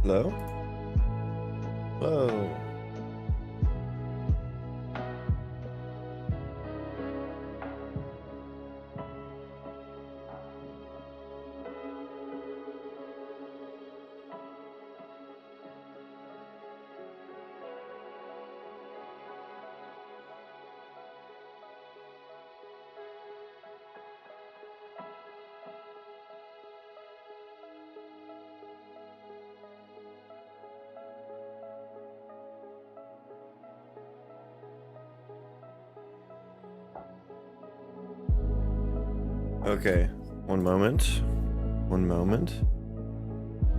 Hello? Hello. Okay, one moment. One moment.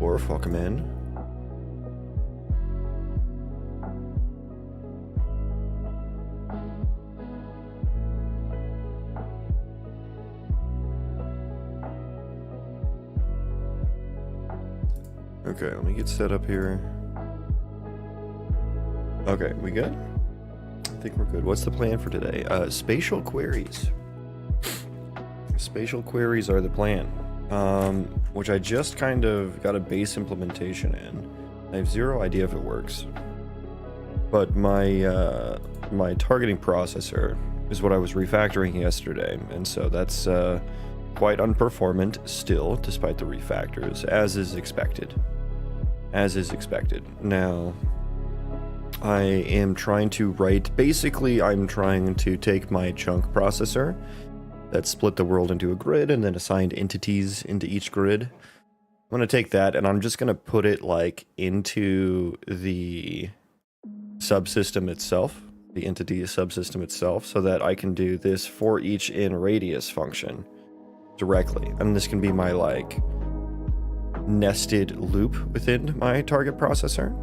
Or fuck man. Okay, let me get set up here. Okay, we good? I think we're good. What's the plan for today? Spatial queries. Spatial queries are the plan, which I just kind of got a base implementation in. I have zero idea if it works, but my my targeting processor is what I was refactoring yesterday, and so that's quite unperformant still, despite the refactors, as is expected. As is expected. Now, I am trying to write, basically I'm trying to take my chunk processor that split the world into a grid and then assigned entities into each grid. I'm going to take that and I'm just going to put it like into the subsystem itself, the entity subsystem itself, so that I can do this for each in radius function directly. And this can be my like nested loop within my target processor.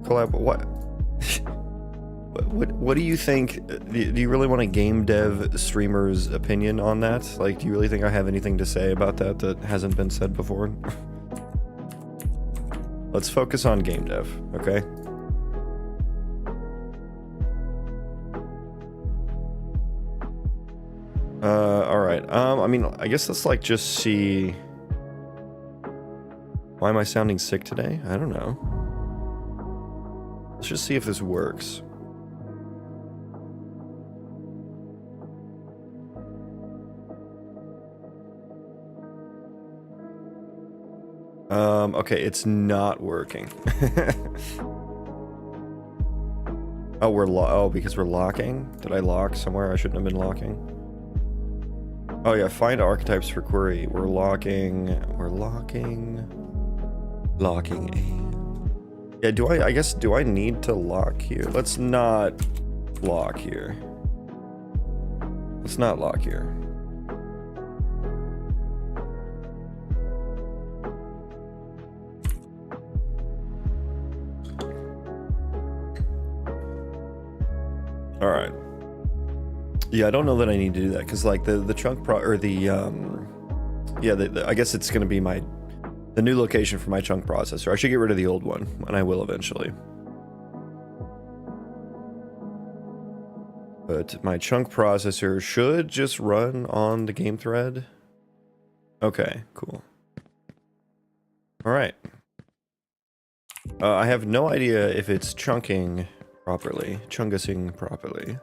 Collab, what? What do you think? Do you really want a game dev streamer's opinion on that? Like, do you really think I have anything to say about that that hasn't been said before? Let's focus on game dev, okay? Alright, I mean, I guess let's like just see... Why am I sounding sick today? I don't know. Let's just see if this works. Okay, it's not working. Oh, because we're locking? Did I lock somewhere I shouldn't have been locking? Oh yeah, find archetypes for query. We're locking A. Yeah, I guess, do I need to lock here? Let's not lock here. Let's not lock here. All right. Yeah, I don't know that I need to do that because like the chunk or the yeah, I guess it's going to be the new location for my chunk processor. I should get rid of the old one, and I will eventually. But my chunk processor should just run on the game thread. Okay, cool. All right. I have no idea if it's chunking properly, chungussing properly.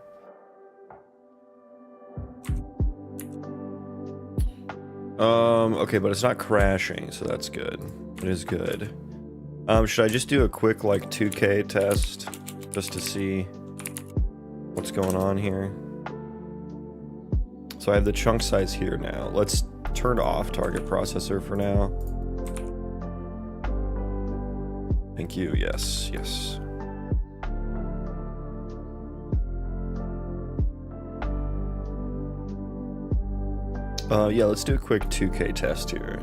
Okay, but it's not crashing, so that's good. It is good. Should I just do a quick, like, 2K test, just to see what's going on here? So I have the chunk size here now. Let's turn off target processor for now. Thank you, yes, yes. Yeah, let's do a quick 2K test here.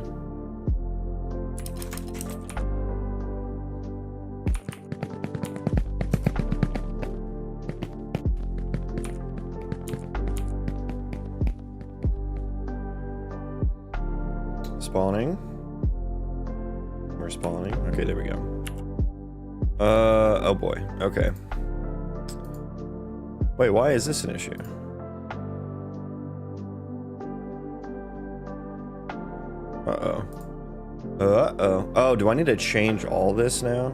Spawning. We're spawning. Okay, there we go. Oh boy. Okay. Wait, why is this an issue? Uh-oh. Uh-oh. Oh, do I need to change all this now?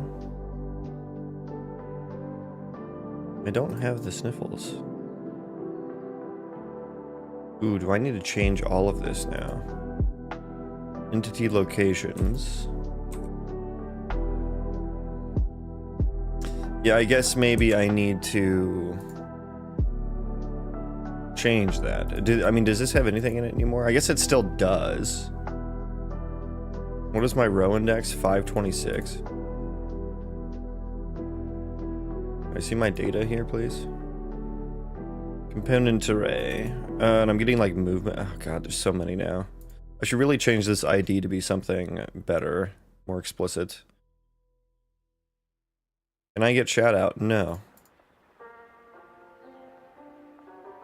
I don't have the sniffles. Ooh, do I need to change all of this now? Entity locations. Yeah, I guess maybe I need to change that. I mean, does this have anything in it anymore? I guess it still does. What is my row index? 526. I see my data here, please. Component array. And I'm getting like movement. Oh god, there's so many now. I should really change this ID to be something better, more explicit. Can I get shout out? No.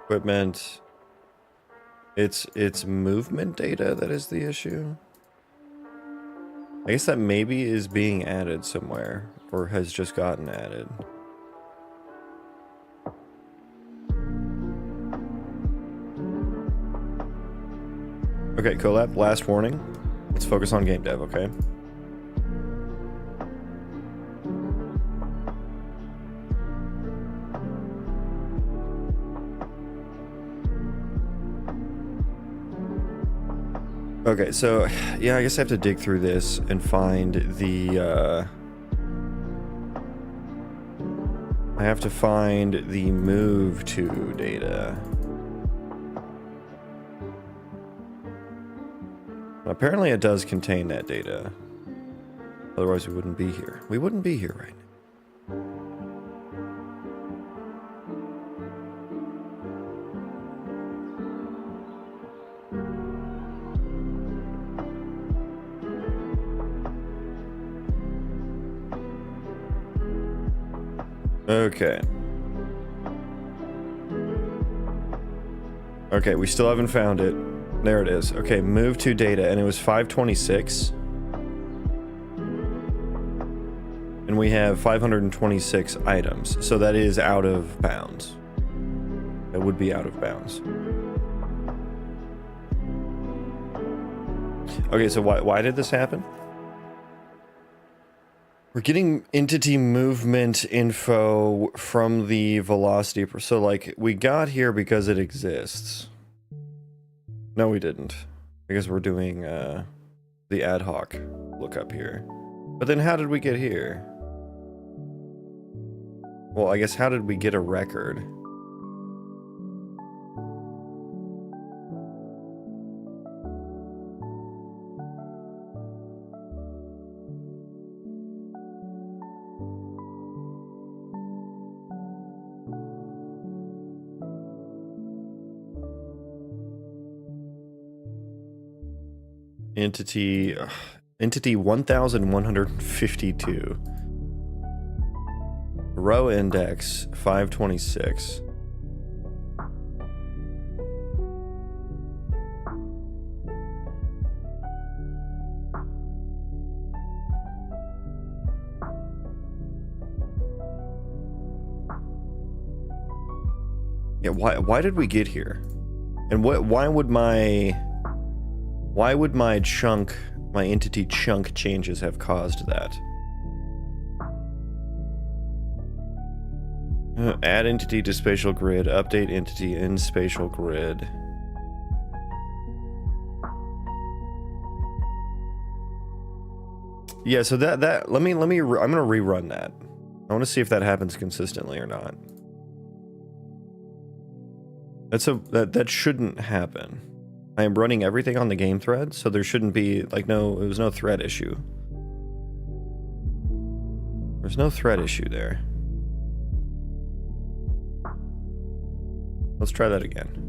Equipment. It's movement data that is the issue. I guess that maybe is being added somewhere, or has just gotten added. Okay, collab, last warning. Let's focus on game dev, okay? Okay, so, yeah, I guess I have to dig through this and find the, I have to find the move to data. Apparently it does contain that data. Otherwise we wouldn't be here. We wouldn't be here right now. Okay. Okay, we still haven't found it. There it is. Okay, move to data, and it was 526. And we have 526 items, so that is out of bounds. That would be out of bounds. Okay, so why did this happen? We're getting entity movement info from the velocity. So, like, we got here because it exists. No, we didn't. Because we're doing the ad hoc lookup here. But then how did we get here? Well, I guess how did we get a record? Entity 1152. Row index 526. Yeah, why did we get here? And why would my chunk, my entity chunk changes have caused that? Add entity to spatial grid, update entity in spatial grid. Yeah, so that I'm gonna rerun that. I want to see if that happens consistently or not. That shouldn't happen. I am running everything on the game thread, so there shouldn't be, like, it was no thread issue. There's no thread issue there. Let's try that again.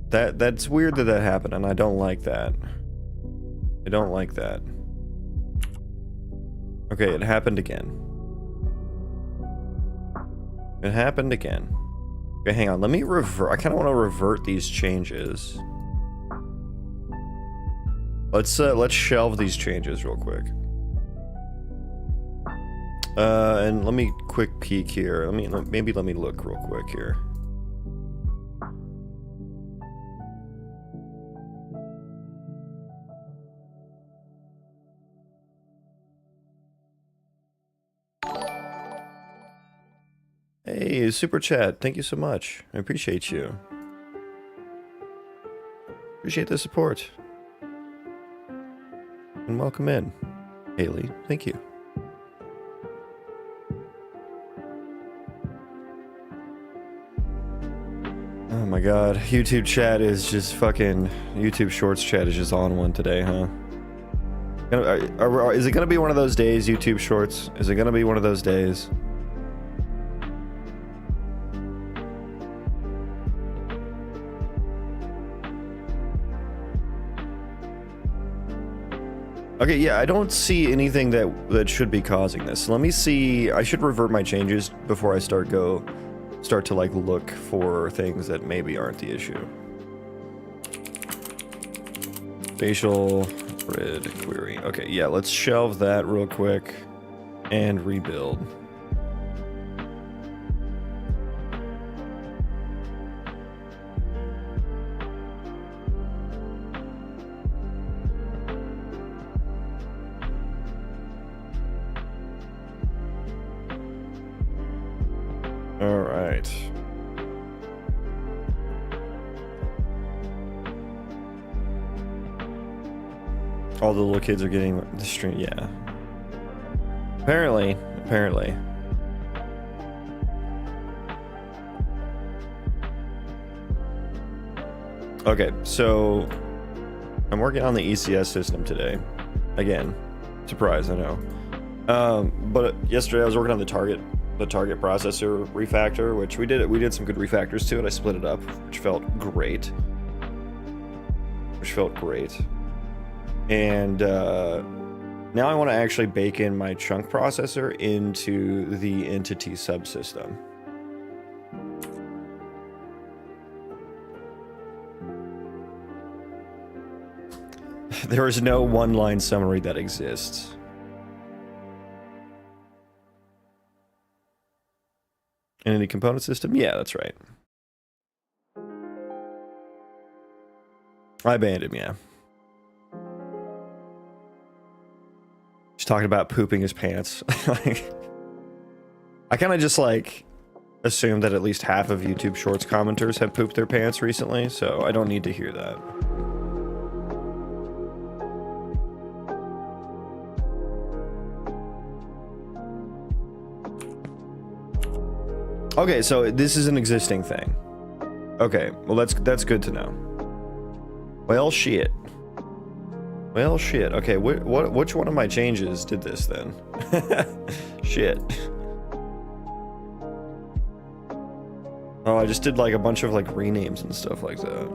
That's weird that happened, and I don't like that. I don't like that. Okay, it happened again. It happened again. Okay, hang on. Let me revert. I kind of want to revert these changes. Let's shelve these changes real quick. And let me quick peek here. Maybe let me look real quick here. Hey, super chat. Thank you so much. I appreciate you. Appreciate the support. And welcome in, Haley. Thank you. Oh my god, YouTube chat is just fucking... YouTube Shorts chat is just on one today, huh? Is it gonna be one of those days, YouTube Shorts? Is it gonna be one of those days? Okay, yeah, I don't see anything that should be causing this. Let me see. I should revert my changes before I start to like look for things that maybe aren't the issue. Spatial grid query. Okay, yeah, let's shelve that real quick and rebuild. All right. All the little kids are getting the stream. Yeah. Apparently. Okay, so I'm working on the ECS system today. Again, surprise, I know. But yesterday I was working on the target processor refactor, which we did some good refactors to it. I split it up, which felt great. And now I want to actually bake in my chunk processor into the entity subsystem. There is no one-line summary that exists. Entity component system? Yeah, that's right. I banned him, yeah. He's talking about pooping his pants. I kind of just like assume that at least half of YouTube Shorts commenters have pooped their pants recently, so I don't need to hear that. Okay, so this is an existing thing. Okay, well that's good to know. Well, shit. Okay, which one of my changes did this then? Shit. Oh, I just did like a bunch of like renames and stuff like that.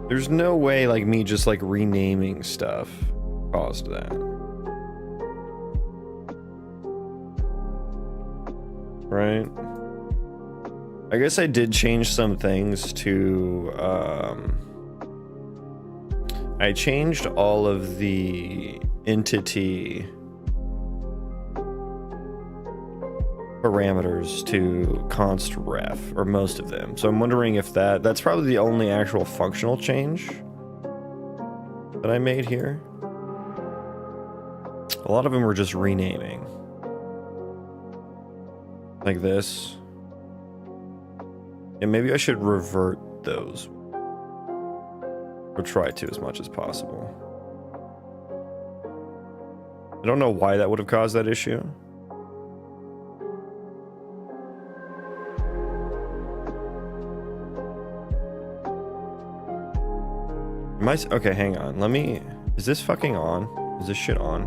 There's no way like me just like renaming stuff caused that. Right? I guess I did change some things to, I changed all of the entity parameters to const ref, or most of them. So I'm wondering if that's probably the only actual functional change that I made here. A lot of them were just renaming. Like this. And maybe I should revert those. Or try to as much as possible. I don't know why that would have caused that issue. Okay, hang on. Is this fucking on? Is this shit on?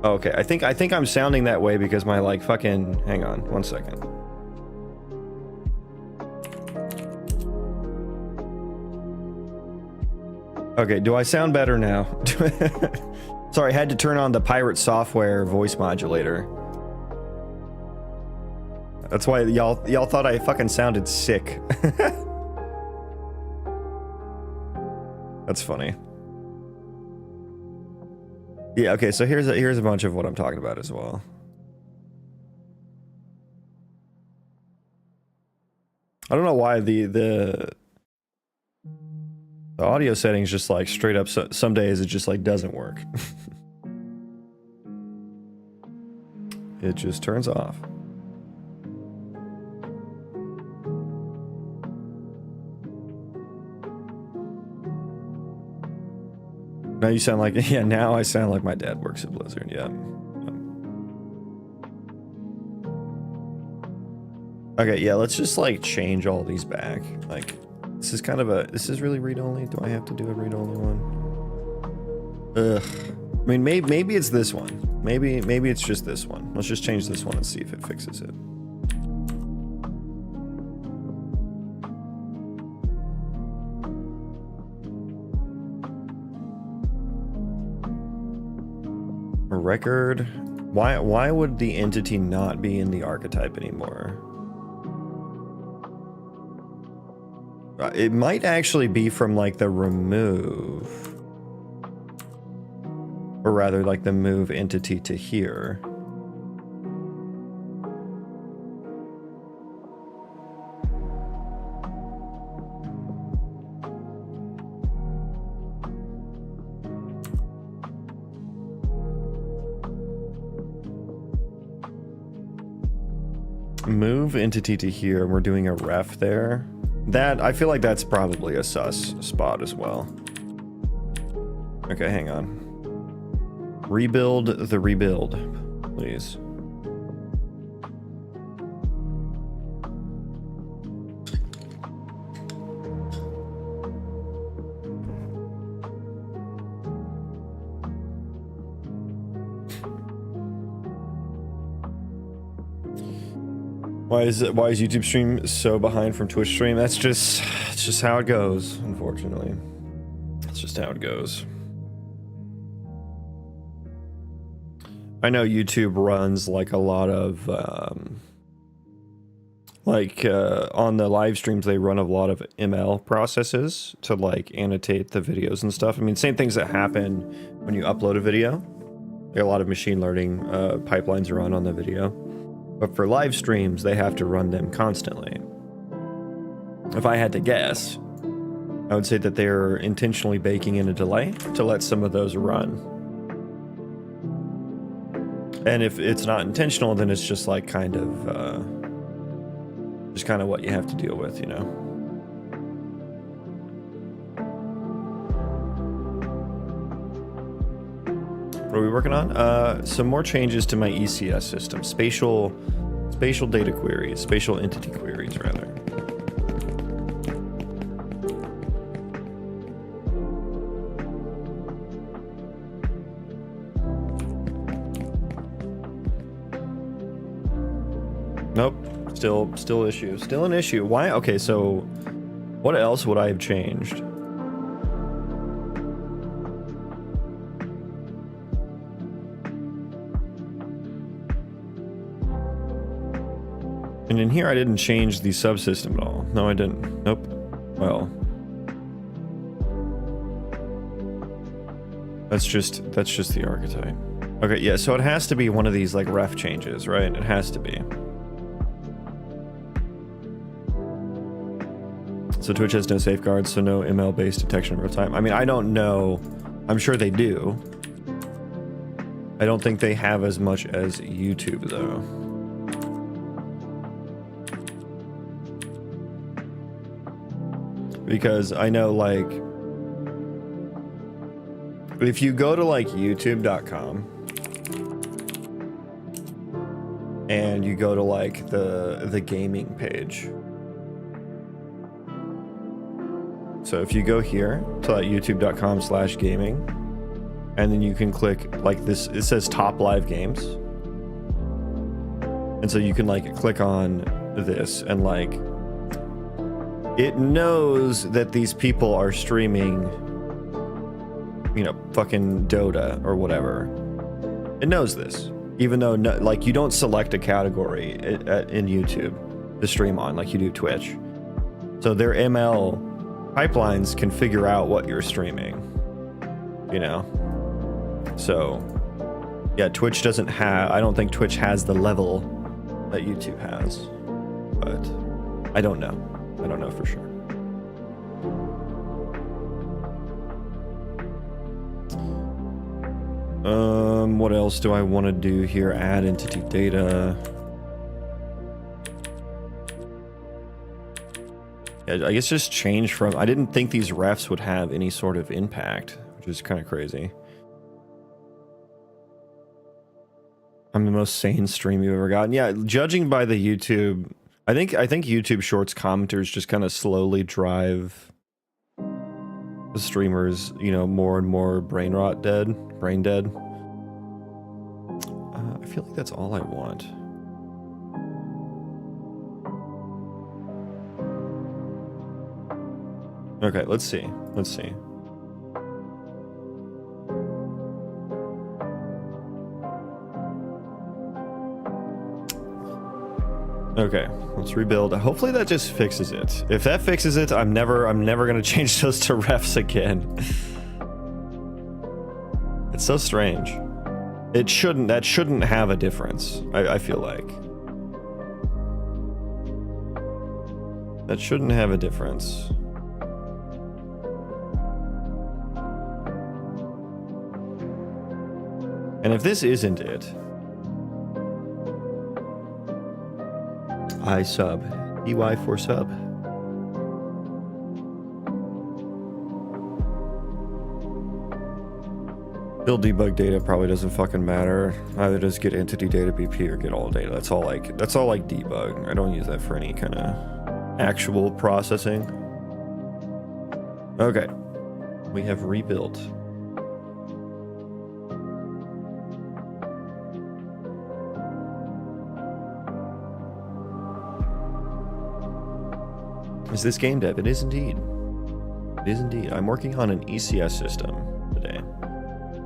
Oh, okay, I think I'm sounding that way because my like fucking, hang on, 1 second. Okay, do I sound better now? Sorry, I had to turn on the pirate software voice modulator. That's why y'all thought I fucking sounded sick. That's funny. Yeah, okay, so here's a bunch of what I'm talking about as well. I don't know why the audio settings just like straight up, some days it just like doesn't work. It just turns off. Now you sound like, yeah, now I sound like my dad works at Blizzard, yeah. Okay, yeah, let's just like change all these back. Like, this is kind of a, this is really read-only? Do I have to do a read-only one? Ugh. I mean, maybe it's this one. Maybe it's just this one. Let's just change this one and see if it fixes it. A record. Why would the entity not be in the archetype anymore? It might actually be from like the remove, or rather like the move entity to here. Move entity to here, we're doing a ref there. That, I feel like that's probably a sus spot as well. Okay, hang on. Rebuild the rebuild, please. Why is YouTube stream so behind from Twitch stream? That's just, it's just how it goes, unfortunately. It's just how it goes. I know YouTube runs like a lot of, on the live streams, they run a lot of ML processes to like annotate the videos and stuff. I mean, same things that happen when you upload a video. Like, a lot of machine learning pipelines run on the video. But for live streams, they have to run them constantly. If I had to guess, I would say that they're intentionally baking in a delay to let some of those run. And if it's not intentional, then it's just like kind of what you have to deal with, you know? What are we working on? Some more changes to my ECS system. Spatial data queries, spatial entity queries, rather. Nope, still issue. Still an issue. Why? Okay, so what else would I have changed? And in here, I didn't change the subsystem at all. No, I didn't. Nope. Well, that's just the archetype. Okay, yeah. So it has to be one of these like ref changes, right? It has to be. So Twitch has no safeguards, so no ML-based detection in real time. I mean, I don't know. I'm sure they do. I don't think they have as much as YouTube, though. Because I know, like, if you go to like youtube.com and you go to like the gaming page. So if you go here to like youtube.com/gaming, and then you can click like this, it says top live games. And so you can like click on this and like, it knows that these people are streaming, you know, fucking Dota or whatever. It knows this, even though no, like you don't select a category in YouTube to stream on like you do Twitch. So their ML pipelines can figure out what you're streaming, you know? So, yeah, Twitch doesn't have, I don't think Twitch has the level that YouTube has, but I don't know. I don't know for sure. What else do I want to do here? Add entity data. Yeah, I guess just change from, I didn't think these refs would have any sort of impact, which is kind of crazy. I'm the most sane stream you've ever gotten. Yeah, judging by the YouTube, I think YouTube Shorts commenters just kind of slowly drive the streamers, you know, more and more brain dead. I feel like that's all I want. Okay, let's see. Okay, let's rebuild. Hopefully that just fixes it. If that fixes it, I'm never gonna change those to refs again. It's so strange. That shouldn't have a difference. I feel like. That shouldn't have a difference. And if this isn't it, I sub. EY for sub. Build debug data probably doesn't fucking matter. Either just get entity data BP or get all data. That's all like debug. I don't use that for any kind of actual processing. Okay. We have rebuilt. Is this game dev? It is indeed. It is indeed. I'm working on an ECS system today.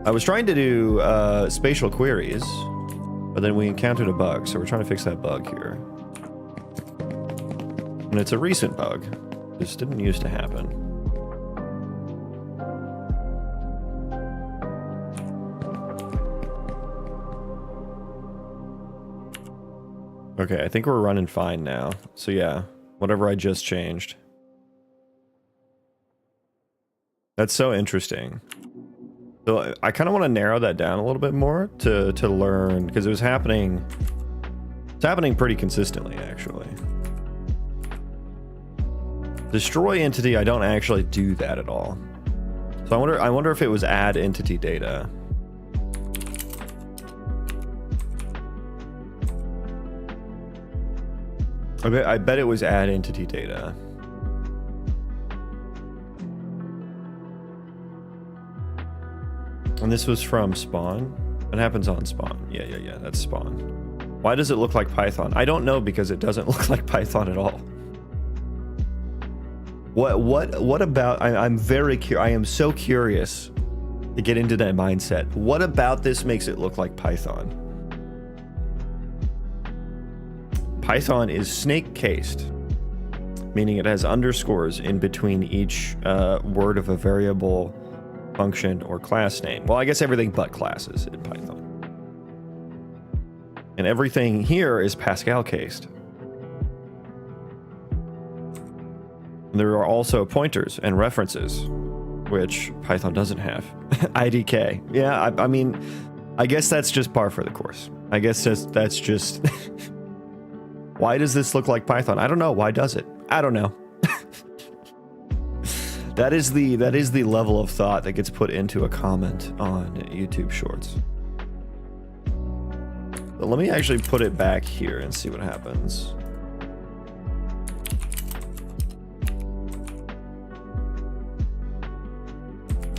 I was trying to do spatial queries, but then we encountered a bug, so we're trying to fix that bug here. And it's a recent bug. This didn't used to happen. Okay, I think we're running fine now. So yeah, whatever I just changed. That's so interesting. So I kind of want to narrow that down a little bit more to learn, because it was happening. It's happening pretty consistently, actually. Destroy entity, I don't actually do that at all. So I wonder if it was add entity data. I bet it was add entity data. And this was from spawn. It happens on spawn. Yeah, that's spawn. Why does it look like Python? I don't know, because it doesn't look like Python at all. What about, I'm very curious. I am so curious to get into that mindset. What about this makes it look like Python? Python is snake cased, meaning it has underscores in between each word of a variable, function, or class name. Well, I guess everything but classes in Python. And everything here is Pascal cased. There are also pointers and references, which Python doesn't have. IDK. Yeah, I mean, I guess that's just par for the course. I guess that's just... Why does this look like Python? I don't know. Why does it? I don't know. That is the level of thought that gets put into a comment on YouTube Shorts. But let me actually put it back here and see what happens.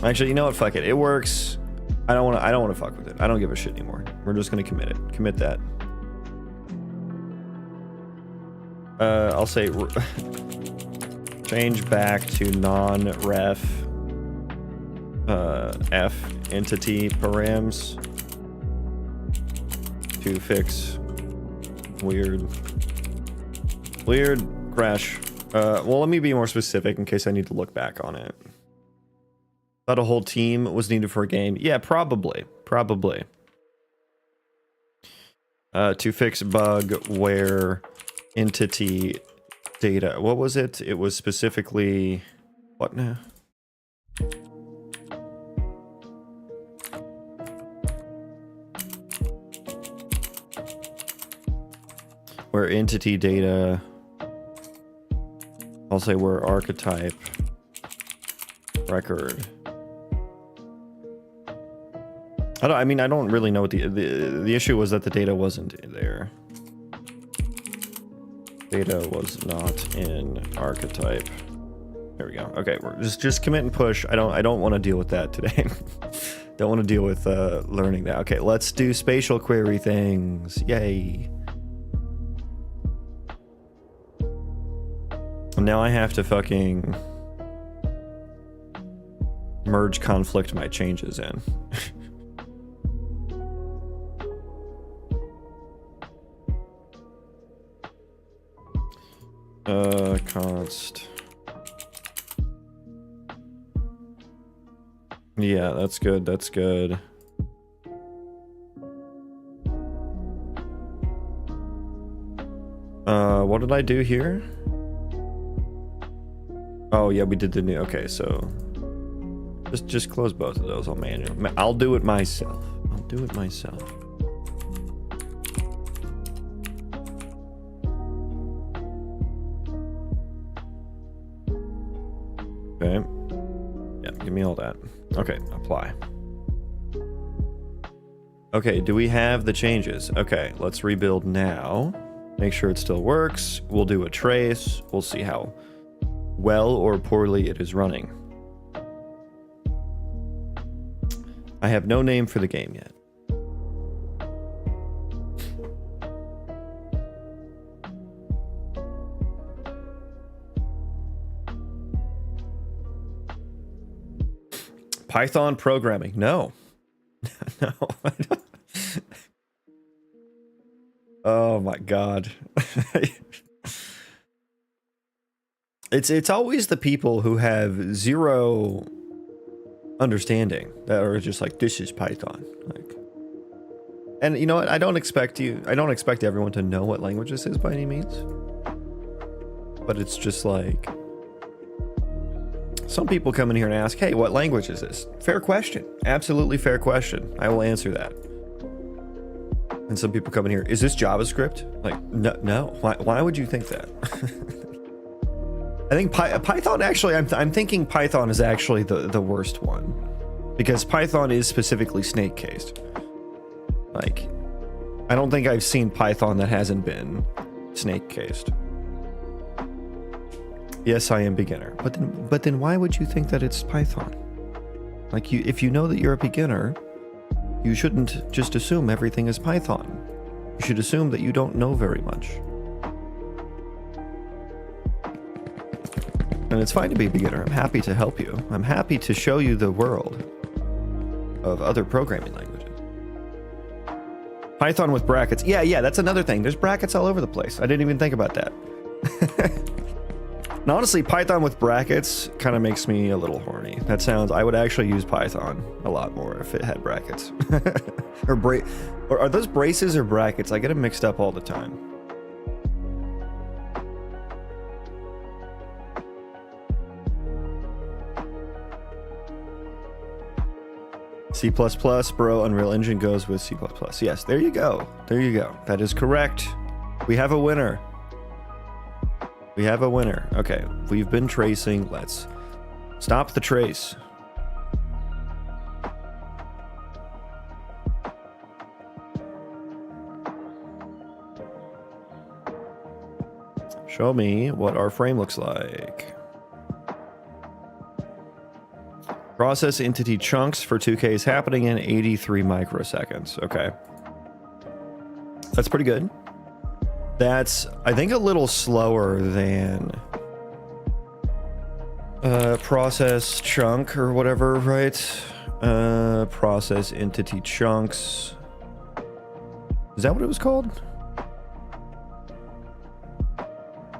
Actually, you know what? Fuck it. It works. I don't want to fuck with it. I don't give a shit anymore. We're just gonna commit it. Commit that. I'll say change back to non-ref f entity params to fix weird crash Well, let me be more specific in case I need to look back on it. Thought a whole team was needed for a game. Yeah, probably. To fix bug where entity data. What was it? It was specifically... What now? Where entity data... I'll say where archetype record. I mean, I don't really know what the issue was that the data wasn't there. Data was not in archetype. There we go. Okay, we're just commit and push. I don't want to deal with that today. Don't want to deal with learning that. Okay, let's do spatial query things. Yay. Now I have to fucking merge conflict my changes in. Const. Yeah, that's good. That's good. What did I do here? Oh yeah, we did the new. Okay, so just close both of those. I'll do it myself. I'll do it myself. Okay. Yeah, give me all that. Okay, apply. Okay, do we have the changes? Okay, let's rebuild now. Make sure it still works. We'll do a trace. We'll see how well or poorly it is running. I have no name for the game yet. Python programming. No. No. I don't. Oh my God. It's always the people who have zero understanding that are just like, this is Python. Like, and you know what? I don't expect everyone to know what language this is by any means. But it's just like, some people come in here and ask, hey, what language is this? Fair question. Absolutely fair question. I will answer that. And some people come in here, is this JavaScript? Like, no. Why would you think that? I think Python actually, I'm thinking Python is actually the worst one. Because Python is specifically snake cased. Like, I don't think I've seen Python that hasn't been snake cased. Yes, I am beginner. But then why would you think that it's Python? Like, if you know that you're a beginner, you shouldn't just assume everything is Python. You should assume that you don't know very much. And it's fine to be a beginner. I'm happy to help you. I'm happy to show you the world of other programming languages. Python with brackets. Yeah, that's another thing. There's brackets all over the place. I didn't even think about that. And honestly, Python with brackets kind of makes me a little horny. That sounds, I would actually use Python a lot more if it had brackets. Or are those braces or brackets? I get them mixed up all the time. C++, bro, Unreal Engine goes with C++. Yes, there you go. There you go. That is correct. We have a winner. We have a winner. Okay, we've been tracing. Let's stop the trace. Show me what our frame looks like. Process entity chunks for 2K is happening in 83 microseconds. Okay. That's pretty good. That's, I think, a little slower than process chunk or whatever, right? Process entity chunks. Is that what it was called?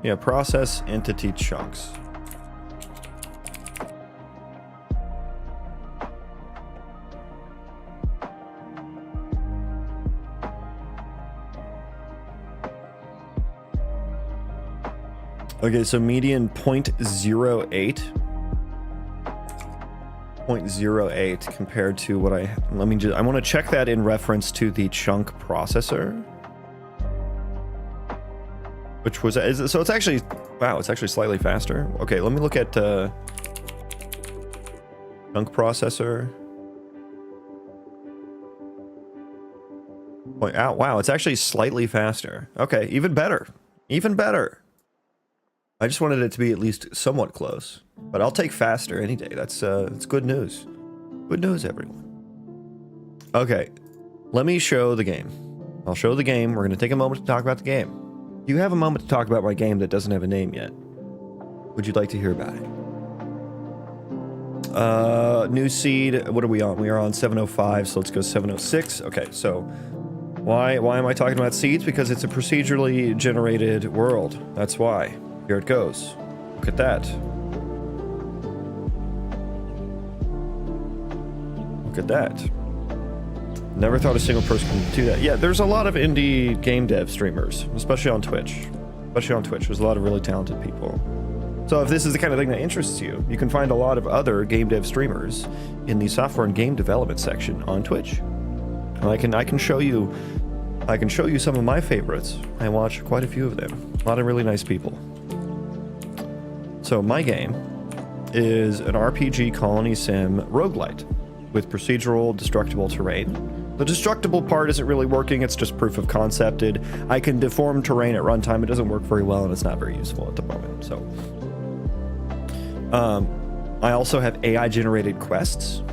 Yeah, process entity chunks. Okay, so median 0.08. 0.08 compared to what I want to check that in reference to the chunk processor. Which was, so it's actually, wow, it's actually slightly faster. Okay, let me look at chunk processor. Wow, it's actually slightly faster. Okay, even better. Even better. I just wanted it to be at least somewhat close. But I'll take faster any day. That's good news. Good news, everyone. Okay, let me show the game. I'll show the game. We're going to take a moment to talk about the game. You have a moment to talk about my game that doesn't have a name yet. Would you like to hear about it? New seed. What are we on? We are on 705, so let's go 706. Okay, so why am I talking about seeds? Because it's a procedurally generated world. That's why. Here it goes. Look at that. Look at that. Never thought a single person could do that. Yeah, there's a lot of indie game dev streamers, especially on Twitch. There's a lot of really talented people. So if this is the kind of thing that interests you, you can find a lot of other game dev streamers in the software and game development section on Twitch. And I can show you some of my favorites. I watch quite a few of them. A lot of really nice people. So my game is an RPG Colony Sim Roguelite with procedural destructible terrain. The destructible part isn't really working, it's just proof of concepted. I can deform terrain at runtime, it doesn't work very well and it's not very useful at the moment, so. I also have AI generated quests.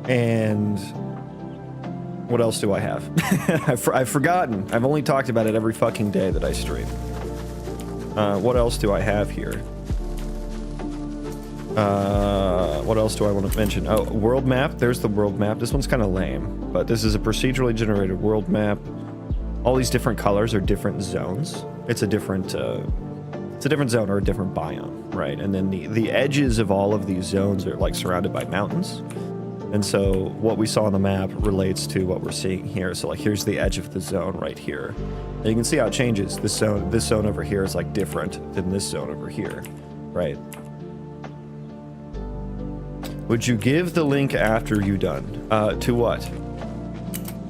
And what else do I have? I've forgotten. I've only talked about it every fucking day that I stream. What else do I have here? What else do I want to mention? Oh, world map. There's the world map. This one's kind of lame, but this is a procedurally generated world map. All these different colors are different zones. It's a different zone or a different biome, right? And then the edges of all of these zones are like surrounded by mountains. And so what we saw on the map relates to what we're seeing here. So like here's the edge of the zone right here. And you can see how it changes. This zone over here is like different than this zone over here, right? Would you give the link after you're done? To what?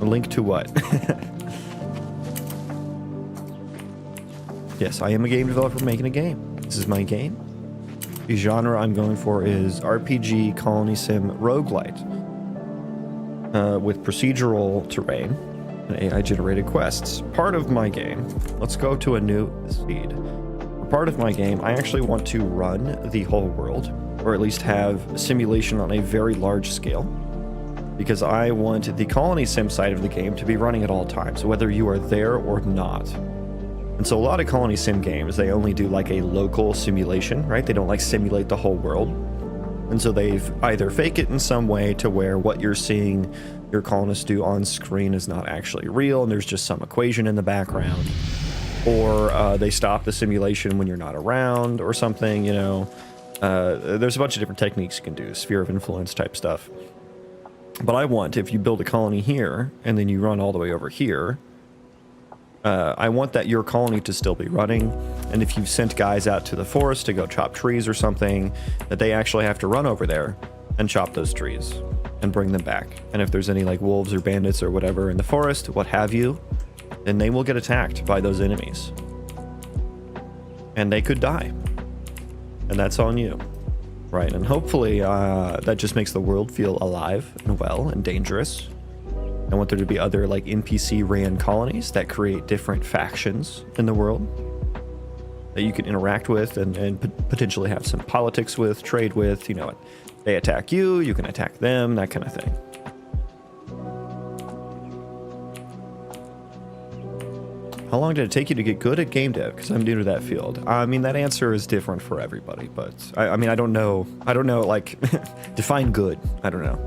A link to what? Yes, I am a game developer making a game. This is my game. The genre I'm going for is RPG Colony Sim Roguelite with procedural terrain and AI-generated quests. Part of my game, let's go to a new seed. For part of my game, I actually want to run the whole world, or at least have simulation on a very large scale, because I want the Colony Sim side of the game to be running at all times, whether you are there or not. And so a lot of Colony Sim games, they only do like a local simulation, right? They don't like simulate the whole world. And so they've either fake it in some way to where what you're seeing your colonists do on screen is not actually real and there's just some equation in the background. Or they stop the simulation when you're not around or something, you know. There's a bunch of different techniques you can do, sphere of influence type stuff. But I want, if you build a colony here and then you run all the way over here, I want that your colony to still be running, and if you've sent guys out to the forest to go chop trees or something, that they actually have to run over there and chop those trees and bring them back. And if there's any like wolves or bandits or whatever in the forest, what have you, then they will get attacked by those enemies. And they could die. And that's on you. Right, and hopefully that just makes the world feel alive and well and dangerous. I want there to be other like NPC ran colonies that create different factions in the world that you can interact with and potentially have some politics with, trade with, you know, they attack you, you can attack them, that kind of thing. How long did it take you to get good at game dev? Because I'm new to that field. I mean, that answer is different for everybody, but I mean, I don't know, like, define good, I don't know.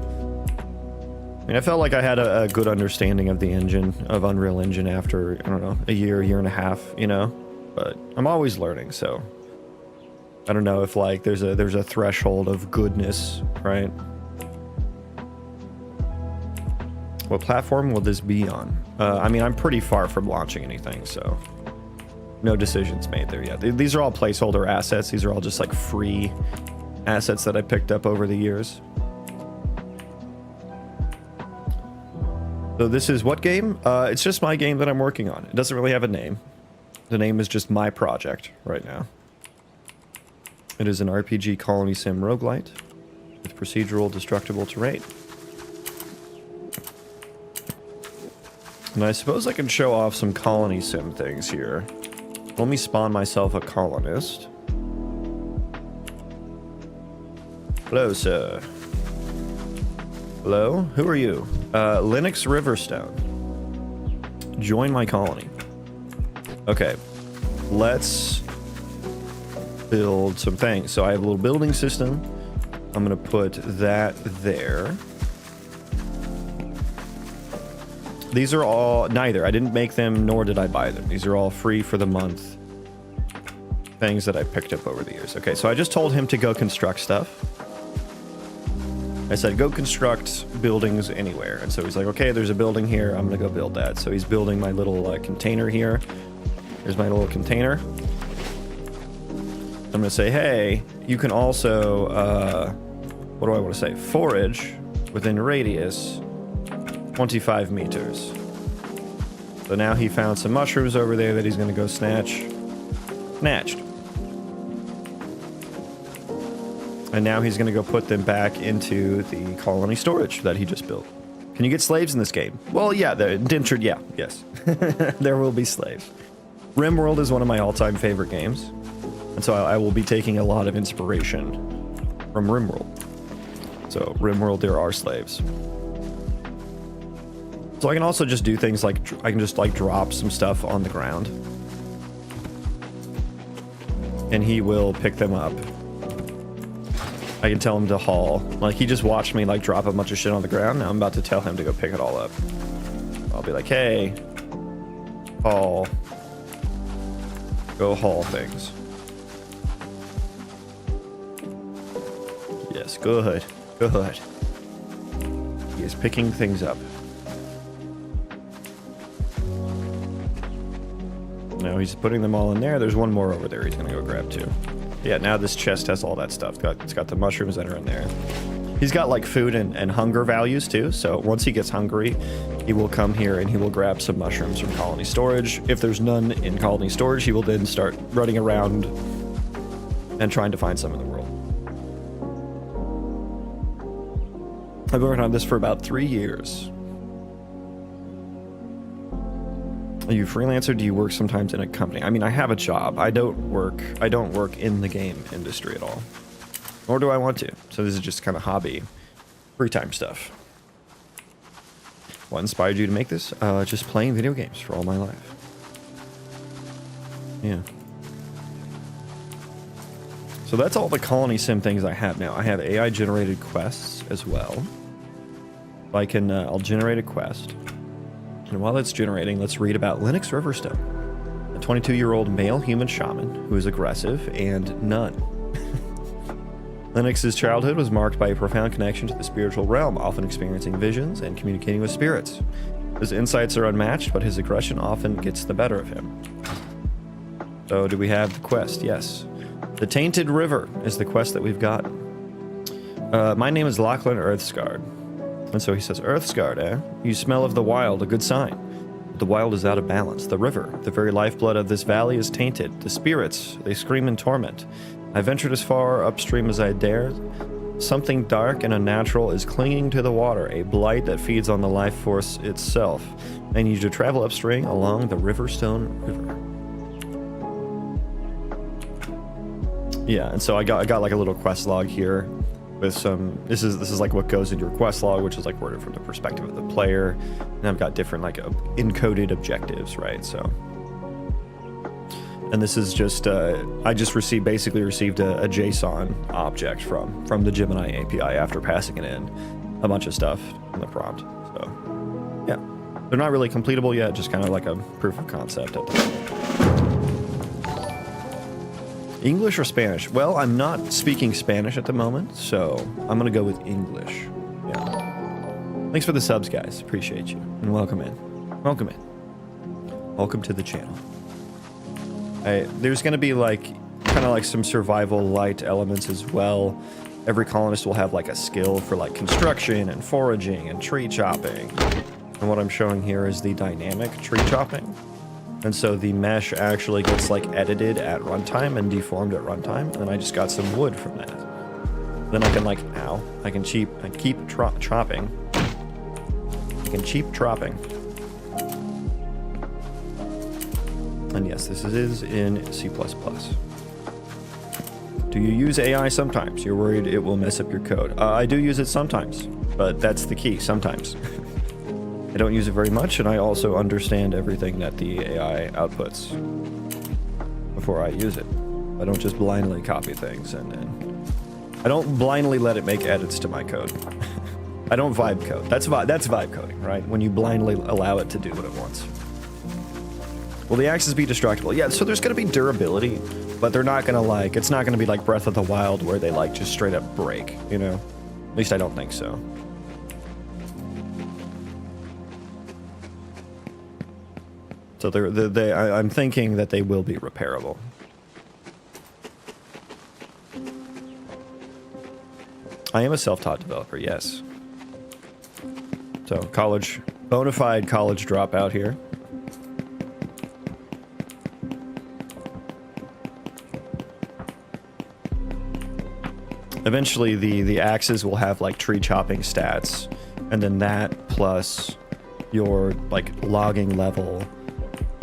I mean, I felt like I had a good understanding of the engine, of Unreal Engine after, I don't know, a year and a half, you know? but I'm always learning, so I don't know if like there's a threshold of goodness, right? What platform will this be on? I mean, I'm pretty far from launching anything, so no decisions made there yet. These are all placeholder assets. These are all just like free assets that I picked up over the years. So this is what game? It's just my game that I'm working on. It doesn't really have a name. The name is just my project right now. It is an RPG Colony Sim Roguelite with procedural destructible terrain. And I suppose I can show off some Colony Sim things here. Let me spawn myself a colonist. Hello, sir. Hello? Who are you? Linux Riverstone. Join my colony. Okay. Let's build some things. So I have a little building system. I'm going to put that there. These are all neither. I didn't make them, nor did I buy them. These are all free for the month. Things that I picked up over the years. Okay, so I just told him to go construct stuff. I said, go construct buildings anywhere. And so he's like, okay, there's a building here. I'm going to go build that. So he's building my little container here. Here's my little container. I'm going to say, hey, you can also, what do I want to say? Forage within radius 25 meters. So now he found some mushrooms over there that he's going to go snatch. Snatched. And now he's going to go put them back into the colony storage that he just built. Can you get slaves in this game? Well, yeah, the indentured, yeah, yes. There will be slaves. RimWorld is one of my all-time favorite games. And so I will be taking a lot of inspiration from RimWorld. So RimWorld, there are slaves. So I can also just do things like, I can just like drop some stuff on the ground. And he will pick them up. I can tell him to haul. Like, he just watched me, like, drop a bunch of shit on the ground. Now I'm about to tell him to go pick it all up. I'll be like, hey, haul. Go haul things. Yes, good. Good. He is picking things up. Now he's putting them all in there. There's one more over there he's going to go grab, too. Yeah, now this chest has all that stuff. It's got the mushrooms that are in there. He's got like food and hunger values too. So once he gets hungry, he will come here and he will grab some mushrooms from colony storage. If there's none in colony storage, he will then start running around and trying to find some in the world. I've been working on this for about 3 years. Are you a freelancer? Do you work sometimes in a company? I mean, I have a job. I don't work in the game industry at all. Nor do I want to. So this is just kind of hobby, free time stuff. What inspired you to make this? Just playing video games for all my life. Yeah. So that's all the Colony Sim things I have now. I have AI generated quests as well. I can, I'll generate a quest. And while it's generating, let's read about Linux Riverstone, a 22-year-old male human shaman who is aggressive and none. Linux's childhood was marked by a profound connection to the spiritual realm, often experiencing visions and communicating with spirits. His insights are unmatched, but his aggression often gets the better of him. So do we have the quest? Yes. The Tainted River is the quest that we've got. My name is Lachlan Earthscard. And so he says, Earthscard, eh? You smell of the wild, a good sign. But the wild is out of balance. The river, the very lifeblood of this valley, is tainted. The spirits, they scream in torment. I ventured as far upstream as I dared. Something dark and unnatural is clinging to the water, a blight that feeds on the life force itself. I need you to travel upstream along the Riverstone River. Yeah, and so I got like a little quest log here. With some, this is like what goes into your quest log, which is like worded from the perspective of the player. And I've got different like encoded objectives, right? So, and this is just I just basically received a JSON object from the Gemini API after passing it in a bunch of stuff in the prompt. So, yeah, they're not really completable yet, just kind of like a proof of concept at the moment. English or Spanish? Well, I'm not speaking Spanish at the moment, so I'm gonna go with English. Yeah. Thanks for the subs, guys. Appreciate you. And welcome in. Welcome in. Welcome to the channel. There's gonna be like, kind of like some survival light elements as well. Every colonist will have like a skill for like construction and foraging and tree chopping. And what I'm showing here is the dynamic tree chopping. And so the mesh actually gets like edited at runtime and deformed at runtime. And then I just got some wood from that. Then I can like, ow, I can keep chopping. I can keep chopping. And yes, this is in C++. Do you use AI sometimes? You're worried it will mess up your code. I do use it sometimes, but that's the key, sometimes. I don't use it very much, and I also understand everything that the AI outputs before I use it. I don't just blindly copy things, and I don't blindly let it make edits to my code. I don't vibe code. That's vibe coding, right? When you blindly allow it to do what it wants. Will the axes be destructible? Yeah, so there's going to be durability, but they're not going to like, it's not going to be like Breath of the Wild where they like just straight up break, you know? At least I don't think so. So I'm thinking that they will be repairable. I am a self-taught developer, yes. So college, bona fide college dropout here. Eventually the axes will have like tree chopping stats, and then that plus your like logging level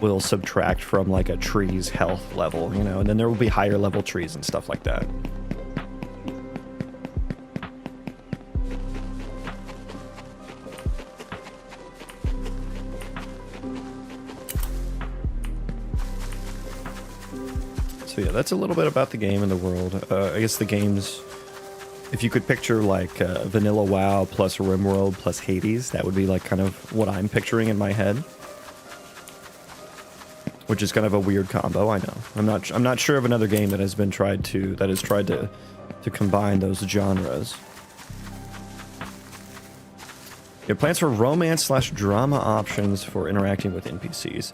will subtract from like a tree's health level, you know, and then there will be higher level trees and stuff like that. So yeah, that's a little bit about the game and the world. I guess the game's, if you could picture like Vanilla WoW plus RimWorld plus Hades, that would be like kind of what I'm picturing in my head. Which is kind of a weird combo, I know. I'm not sure of another game that has tried to combine those genres. Yeah, plans for romance/drama options for interacting with NPCs.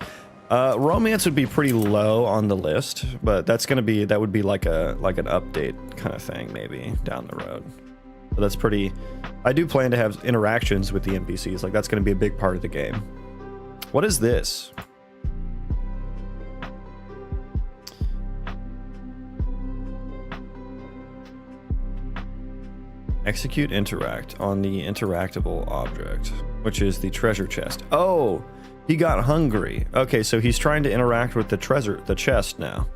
Romance would be pretty low on the list, but that would be like an update kind of thing maybe down the road. But that's pretty. I do plan to have interactions with the NPCs. Like that's going to be a big part of the game. What is this? Execute interact on the interactable object, which is the treasure chest. Oh, he got hungry. Okay, so he's trying to interact with the chest now.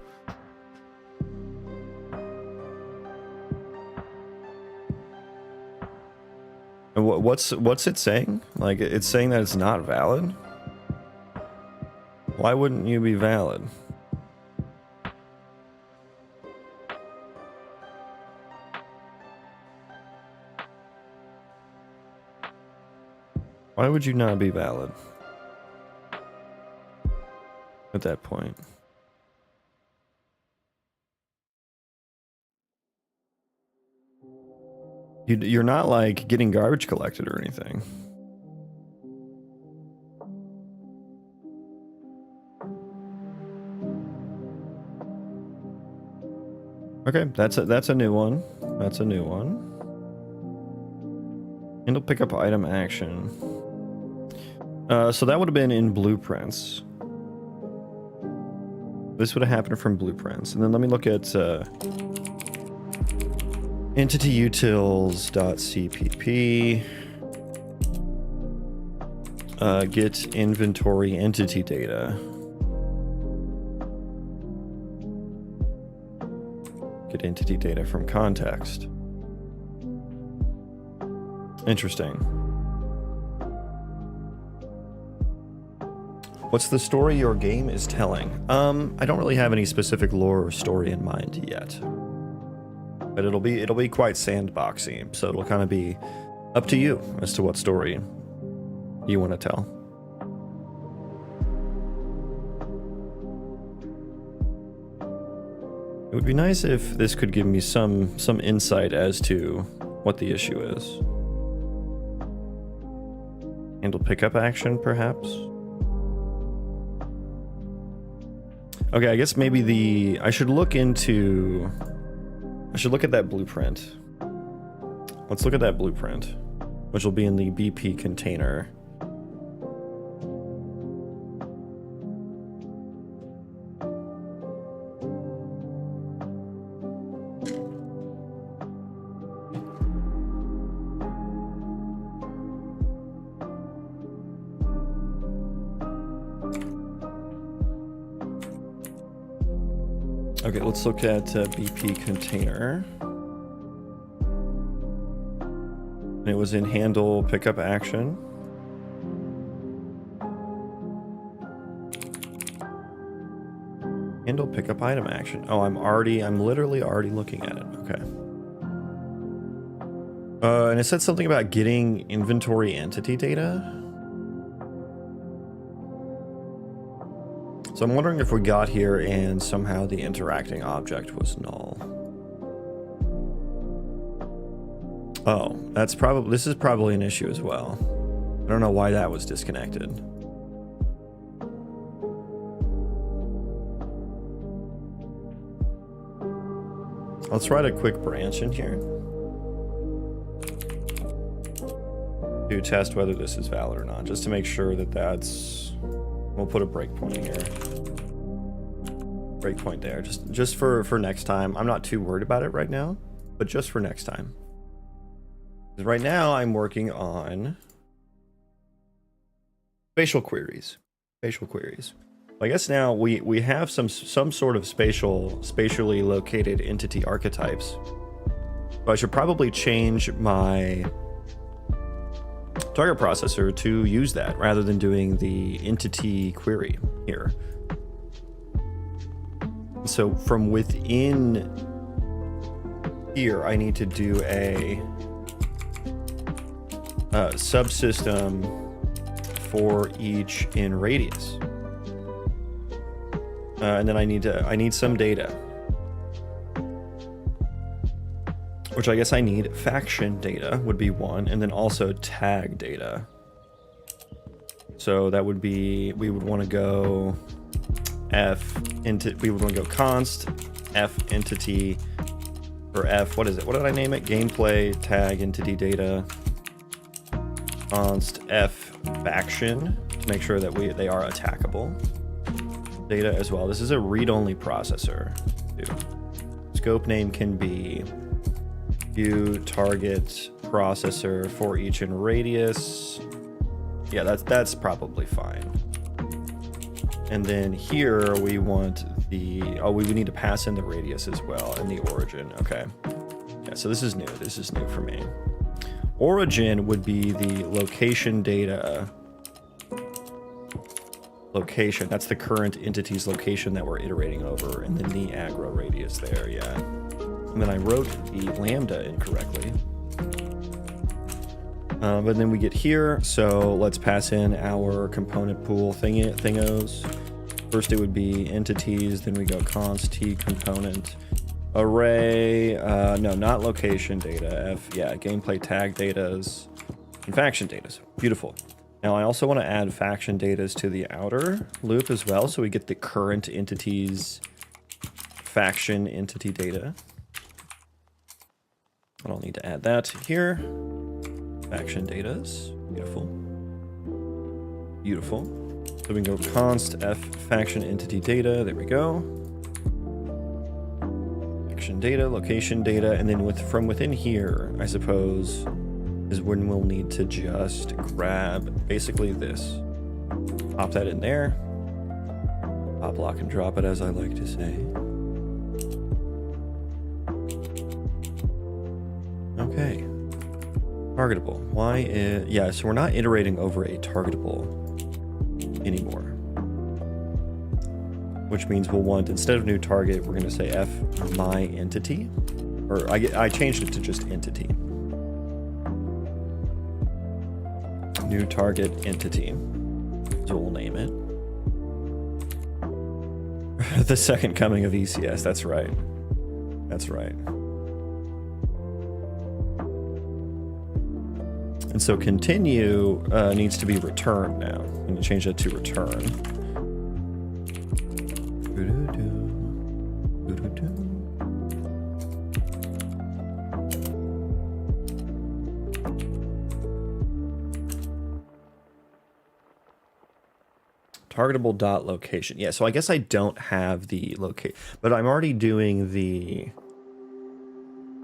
And what's it saying? Like it's saying that it's not valid? Why wouldn't you be valid? Why would you not be valid at that point? You're not like getting garbage collected or anything. Okay, that's a new one. That's a new one. Handle pickup item action. So that would have been in blueprints. This would have happened from blueprints. And then let me look at entityutils.cpp. Get inventory entity data. Get entity data from context. Interesting. What's the story your game is telling? I don't really have any specific lore or story in mind yet. But it'll be quite sandboxy, so it'll kind of be up to you as to what story you want to tell. It would be nice if this could give me some insight as to what the issue is. Handle pickup action, perhaps? Okay, I guess maybe I should look at that blueprint. Let's look at that blueprint, which will be in the BP container. Okay, let's look at BP container. And it was in handle pickup action. Handle pickup item action. Oh, I'm literally already looking at it. Okay. And it said something about getting inventory entity data. So I'm wondering if we got here and somehow the interacting object was null. Oh, this is probably an issue as well. I don't know why that was disconnected. Let's write a quick branch in here to test whether this is valid or not, just to make sure that we'll put a breakpoint here. Breakpoint there, just for next time. I'm not too worried about it right now, but just for next time. Right now I'm working on spatial queries. I guess now we have some sort of spatially located entity archetypes. So I should probably change my target processor to use that rather than doing the entity query here. So from within here, I need to do a subsystem for each in radius, and then I need some data, which I guess I need faction data would be one, and then also tag data. So that would be, we would want to go const f entity, or f, what is it? What did I name it? Gameplay tag entity data const f faction to make sure that they are attackable data as well. This is a read-only processor too. Scope name can be view target processor for each in radius. Yeah, that's probably fine. And then here we want we would need to pass in the radius as well and the origin. Okay. Yeah, so this is new. This is new for me. Origin would be the location data. Location, that's the current entity's location that we're iterating over, and then the aggro radius there, yeah. And then I wrote the lambda incorrectly. But then we get here, so let's pass in our component pool thingos. First it would be entities, then we go const t component array, no, not location data, gameplay tag datas and faction datas. Beautiful. Now I also want to add faction datas to the outer loop as well, so we get the current entity's faction entity data. I don't need to add that here. Faction datas, beautiful. So we can go const f faction entity data, there we go. Faction data, location data, and then from within here, I suppose, is when we'll need to just grab basically this. Pop that in there. Pop, lock, and drop it, as I like to say. Okay. Targetable. Why is... Yeah, so we're not iterating over a targetable anymore. Which means we'll want, instead of new target, we're going to say f my entity. Or I changed it to just entity. New target entity. So we'll name it. The second coming of ECS, that's right. That's right. And so continue needs to be returned now. I'm going to change that to return. Targetable dot location. Yeah, so I guess I don't have the location, but I'm already doing the...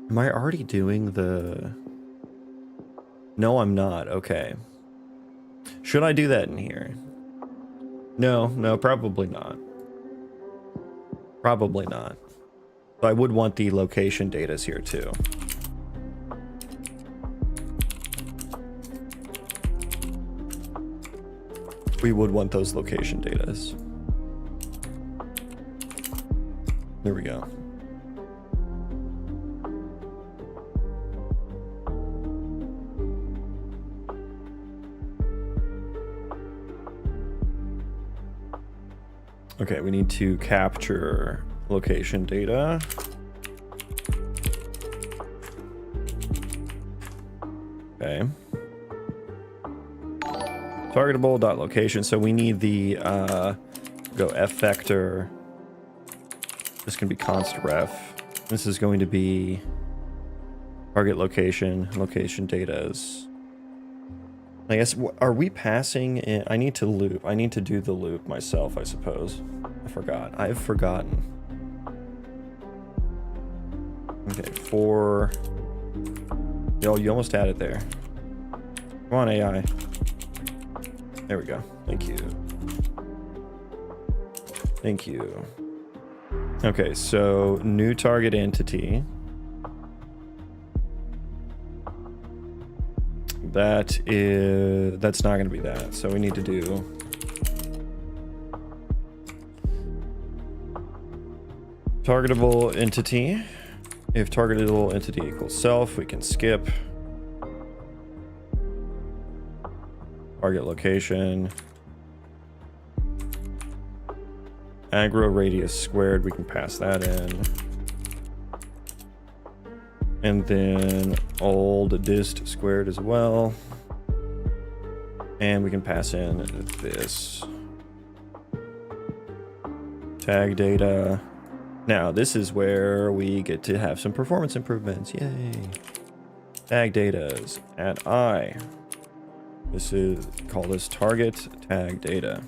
Am I already doing the... No, I'm not. Okay. Should I do that in here? No, probably not. Probably not. So I would want the location data here too. We would want those location data. There we go. Okay, we need to capture location data. Okay. Targetable dot location. So we need the go f vector. This can be const ref. This is going to be target location. Location data is. I guess, are we passing in? I need to loop. I need to do the loop myself, I suppose. I forgot. I've forgotten. Okay, for... Yo, you almost had it there. Come on, AI. There we go. Thank you. Thank you. Okay, so new target entity. That's not going to be that. So we need to do targetable entity. If targetable entity equals self, we can skip target location. Aggro radius squared, we can pass that in. And then old dist squared as well. And we can pass in this. Tag data. Now, this is where we get to have some performance improvements. Yay. Tag data's at I. This is, call this target tag data.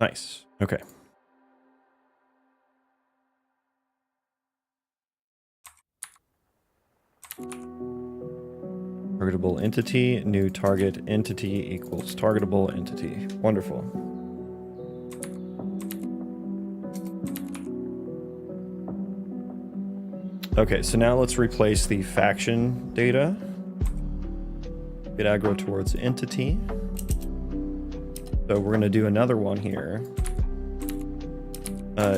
Nice. Okay. Targetable entity, new target entity equals targetable entity. Wonderful. Okay, so now let's replace the faction data. Get aggro towards entity. So we're gonna do another one here.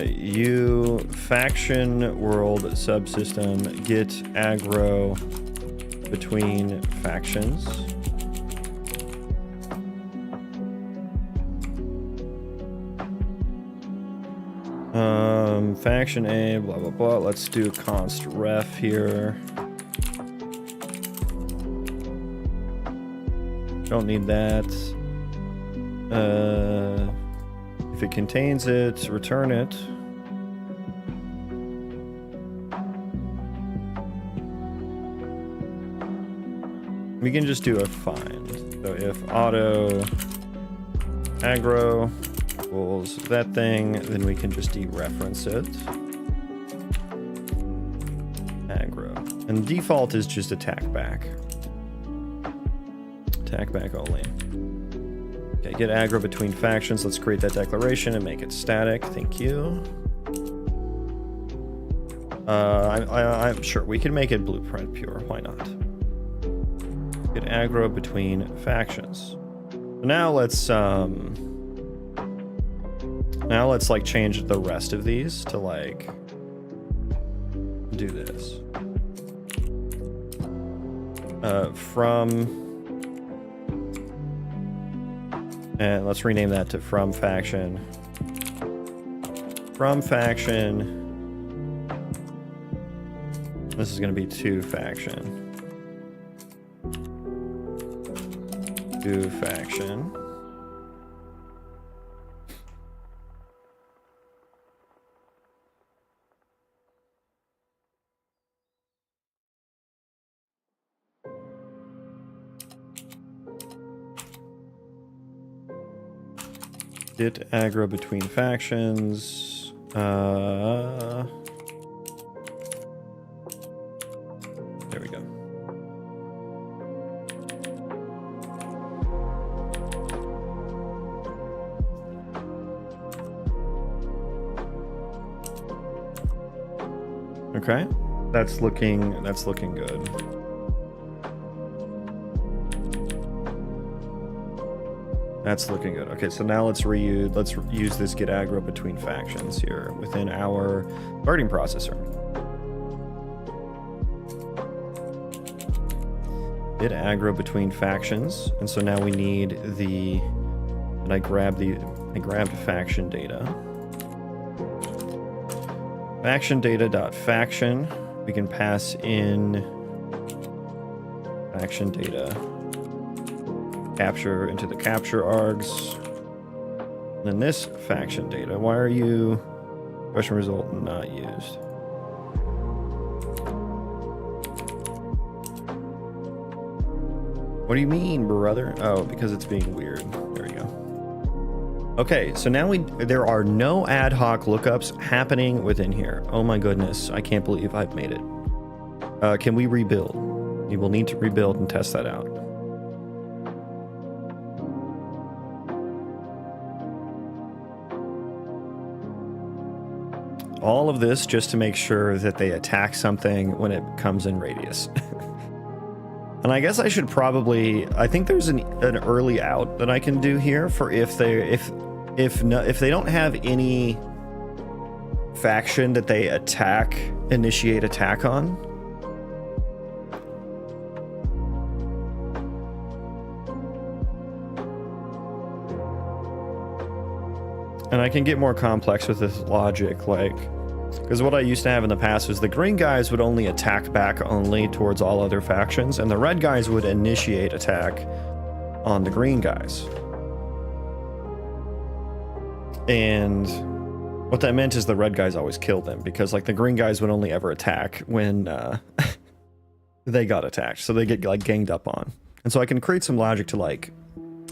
U faction world subsystem get aggro between factions. Faction A, blah blah blah. Let's do const ref here. Don't need that. If it contains it, return it. We can just do a find. So if auto aggro equals that thing, then we can just dereference it. Aggro. And default is just attack back. Attack back only. Okay, get aggro between factions. Let's create that declaration and make it static. Thank you. I'm sure we can make it blueprint pure. Why not? Get aggro between factions. So now let's like change the rest of these to like do this. And let's rename that to from faction from faction. This is going to be to faction. To faction. Did aggro between factions. There we go. Okay, that's looking good. That's looking good. Okay, so now let's use this get aggro between factions here within our starting processor. Get aggro between factions, and so now we need the. And I grabbed faction data. Faction data dot faction. We can pass in faction data. Capture into the capture args. And then this faction data. Why are you question result not used? What do you mean, brother? Oh, because it's being weird. There we go. Okay, so now there are no ad hoc lookups happening within here. Oh my goodness, I can't believe I've made it. Can we rebuild? We will need to rebuild and test that out. All of this just to make sure that they attack something when it comes in radius. And I guess I should probably, I think there's an early out that I can do here for if they don't have any faction that they initiate attack on. And I can get more complex with this logic, like, because what I used to have in the past was the green guys would only attack back only towards all other factions, and the red guys would initiate attack on the green guys. And what that meant is the red guys always killed them, because like the green guys would only ever attack when they got attacked, so they get like ganged up on. And so I can create some logic to like,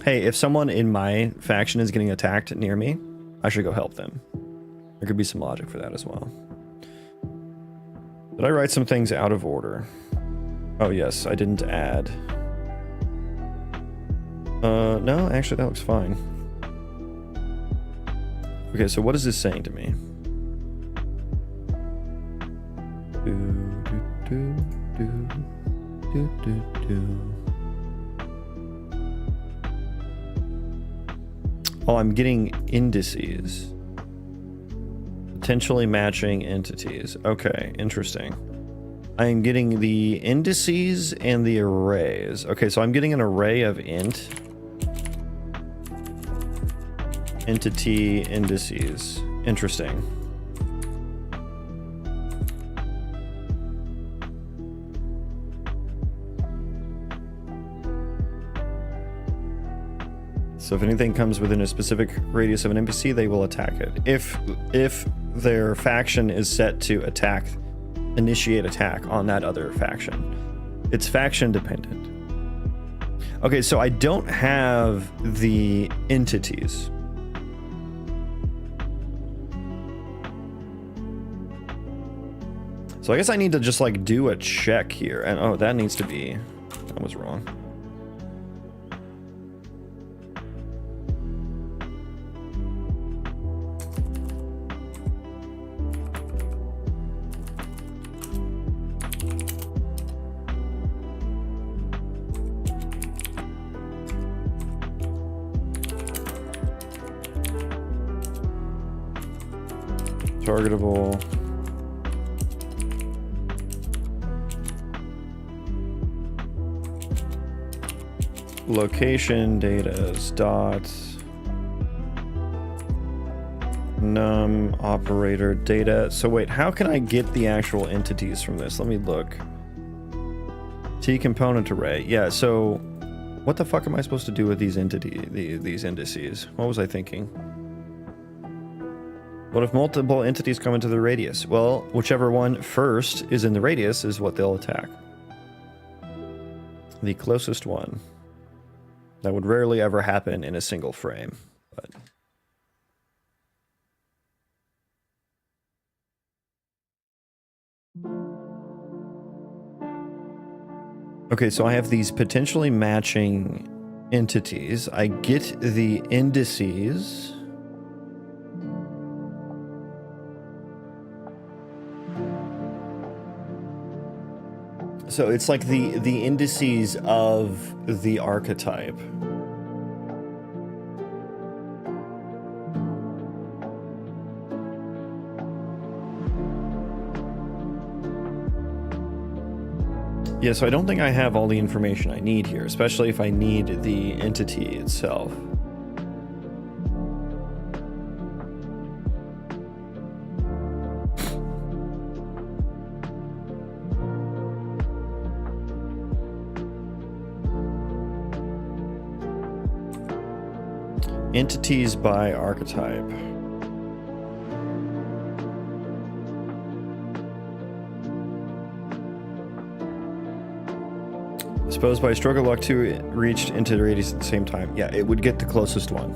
hey, if someone in my faction is getting attacked near me, I should go help them. There could be some logic for that as well. Did I write some things out of order? Oh yes, I didn't add. No, actually that looks fine. Okay, so what is this saying to me? Oh, I'm getting indices. Potentially matching entities. Okay, interesting. I am getting the indices and the arrays. Okay, so I'm getting an array of entity indices. Interesting. So if anything comes within a specific radius of an NPC, they will attack it. If their faction is set to initiate attack on that other faction. It's faction dependent. Okay, so I don't have the entities. So I guess I need to just like do a check here. And oh, that needs to be, that was wrong. Targetable. Location data is dot num operator data. So wait, how can I get the actual entities from this? Let me look. T component array. Yeah, so what the fuck am I supposed to do with these these indices? What was I thinking? What if multiple entities come into the radius? Well, whichever one first is in the radius is what they'll attack. The closest one. That would rarely ever happen in a single frame, but... Okay, so I have these potentially matching entities. I get the indices. So it's like the indices of the archetype. Yeah, so I don't think I have all the information I need here, especially if I need the entity itself. Entities by archetype. Suppose by stroke of luck 2 it reached into the radius at the same time. Yeah, it would get the closest one.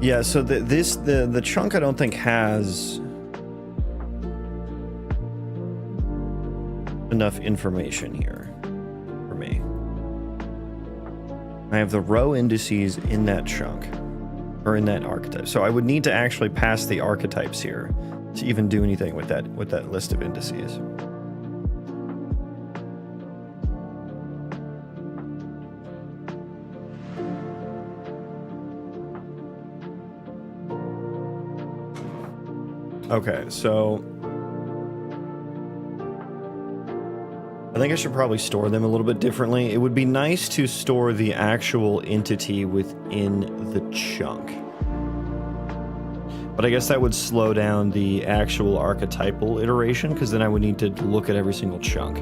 Yeah, so the chunk I don't think has enough information here for me. I have the row indices in that chunk, or in that archetype. So I would need to actually pass the archetypes here to even do anything with that list of indices. Okay, so I think I should probably store them a little bit differently. It would be nice to store the actual entity within the chunk. But I guess that would slow down the actual archetypal iteration, because then I would need to look at every single chunk.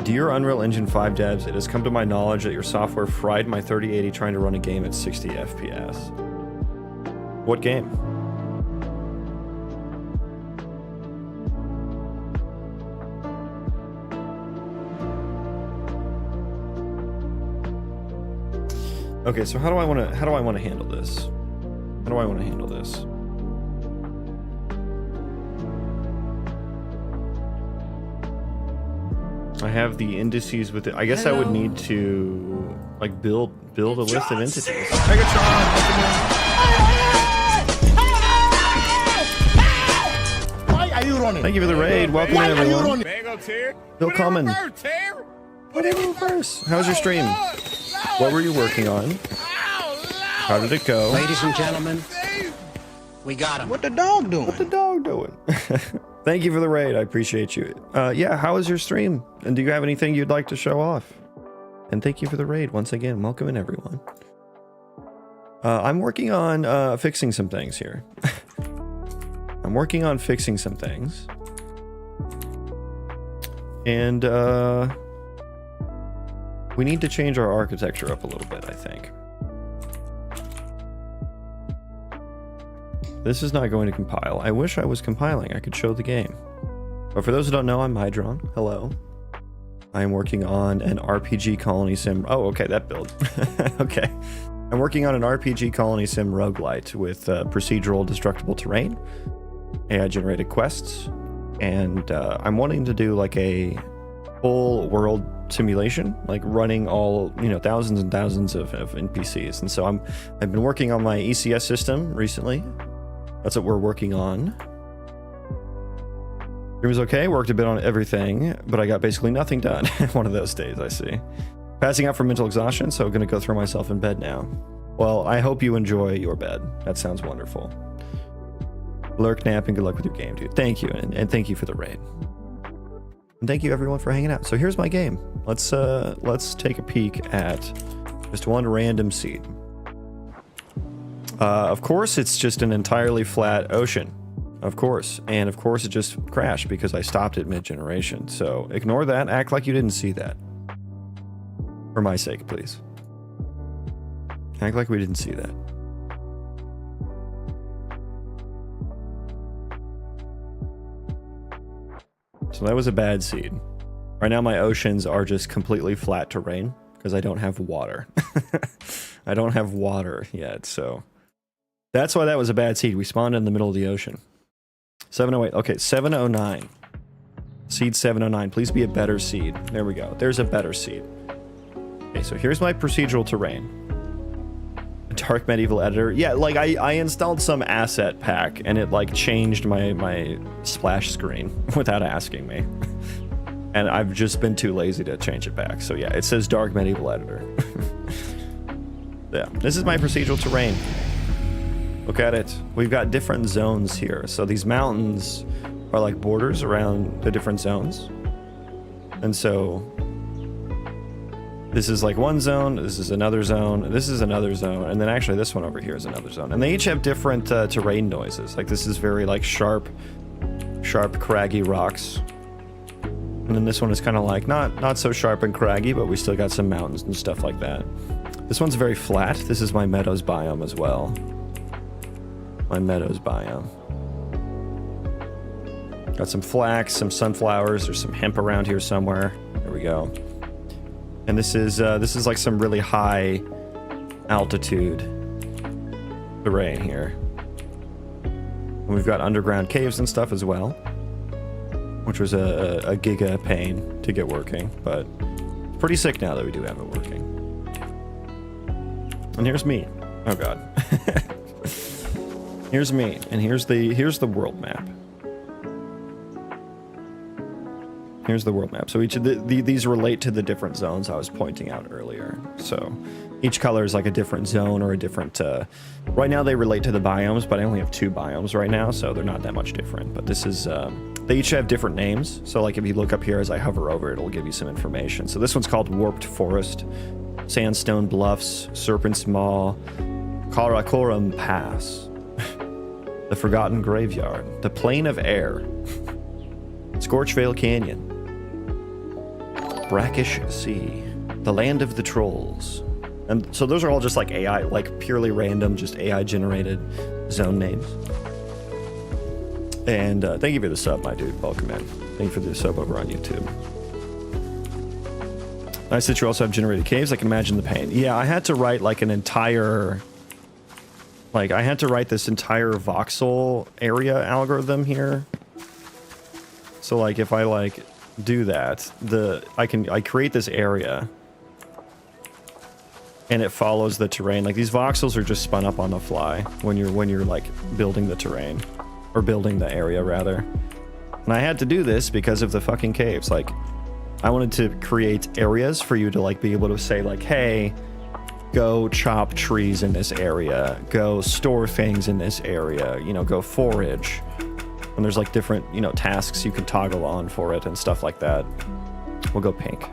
Dear Unreal Engine 5 devs, it has come to my knowledge that your software fried my 3080 trying to run a game at 60 FPS. What game? Okay, so how do I want to handle this? How do I want to handle this? I have the indices with it. I guess I would need to like build a list of entities. Why are you running? Thank you for the raid. Welcome in, everyone. Bill Common. Put it in reverse. How's your stream? What were you working on? How did it go? Ladies and gentlemen, we got him. What the dog doing? What the dog doing? Thank you for the raid. I appreciate you. Yeah, how was your stream? And do you have anything you'd like to show off? And thank you for the raid once again. Welcome in, everyone. I'm working on fixing some things here. I'm working on fixing some things. And we need to change our architecture up a little bit, I think. This is not going to compile. I wish I was compiling. I could show the game. But for those who don't know, I'm Hydron. Hello. I am working on an RPG Colony Sim... Oh, okay, that build. Okay. I'm working on an RPG Colony Sim Roguelite with procedural destructible terrain, AI-generated quests, and I'm wanting to do like a full world simulation, like running all, you know, thousands and thousands of NPCs. And so I've been working on my ECS system recently. That's what we're working on. It was okay, worked a bit on everything, but I got basically nothing done. One of those days, I see. Passing out from mental exhaustion, so I'm gonna go throw myself in bed now. Well, I hope you enjoy your bed. That sounds wonderful. Lurk, nap, and good luck with your game, dude. Thank you, and thank you for the raid. And thank you everyone for hanging out. So here's my game. Let's take a peek at just one random seed. Of course, it's just an entirely flat ocean. Of course. And of course, it just crashed because I stopped it mid-generation. So ignore that. Act like you didn't see that. For my sake, please. Act like we didn't see that. So that was a bad seed. Right now my oceans are just completely flat terrain because I don't have water. I don't have water yet, so that's why that was a bad seed. We spawned in the middle of the ocean. 708. Okay, 709. Seed 709. Please be a better seed. There we go. There's a better seed. Okay, so here's my procedural terrain. Dark medieval editor. Yeah, like I installed some asset pack and it like changed my splash screen without asking me. And I've just been too lazy to change it back. So yeah, it says dark medieval editor. Yeah, this is my procedural terrain. Look at it. We've got different zones here. So these mountains are like borders around the different zones. And so this is like one zone, this is another zone, this is another zone, and then actually this one over here is another zone. And they each have different terrain noises. Like this is very like sharp, craggy rocks. And then this one is kind of like not so sharp and craggy, but we still got some mountains and stuff like that. This one's very flat. This is my meadows biome as well. My meadows biome. Got some flax, some sunflowers, there's some hemp around here somewhere. There we go. And this is like some really high altitude terrain here. And we've got underground caves and stuff as well, which was a giga pain to get working, but pretty sick now that we do have it working. And here's me. Oh god. Here's me, and here's the world map. Here's the world map. So each of these relate to the different zones I was pointing out earlier. So each color is like a different zone or a different... right now they relate to the biomes, but I only have 2 biomes right now, so they're not that much different. But this is... they each have different names. So like if you look up here as I hover over it, it'll give you some information. So this one's called Warped Forest, Sandstone Bluffs, Serpent's Maw, Karakoram Pass, the Forgotten Graveyard, the Plain of Air, Scorchvale Canyon, Brackish Sea, the Land of the Trolls. And so those are all just like AI, like purely random, just AI generated zone names. And thank you for the sub, my dude. Welcome in. Thank you for the sub over on YouTube. Nice that you also have generated caves. I can imagine the pain. Yeah, I had to write like an entire... Like, I had to write this entire voxel area algorithm here. So like if I like do that, I create this area and it follows the terrain. Like these voxels are just spun up on the fly when you're like building the terrain, or building the area rather. And I had to do this because of the fucking caves. Like I wanted to create areas for you to like be able to say like, hey, go chop trees in this area, go store things in this area, you know, go forage. And there's like different, you know, tasks you can toggle on for it and stuff like that. We'll go pink.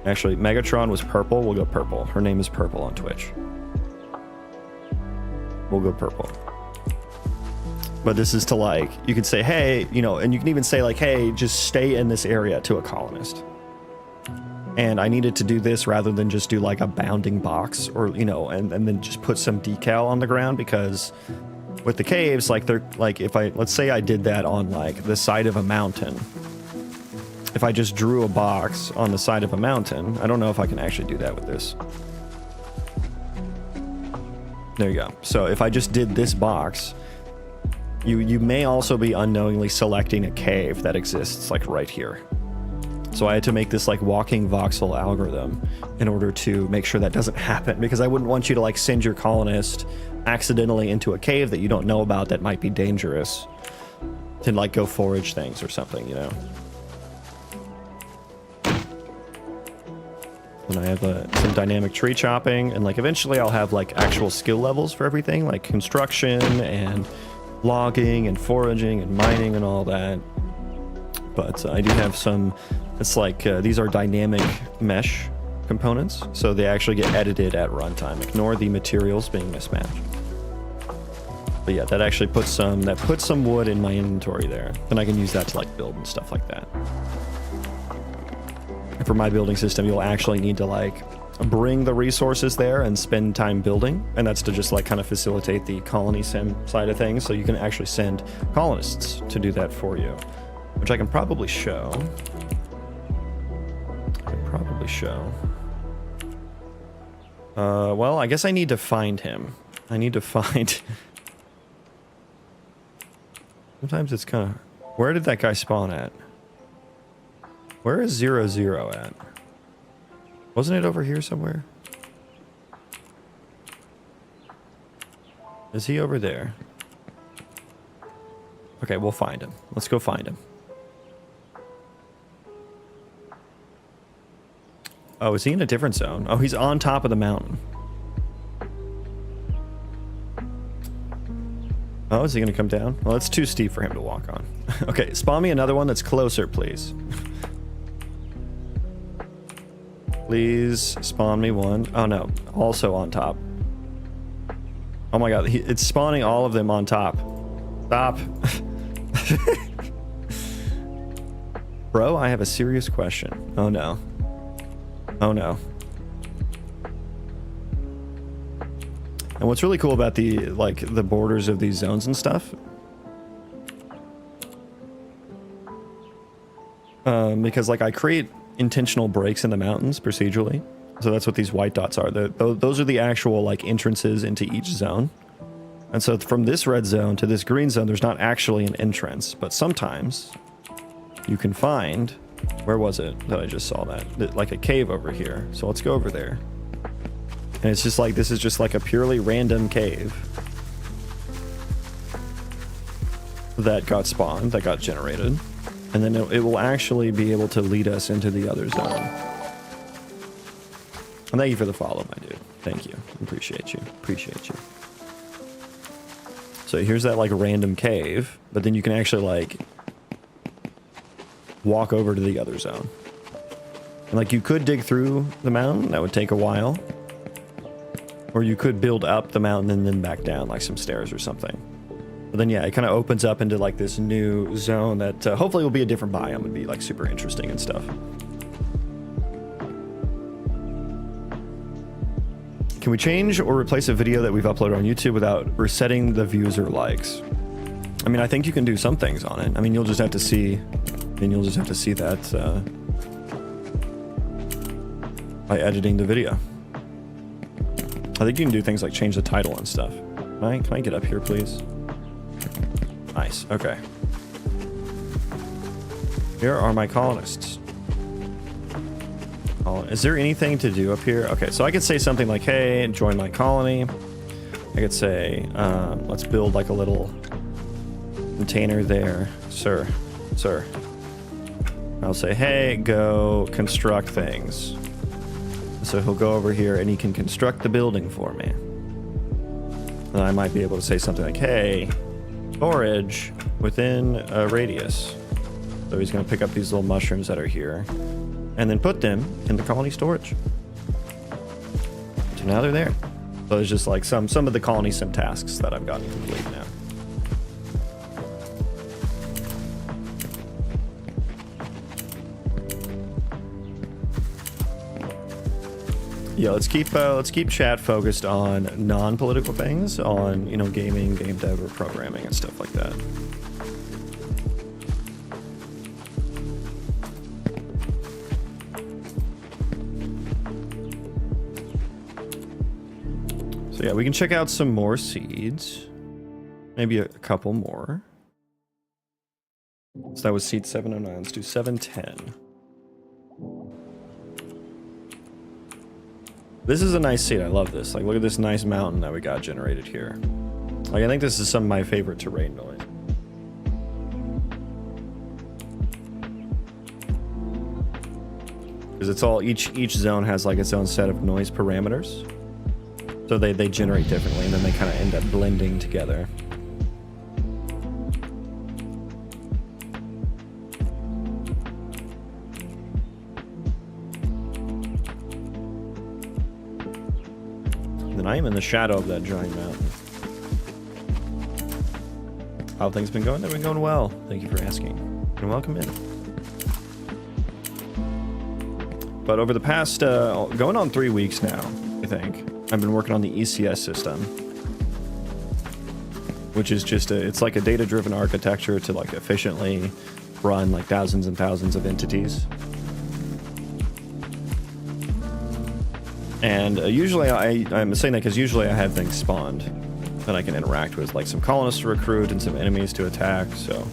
Actually, Megatron was purple. We'll go purple. Her name is Purple on Twitch. We'll go purple. But this is to like, you could say, hey, you know, and you can even say like, hey, just stay in this area to a colonist. And I needed to do this rather than just do like a bounding box or, you know, and then just put some decal on the ground, because with the caves, like they're like, if I, let's say I did that on like the side of a mountain. If I just drew a box on the side of a mountain, I don't know if I can actually do that with this. There you go. So if I just did this box, you may also be unknowingly selecting a cave that exists like right here. So I had to make this like walking voxel algorithm in order to make sure that doesn't happen, because I wouldn't want you to like send your colonist accidentally into a cave that you don't know about that might be dangerous to like go forage things or something, you know. And I have some dynamic tree chopping, and like eventually I'll have like actual skill levels for everything, like construction and logging and foraging and mining and all that. But I do have some, it's like these are dynamic mesh components, so they actually get edited at runtime. Ignore the materials being mismatched. But yeah, that actually puts some wood in my inventory there. Then I can use that to like build and stuff like that. And for my building system, you'll actually need to like bring the resources there and spend time building. And that's to just like kind of facilitate the colony sim side of things. So you can actually send colonists to do that for you, which I can probably show. Well, I guess I need to find him. I need to find... Sometimes it's kind of... Where did that guy spawn at? Where is 00 at? Wasn't it over here somewhere? Is he over there? Okay, we'll find him. Let's go find him. Oh, is he in a different zone? Oh, he's on top of the mountain. Oh, is he gonna come down? Well, it's too steep for him to walk on. Okay, spawn me another one that's closer, please. Please spawn me one. Oh no, also on top. Oh my god, it's spawning all of them on top. Stop. Bro, I have a serious question. Oh no. Oh no. And what's really cool about the borders of these zones and stuff, because like I create intentional breaks in the mountains procedurally, so that's what these white dots are. Those are the actual like entrances into each zone. And so from this red zone to this green zone, there's not actually an entrance, but sometimes you can find, where was it that I just saw that? Like a cave over here. So let's go over there. And it's just like, this is just like a purely random cave that got spawned, that got generated. And then it will actually be able to lead us into the other zone. And thank you for the follow, my dude. Thank you. Appreciate you. Appreciate you. So here's that like random cave, but then you can actually like walk over to the other zone. And like you could dig through the mountain, that would take a while. Or you could build up the mountain and then back down like some stairs or something. But then yeah, it kind of opens up into like this new zone that hopefully will be a different biome and be like super interesting and stuff. Can we change or replace a video that we've uploaded on YouTube without resetting the views or likes? I mean, I think you can do some things on it. I mean, you'll just have to see, that by editing the video. I think you can do things like change the title and stuff. Can I get up here, please? Nice. Okay. Here are my colonists. Is there anything to do up here? Okay, so I could say something like, hey, join my colony. I could say, let's build like a little container there. Sir. I'll say, hey, go construct things. So he'll go over here and he can construct the building for me. And I might be able to say something like, hey, storage within a radius. So he's going to pick up these little mushrooms that are here and then put them in the colony storage. So now they're there. So there's just like some of the colony sim tasks that I've gotten complete now. Yeah, let's keep chat focused on non-political things, on, you know, gaming, game dev, or programming and stuff like that. So yeah, we can check out some more seeds. Maybe a couple more. So that was seed 709. Let's do 710. This is a nice seed. I love this. Like, look at this nice mountain that we got generated here. Like, I think this is some of my favorite terrain noise. because it's all each zone has like its own set of noise parameters, so they generate differently, and then they kind of end up blending together. And I am in the shadow of that giant mountain. How have things been going? They've been going well. Thank you for asking. And welcome in. But over the past, going on 3 weeks now, I think, I've been working on the ECS system. Which is just it's like a data-driven architecture to like efficiently run like thousands and thousands of entities. And usually I'm saying that because usually I have things spawned that I can interact with, like some colonists to recruit and some enemies to attack. So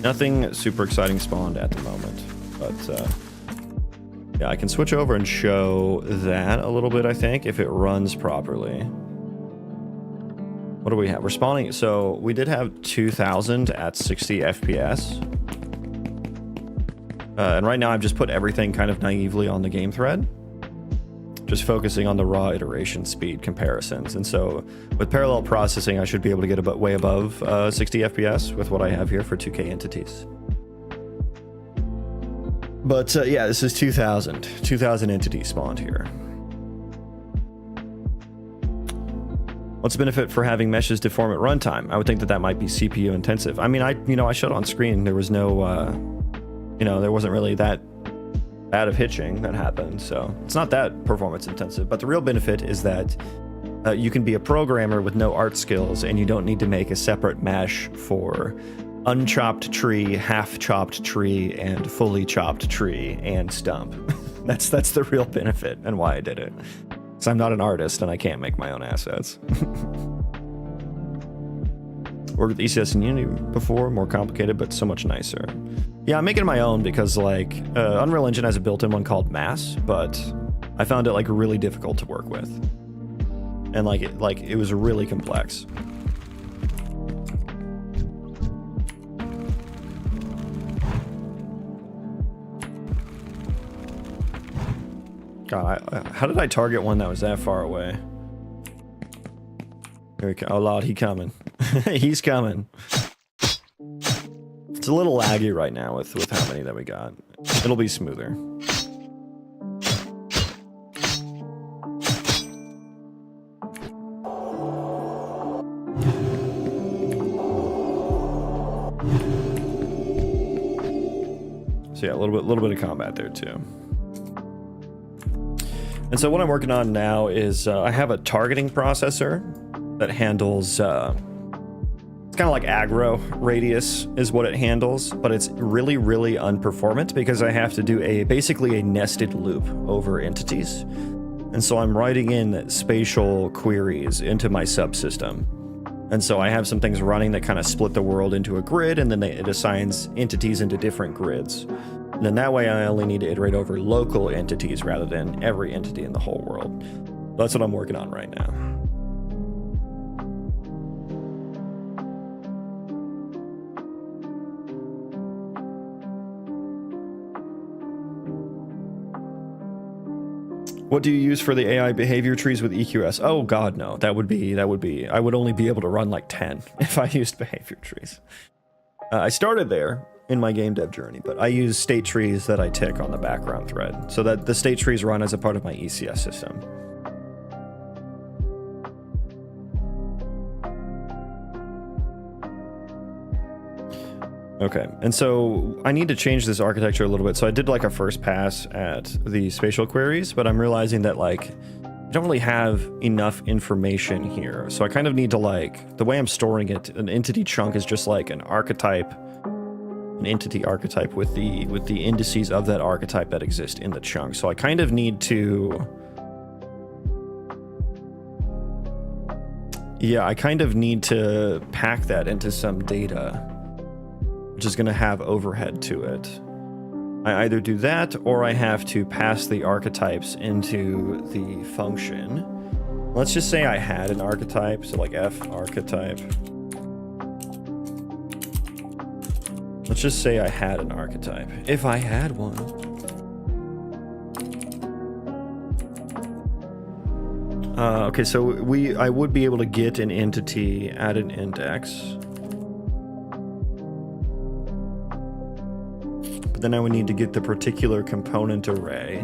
nothing super exciting spawned at the moment. But yeah, I can switch over and show that a little bit, I think, if it runs properly. What do we have? We're spawning. So we did have 2000 at 60 FPS. And right now I've just put everything kind of naively on the game thread, just focusing on the raw iteration speed comparisons. And so with parallel processing, I should be able to get way above 60 FPS with what I have here for 2K entities. But yeah, this is 2000 entities spawned here. What's the benefit for having meshes deform at runtime? I would think that might be CPU intensive. I mean, I showed on screen, there was no, there wasn't really that bad of hitching that happened, so it's not that performance intensive. But the real benefit is that you can be a programmer with no art skills, and you don't need to make a separate mesh for unchopped tree, half chopped tree, and fully chopped tree and stump. that's the real benefit and why I did it. So I'm not an artist and I can't make my own assets. Worked with ECS and Unity before, more complicated, but so much nicer. Yeah, I'm making my own because like Unreal Engine has a built-in one called Mass, but I found it like really difficult to work with. And it was really complex. God, how did I target one that was that far away? Here we go. Oh Lord, he coming. He's coming. It's a little laggy right now with how many that we got. It'll be smoother. So yeah, a little bit of combat there too. And so what I'm working on now is I have a targeting processor that handles, it's kind of like aggro radius is what it handles, but it's really, really unperformant because I have to do basically a nested loop over entities. And so I'm writing in spatial queries into my subsystem. And so I have some things running that kind of split the world into a grid, and then it assigns entities into different grids. And then that way I only need to iterate over local entities rather than every entity in the whole world. That's what I'm working on right now. What do you use for the AI behavior trees with EQS? Oh God, no. That would be, I would only be able to run like 10 if I used behavior trees. I started there in my game dev journey, but I use state trees that I tick on the background thread so that the state trees run as a part of my ECS system. Okay, and so I need to change this architecture a little bit. So I did like a first pass at the spatial queries, but I'm realizing that like I don't really have enough information here. So I kind of need to like, the way I'm storing it, an entity chunk is just like an archetype, an entity archetype with the indices of that archetype that exist in the chunk. So I kind of need to, yeah, I kind of need to pack that into some data, which is going to have overhead to it. I either do that or I have to pass the archetypes into the function. Let's just say I had an archetype, so like F archetype. Let's just say I had an archetype. If I had one. Okay, so I would be able to get an entity at an index. But then I would need to get the particular component array,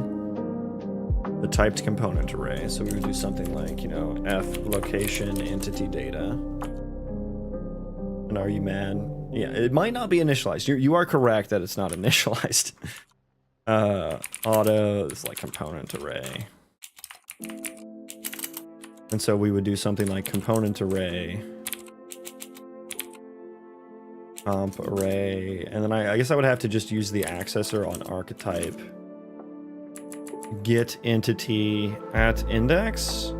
the typed component array. So we would do something like, you know, f location entity data. And are you mad? Yeah, it might not be initialized. You are correct that it's not initialized. Auto is like component array. And so we would do something like component array, comp array, and then I guess I would have to just use the accessor on archetype. Get entity at index.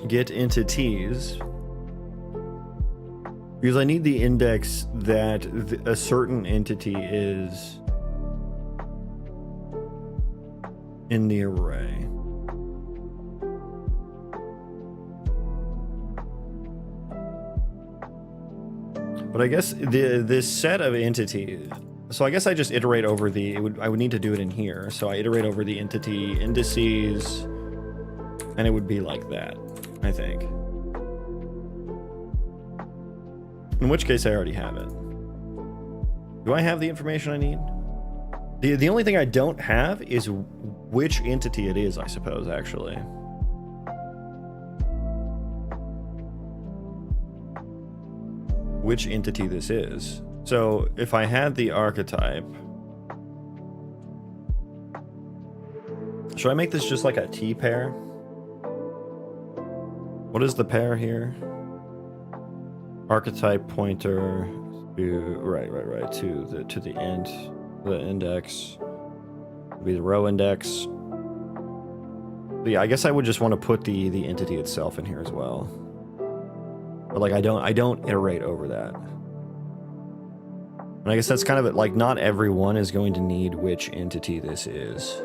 Get entities. Because I need the index that a certain entity is in the array. But I guess this set of entities, so I guess I just iterate over I would need to do it in here. So I iterate over the entity indices, and it would be like that, I think. In which case I already have it. Do I have the information I need? The only thing I don't have is which entity it is, I suppose, actually. Which entity this is. So if I had the archetype, should I make this just like a T pair? What is the pair here? Archetype pointer to right to the index would be the row index. But yeah, I guess I would just want to put the entity itself in here as well. But like I don't iterate over that. And I guess that's kind of it, like not everyone is going to need which entity this is.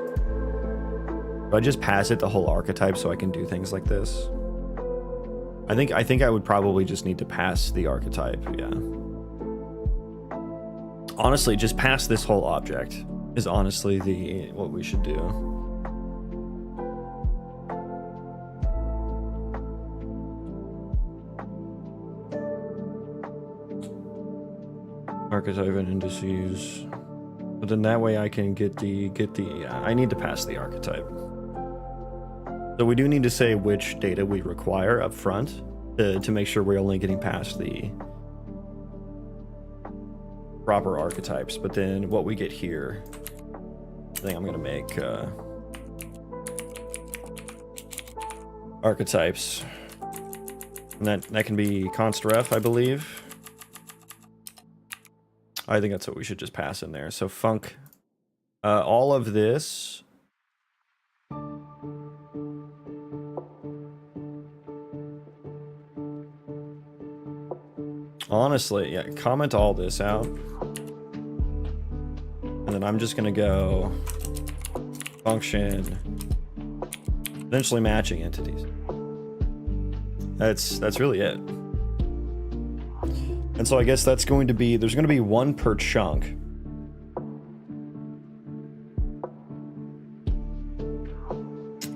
But I just pass it the whole archetype so I can do things like this. I think I would probably just need to pass the archetype, yeah. Honestly, just pass this whole object is honestly what we should do. Archetype and indices. But then that way I can get I need to pass the archetype. So we do need to say which data we require up front to make sure we're only getting past the proper archetypes. But then what we get here, I think I'm going to make archetypes. And that can be const ref, I believe. I think that's what we should just pass in there. So func, all of this. Honestly, yeah, comment all this out. And then I'm just gonna go function, eventually matching entities. That's really it. And so I guess that's going to be, there's going to be one per chunk.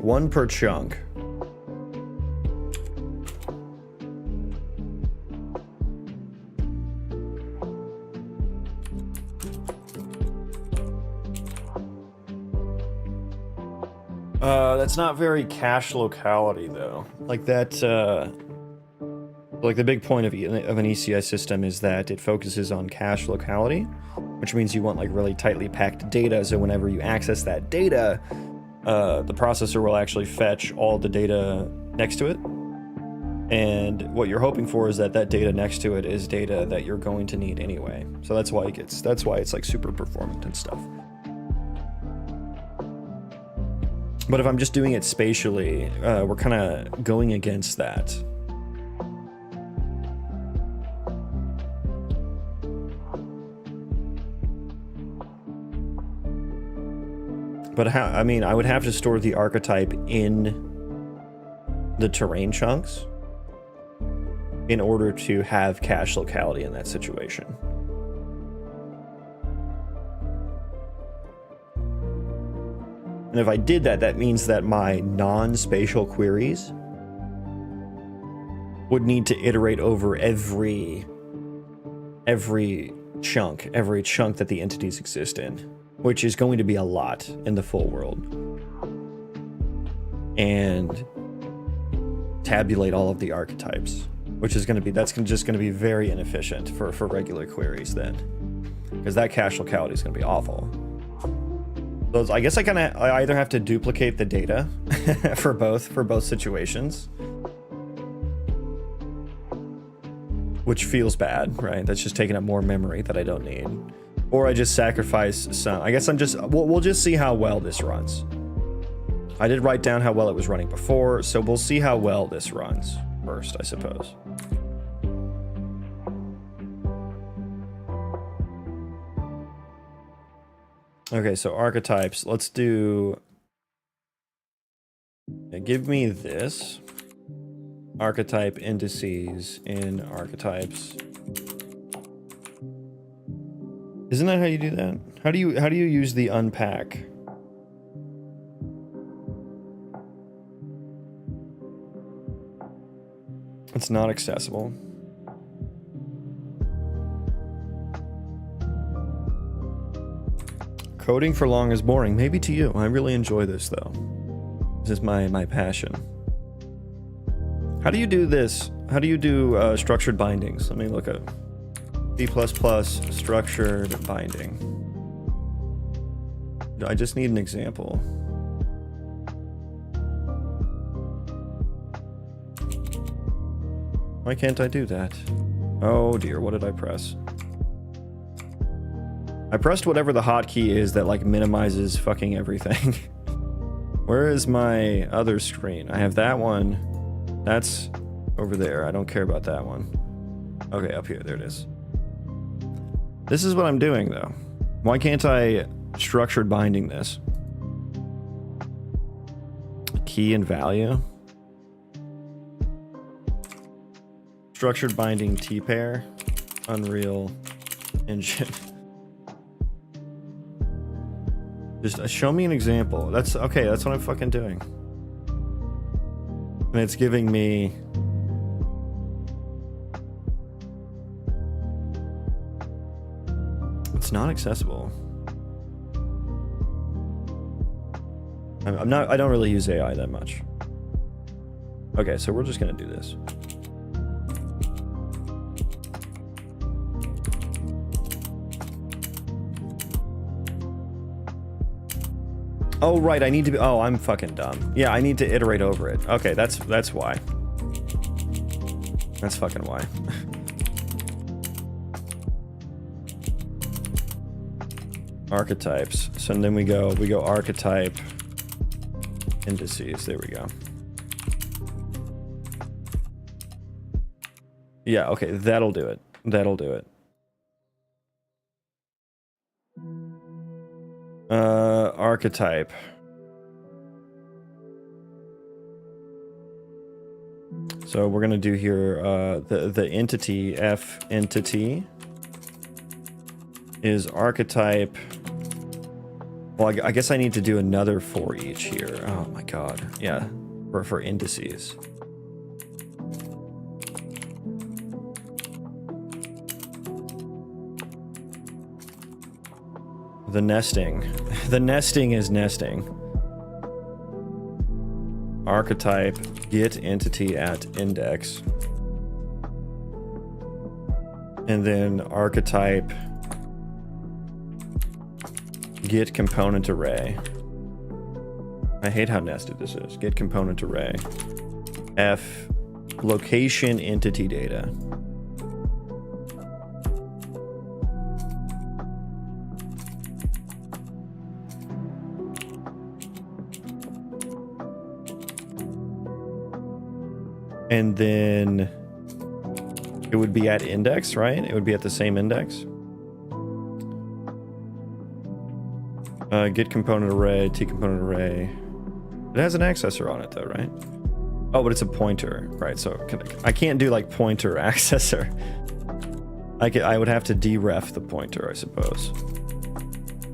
One per chunk. That's not very cache locality though. Like that, like the big point of an ECS system is that it focuses on cache locality, which means you want like really tightly packed data. So whenever you access that data, the processor will actually fetch all the data next to it. And what you're hoping for is that data next to it is data that you're going to need anyway. So that's why it's like super performant and stuff. But if I'm just doing it spatially, we're kind of going against that. But how, I mean, I would have to store the archetype in the terrain chunks in order to have cache locality in that situation. And if I did that, that means that my non-spatial queries would need to iterate over every chunk that the entities exist in, which is going to be a lot in the full world. And tabulate all of the archetypes, which is going to be, just going to be very inefficient for regular queries then, because that cache locality is going to be awful. So I guess I either have to duplicate the data for both situations, which feels bad, right? That's just taking up more memory that I don't need, or I just sacrifice some. I guess we'll just see how well this runs. I did write down how well it was running before, so we'll see how well this runs first, I suppose. Okay, so archetypes. Let's do... give me this. Archetype indices in archetypes. Isn't that how you do that? How do you use the unpack? It's not accessible. Coding for long is boring. Maybe to you. I really enjoy this though. This is my passion. How do you do this? How do you do structured bindings? Let me look at C++ structured binding. I just need an example. Why can't I do that? Oh dear, what did I press? I pressed whatever the hotkey is that like minimizes fucking everything. Where is my other screen? I have that one. That's over there. I don't care about that one. Okay, up here. There it is. This is what I'm doing though. Why can't I structured binding this? Key and value. Structured binding T-pair. Unreal Engine. Just show me an example. That's okay. That's what I'm fucking doing. And it's giving me... It's not accessible. I don't really use AI that much. Okay, so we're just gonna do this. Oh, right, I need to be... Oh, I'm fucking dumb. Yeah, I need to iterate over it. Okay, that's why. That's fucking why. Archetypes. So then we go archetype indices. There we go. Yeah, okay, that'll do it. That'll do it. Archetype. So we're gonna do here the entity F entity is archetype. Well, I guess I need to do another for each here. Oh my god. Yeah, for indices. The nesting. The nesting is nesting. Archetype get entity at index. And then archetype get component array. I hate how nested this is. Get component array. F location entity data. And then it would be at index, right? It would be at the same index. Get component array, T component array. It has an accessor on it though, right? Oh, but it's a pointer, right? So I can't do like pointer accessor. I would have to deref the pointer, I suppose.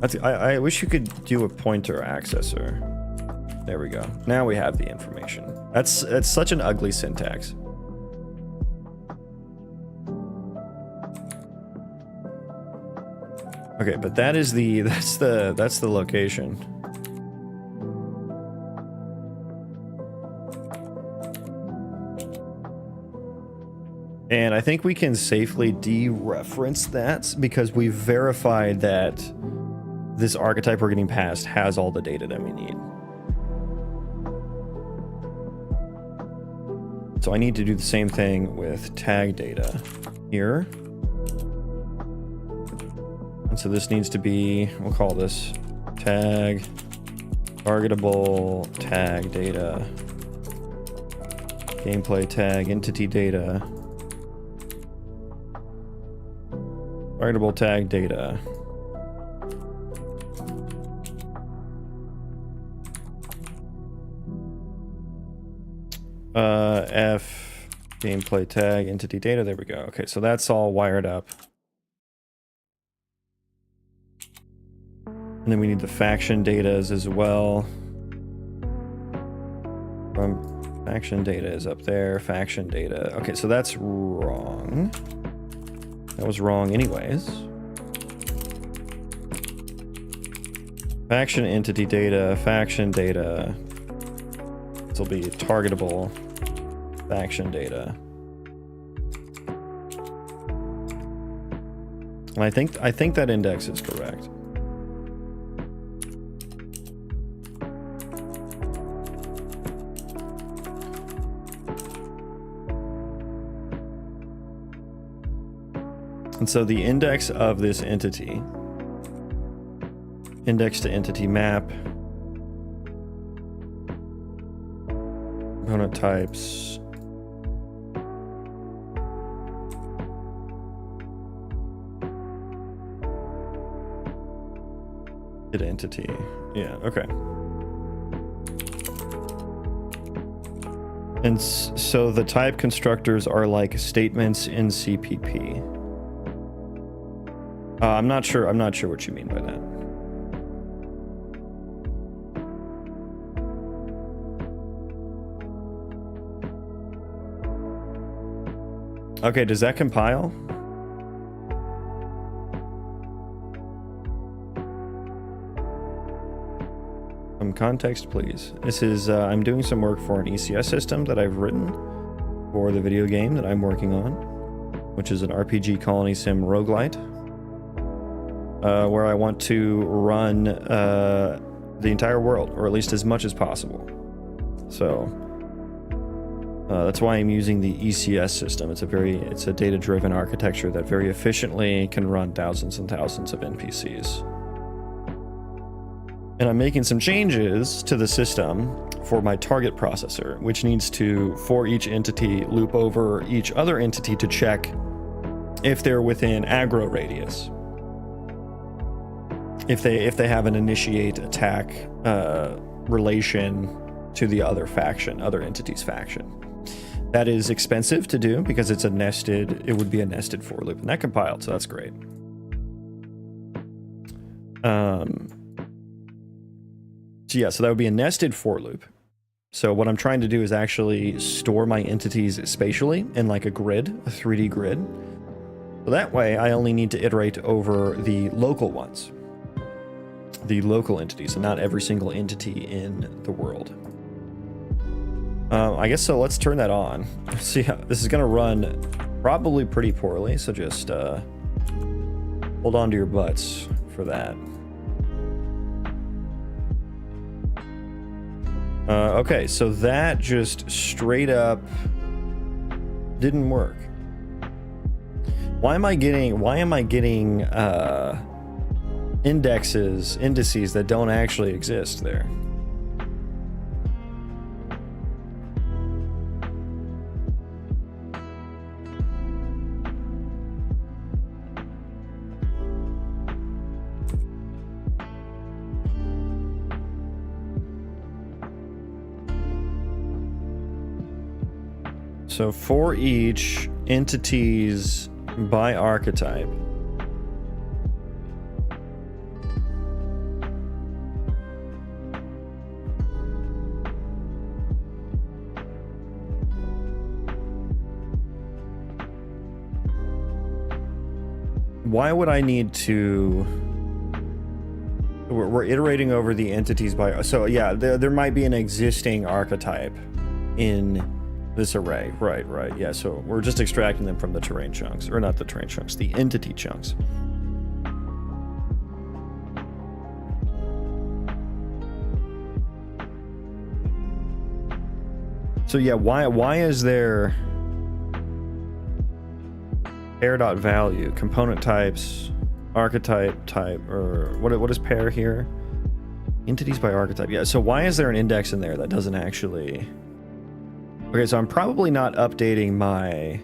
I wish you could do a pointer accessor. There we go. Now we have the information. That's such an ugly syntax. Okay, but that's the location. And I think we can safely dereference that because we've verified that this archetype we're getting passed has all the data that we need. So I need to do the same thing with tag data here. And so this needs to be, we'll call this tag targetable tag data, gameplay tag entity data, targetable tag data. F gameplay tag entity data. There we go. Okay, so that's all wired up. And then we need the faction datas as well. Faction data is up there. Faction data. Okay, so that's wrong. That was wrong anyways. Faction entity data, faction data. This will be targetable faction data. And I think that index is correct. And so the index of this entity, index to entity map, component types, hit entity. Yeah, okay. And so the type constructors are like statements in CPP. I'm not sure what you mean by that. Okay, does that compile? Some context, please. This is, I'm doing some work for an ECS system that I've written for the video game that I'm working on, which is an RPG Colony Sim Roguelite. Where I want to run the entire world, or at least as much as possible. So that's why I'm using the ECS system. It's a data-driven architecture that very efficiently can run thousands and thousands of NPCs. And I'm making some changes to the system for my target processor, which needs to, for each entity, loop over each other entity to check if they're within aggro radius. If they have an initiate attack relation to the other entity's faction. That is expensive to do because it would be a nested for loop, and that compiled, so that's great. So that would be a nested for loop. So what I'm trying to do is actually store my entities spatially in like a grid, a 3D grid. So that way I only need to iterate over the local ones. The local entities, and not every single entity in the world. I guess so. Let's turn that on. See how this is going to run probably pretty poorly, so just hold on to your butts for that. Okay, so that just straight up didn't work. Why am I getting indices that don't actually exist there? So for each entities by archetype, why would I need to... We're iterating over the entities by... So yeah, there might be an existing archetype in this array. Right, yeah, so we're just extracting them from the terrain chunks. Or not the terrain chunks, the entity chunks. So yeah, why is there pair.value, component types, archetype type, or what is pair here? Entities by archetype. Yeah, so why is there an index in there that doesn't actually... Okay, so I'm probably not updating my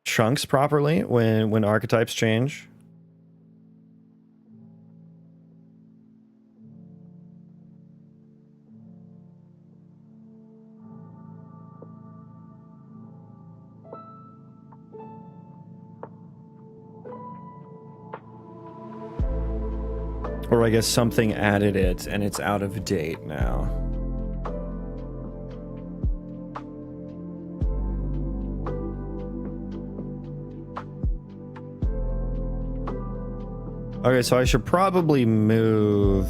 chunks properly when archetypes change. Or I guess something added it and it's out of date now. Okay, so I should probably move...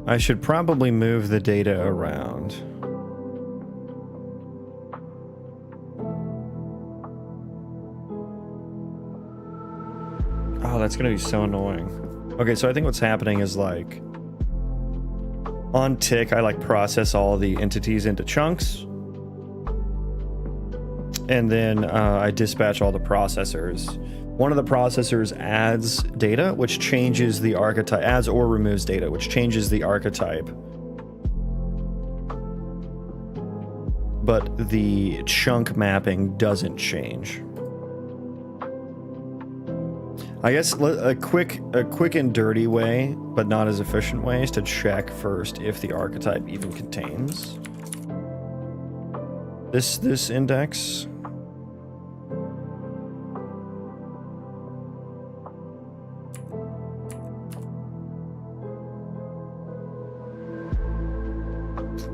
I should probably move the data around. Oh, that's gonna be so annoying. Okay, so I think what's happening is like... On tick, I like process all the entities into chunks. And then I dispatch all the processors. One of the processors adds data, which changes the archetype, adds or removes data, which changes the archetype. But the chunk mapping doesn't change. I guess a quick and dirty way, but not as efficient way, is to check first if the archetype even contains this index.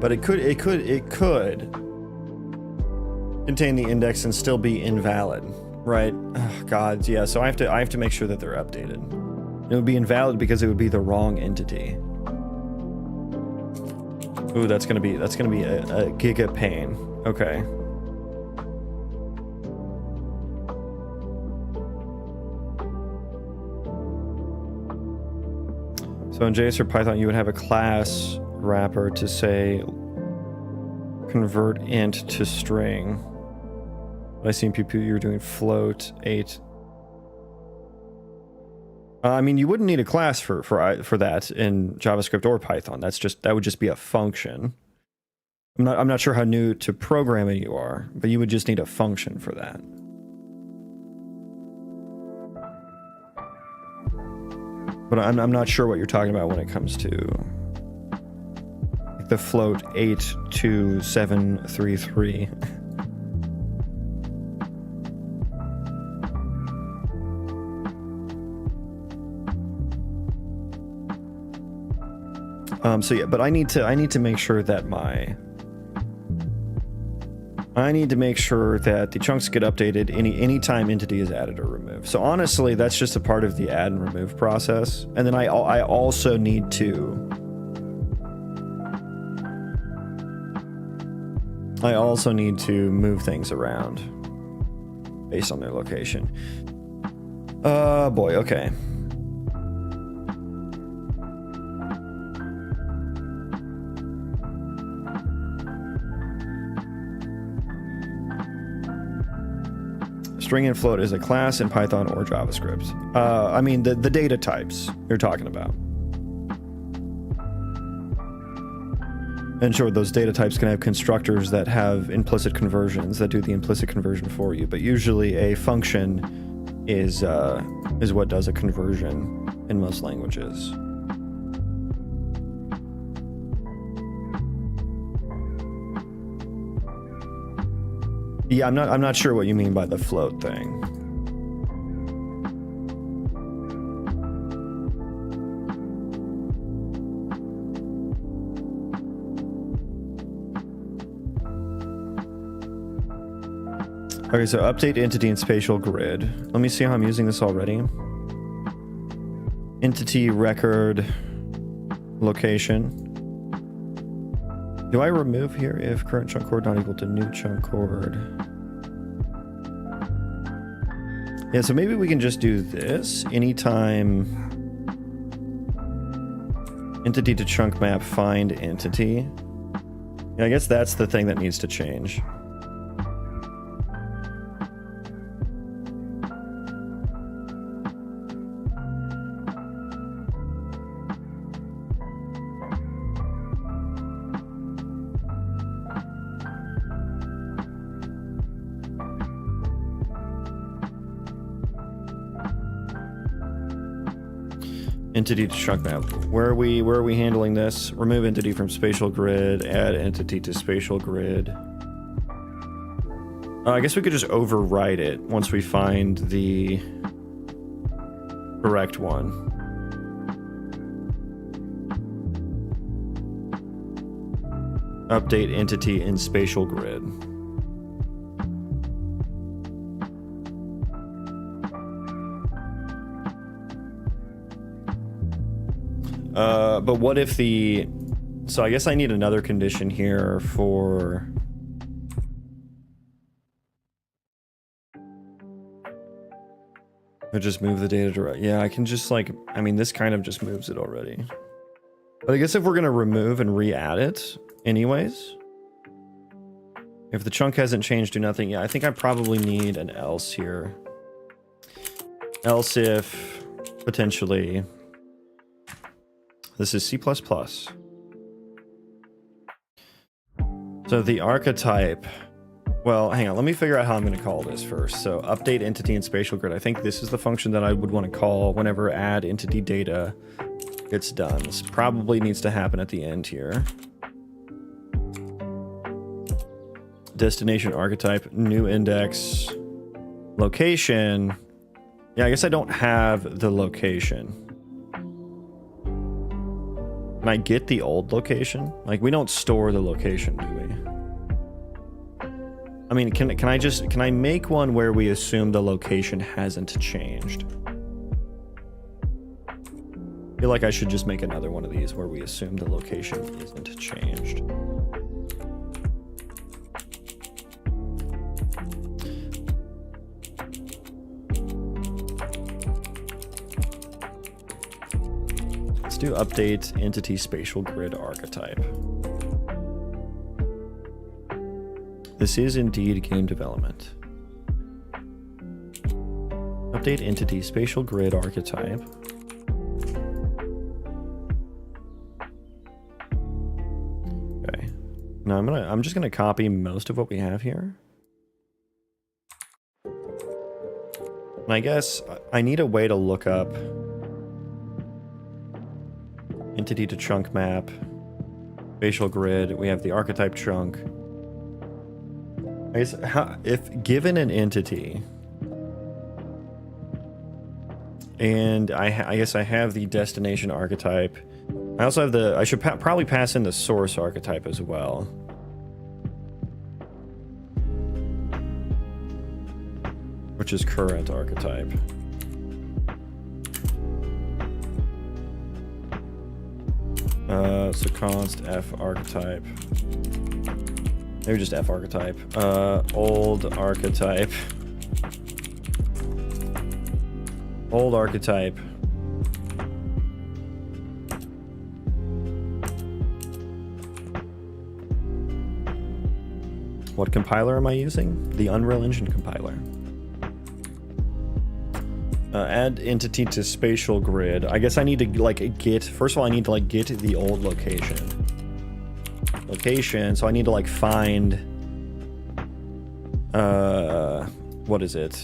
But it could contain the index and still be invalid, right? Oh, God, yeah. So I have to make sure that they're updated. It would be invalid because it would be the wrong entity. Ooh, that's gonna be a giga pain. Okay. So in JS or Python, you would have a class wrapper to say convert int to string. I see in PP you're doing float 8. I mean, you wouldn't need a class for that in JavaScript or Python. That would just be a function. I'm not sure how new to programming you are, but you would just need a function for that. But I'm not sure what you're talking about when it comes to the float 82733. So yeah, but I need to make sure that the chunks get updated anytime entity is added or removed. So honestly, that's just a part of the add and remove process. And then I also need to move things around based on their location. Boy, okay. String and float is a class in Python or JavaScript. I mean, the data types you're talking about. And sure, those data types can have constructors that have implicit conversions that do the implicit conversion for you, but usually a function is what does a conversion in most languages. Yeah, I'm not sure what you mean by the float thing. Okay, so update entity in spatial grid. Let me see how I'm using this already. Entity record location. Do I remove here if current chunk chord not equal to new chunk chord? Yeah, so maybe we can just do this. Anytime entity to chunk map find entity. Yeah, I guess that's the thing that needs to change. Entity to chunk map. Where are we handling this? Remove entity from spatial grid, add entity to spatial grid. I guess we could just overwrite it once we find the correct one. Update entity in spatial grid. But what if the... So I guess I need another condition here for... Or just move the data direct. Yeah, I can just like... I mean, this kind of just moves it already. But I guess if we're going to remove and re-add it anyways... If the chunk hasn't changed, do nothing. Yeah, I think I probably need an else here. Else if... Potentially... This is C++. So the archetype... Well, hang on. Let me figure out how I'm going to call this first. So update entity in spatial grid. I think this is the function that I would want to call whenever add entity data gets done. This probably needs to happen at the end here. Destination archetype, new index, location. Yeah, I guess I don't have the location. Can I get the old location? Like, we don't store the location, do we? I mean, can I make one where we assume the location hasn't changed? I feel like I should just make another one of these where we assume the location isn't changed. Do update entity spatial grid archetype. This is indeed game development. Update entity spatial grid archetype. Okay. Now I'm just gonna copy most of what we have here. And I guess I need a way to look up entity to chunk map, spatial grid. We have the archetype chunk. I guess if given an entity, and I guess I have the destination archetype. I also have the. I should probably pass in the source archetype as well. Which is current archetype. So const f archetype. Maybe just f archetype. Old archetype. Old archetype. What compiler am I using? The Unreal Engine compiler. Add entity to spatial grid. I guess I need to like get, first of all, I need to like get the old location. So I need to like find, what is it?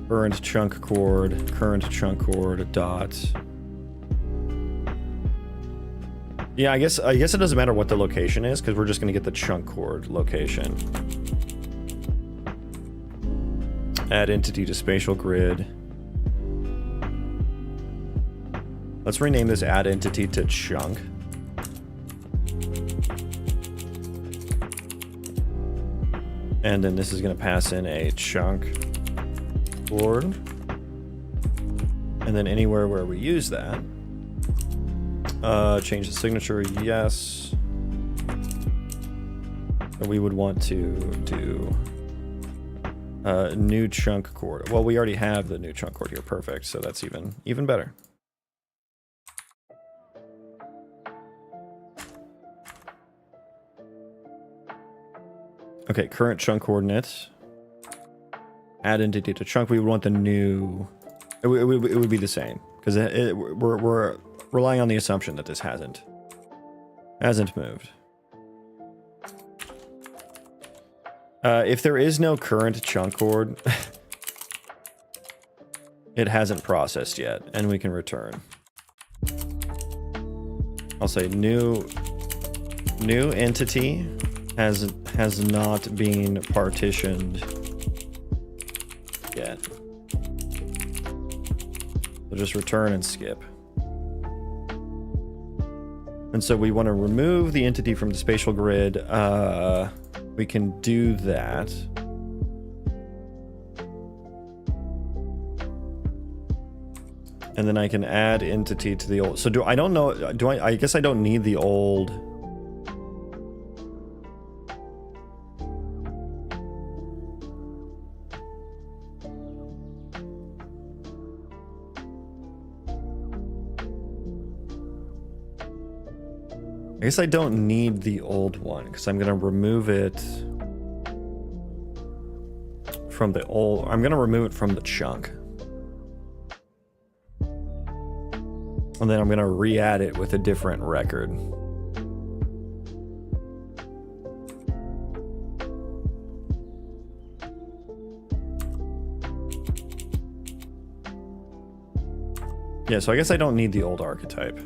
Current chunk chord dot. Yeah, I guess it doesn't matter what the location is because we're just gonna get the chunk chord location. Add entity to spatial grid. Let's rename this add entity to chunk. And then this is going to pass in a chunk board. And then anywhere where we use that, change the signature, yes. And we would want to do new chunk cord. Well, we already have the new chunk cord here. Perfect. So that's even better. Okay, current chunk coordinates. Add entity to chunk. We would want the new. It would be the same because we're relying on the assumption that this hasn't moved. If there is no current chunk cord, it hasn't processed yet, and we can return. I'll say new entity has not been partitioned yet. So just return and skip. And so we want to remove the entity from the spatial grid. We can do that. And then I can add entity to the old. So I don't know. I guess I don't need the old. I guess I don't need the old one because I'm going to remove it from the old. I'm going to remove it from the chunk. And then I'm going to re-add it with a different record. Yeah, so I guess I don't need the old archetype.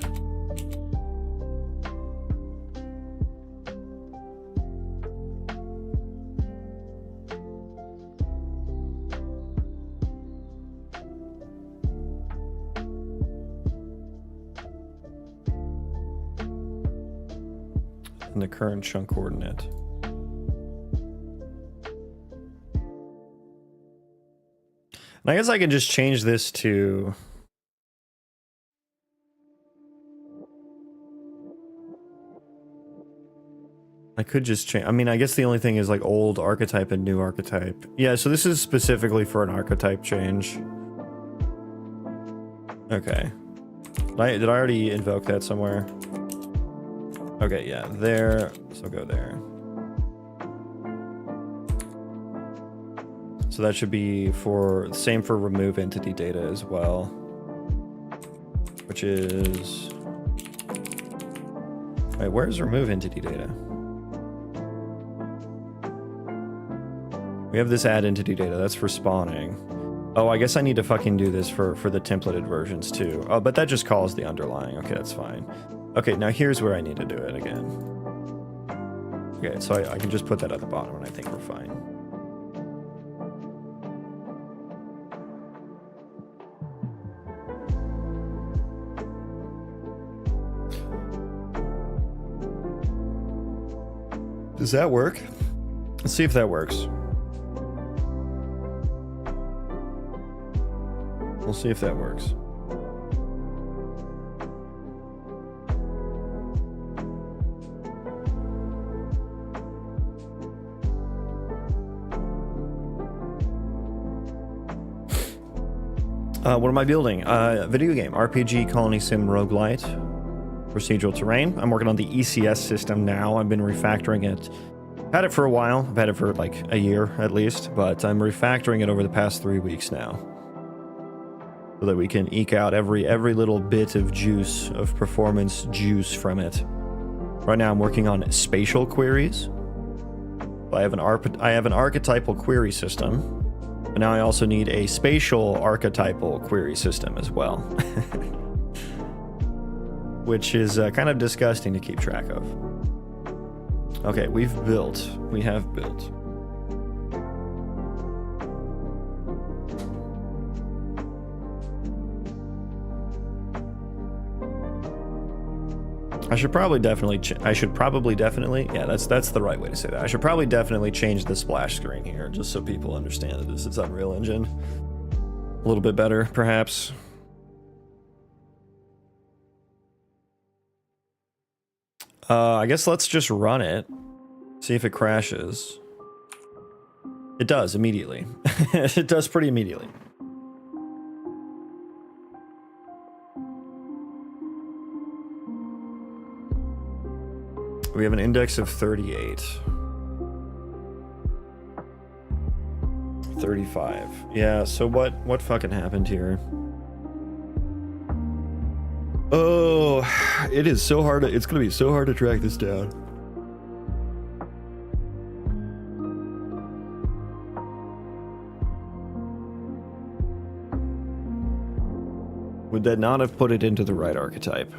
And the current chunk coordinate. And I guess I can just change this to I could just change. I mean, I guess the only thing is like old archetype and new archetype. Yeah, so this is specifically for an archetype change. Okay. Did I already invoke that somewhere? Okay, yeah, there. So go there. So that should be for same for remove entity data as well, which is wait, where's remove entity data? We have this add entity data. That's for spawning. Oh, I guess I need to fucking do this for the templated versions too. Oh, but that just calls the underlying. Okay, that's fine. Okay, now here's where I need to do it again. Okay, so I can just put that at the bottom and I think we're fine. Does that work? Let's see if that works. We'll see if that works. What am I building? Video game, RPG, Colony Sim Roguelite, procedural terrain. I'm working on the ECS system now. I've been refactoring it. Had it for a while. I've had it for like a year at least, but I'm refactoring it over the past 3 weeks now, so that we can eke out every little bit of juice, of performance juice from it. Right now I'm working on spatial queries. I have an archetypal query system. But now I also need a spatial archetypal query system as well. Which is kind of disgusting to keep track of. Okay, we have built. I should probably definitely, yeah, that's the right way to say that. I should probably definitely change the splash screen here, just so people understand that this is Unreal Engine. A little bit better, perhaps. I guess let's just run it. See if it crashes. It does immediately. It does pretty immediately. We have an index of 38. 35. Yeah, so what fucking happened here? Oh, it is so hard it's gonna be so hard to track this down. Would that not have put it into the right archetype?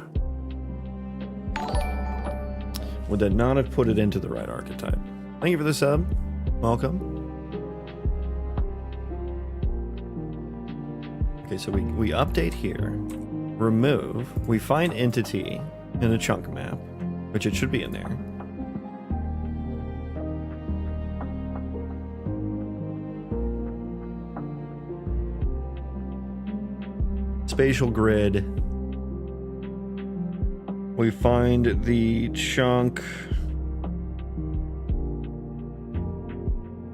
Would that not have put it into the right archetype? Thank you for the sub. Welcome. Okay, so we update here, remove, we find entity in a chunk map, which it should be in there. Spatial grid. We find the chunk.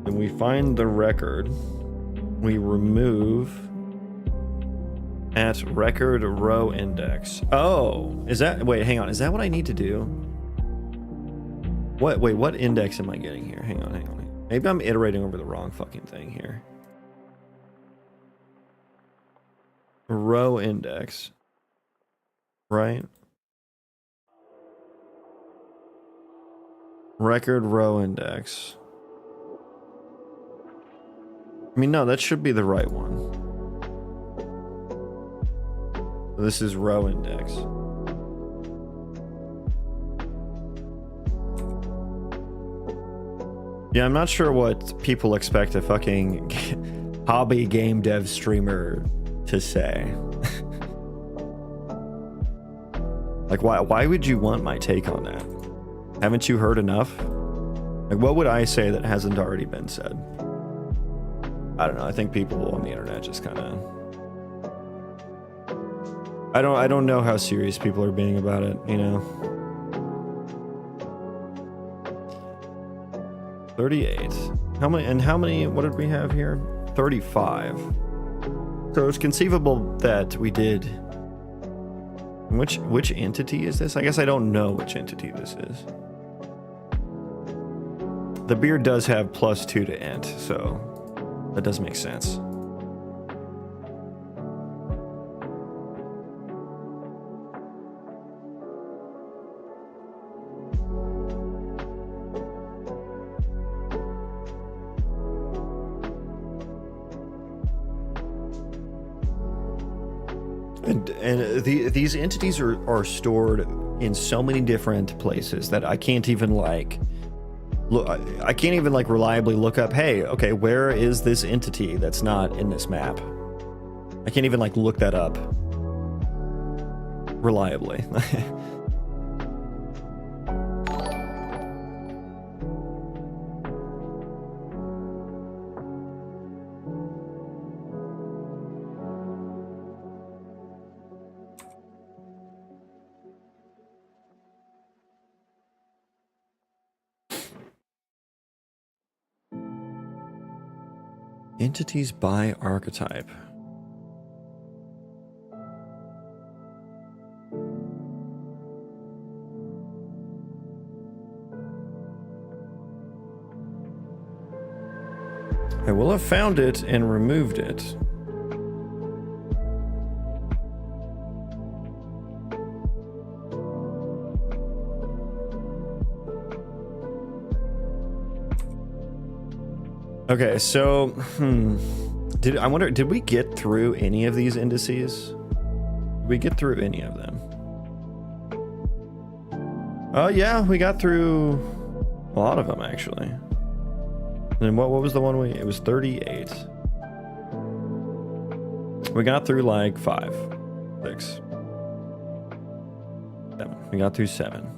And we find the record. We remove at record row index. Oh, is that, wait, hang on. Is that what I need to do? Wait, what index am I getting here? Hang on. Maybe I'm iterating over the wrong fucking thing here. Row index. Right? Record row index. I mean, no, that should be the right one. This is row index. Yeah, I'm not sure what people expect a fucking hobby game dev streamer to say. Like, why would you want my take on that? Haven't you heard enough? Like, what would I say that hasn't already been said? I don't know. I think people on the internet just kind of... I don't know how serious people are being about it, you know? 38. How many, what did we have here? 35. So it's conceivable that we did... Which entity is this? I guess I don't know which entity this is. The beard does have +2 to int, so that does make sense. And these entities are stored in so many different places that I can't even like look. I can't even like reliably look up, hey, okay, where is this entity that's not in this map? I can't even like look that up reliably. Entities by archetype. I will have found it and removed it. Okay, so did we get through any of these indices? Did we get through any of them? Oh yeah, we got through a lot of them actually. And what was the one it was 38. We got through like 5, 6, 7. We got through 7.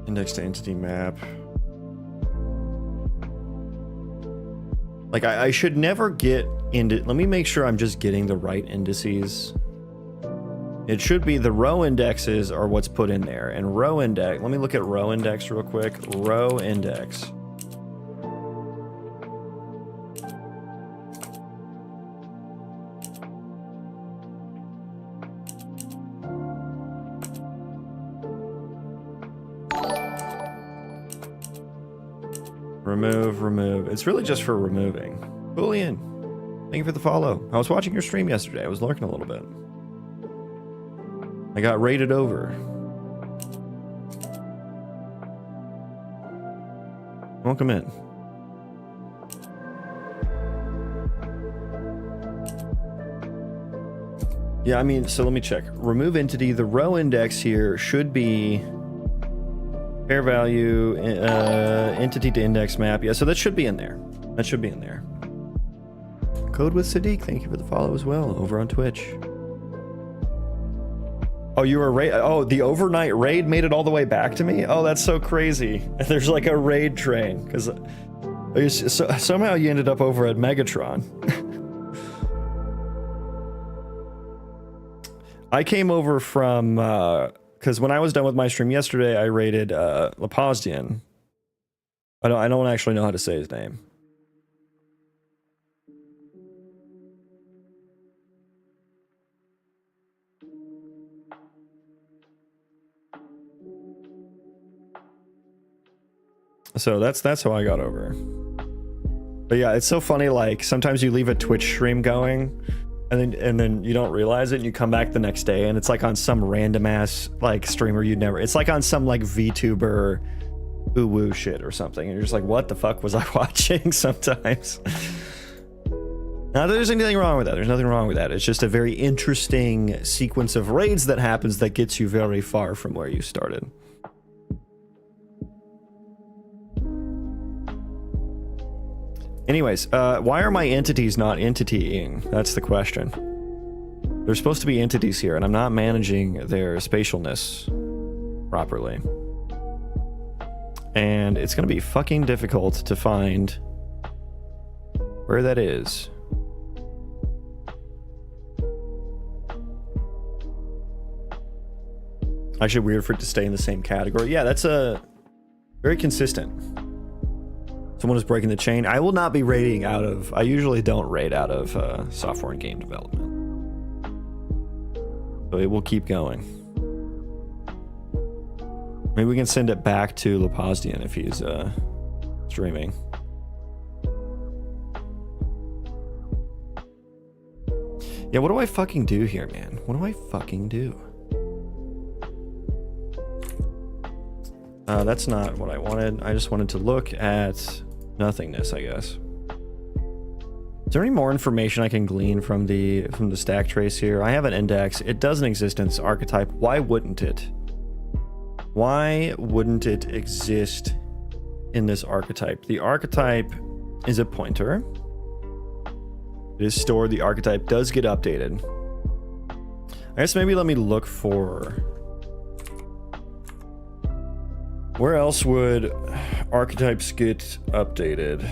Index to entity map. Like, I should never get into... Let me make sure I'm just getting the right indices. It should be the row indexes are what's put in there. And row index... Let me look at row index real quick. Row index. Remove. It's really just for removing. Boolean, thank you for the follow. I was watching your stream yesterday. I was lurking a little bit. I got raided over. Welcome in. Yeah, I mean, so let me check. Remove entity. The row index here should be fair value, entity to index map. Yeah, so that should be in there. That should be in there. Code with Sadiq, thank you for the follow as well over on Twitch. Oh, you were raid. Oh, the overnight raid made it all the way back to me. Oh, that's so crazy. There's like a raid train because somehow you ended up over at Megatron. I came over from because when I was done with my stream yesterday, I raided Lapozdian. I don't actually know how to say his name. So that's how I got over. But yeah, it's so funny. Like sometimes you leave a Twitch stream going, and then you don't realize it, and you come back the next day, and it's like on some random ass like streamer you'd never. It's like on some like VTuber, woo shit or something, and you're just like, what the fuck was I watching? Sometimes. Not that there's anything wrong with that. There's nothing wrong with that. It's just a very interesting sequence of raids that happens that gets you very far from where you started. Anyways, why are my entities not entitying? That's the question. There's supposed to be entities here, and I'm not managing their spatialness properly. And it's going to be fucking difficult to find where that is. Actually weird for it to stay in the same category. Yeah, that's very consistent. Someone is breaking the chain. I will not be raiding out of... I usually don't raid out of software and game development. So it will keep going. Maybe we can send it back to Lapozdian if he's streaming. Yeah, what do I fucking do here, man? What do I fucking do? That's not what I wanted. I just wanted to look at nothingness, I guess. Is there any more information I can glean from the stack trace here? I have an index. It doesn't exist in this archetype. Why wouldn't it? Why wouldn't it exist in this archetype? The archetype is a pointer. It is stored. The archetype does get updated. I guess maybe let me look for... Where else would archetypes get updated?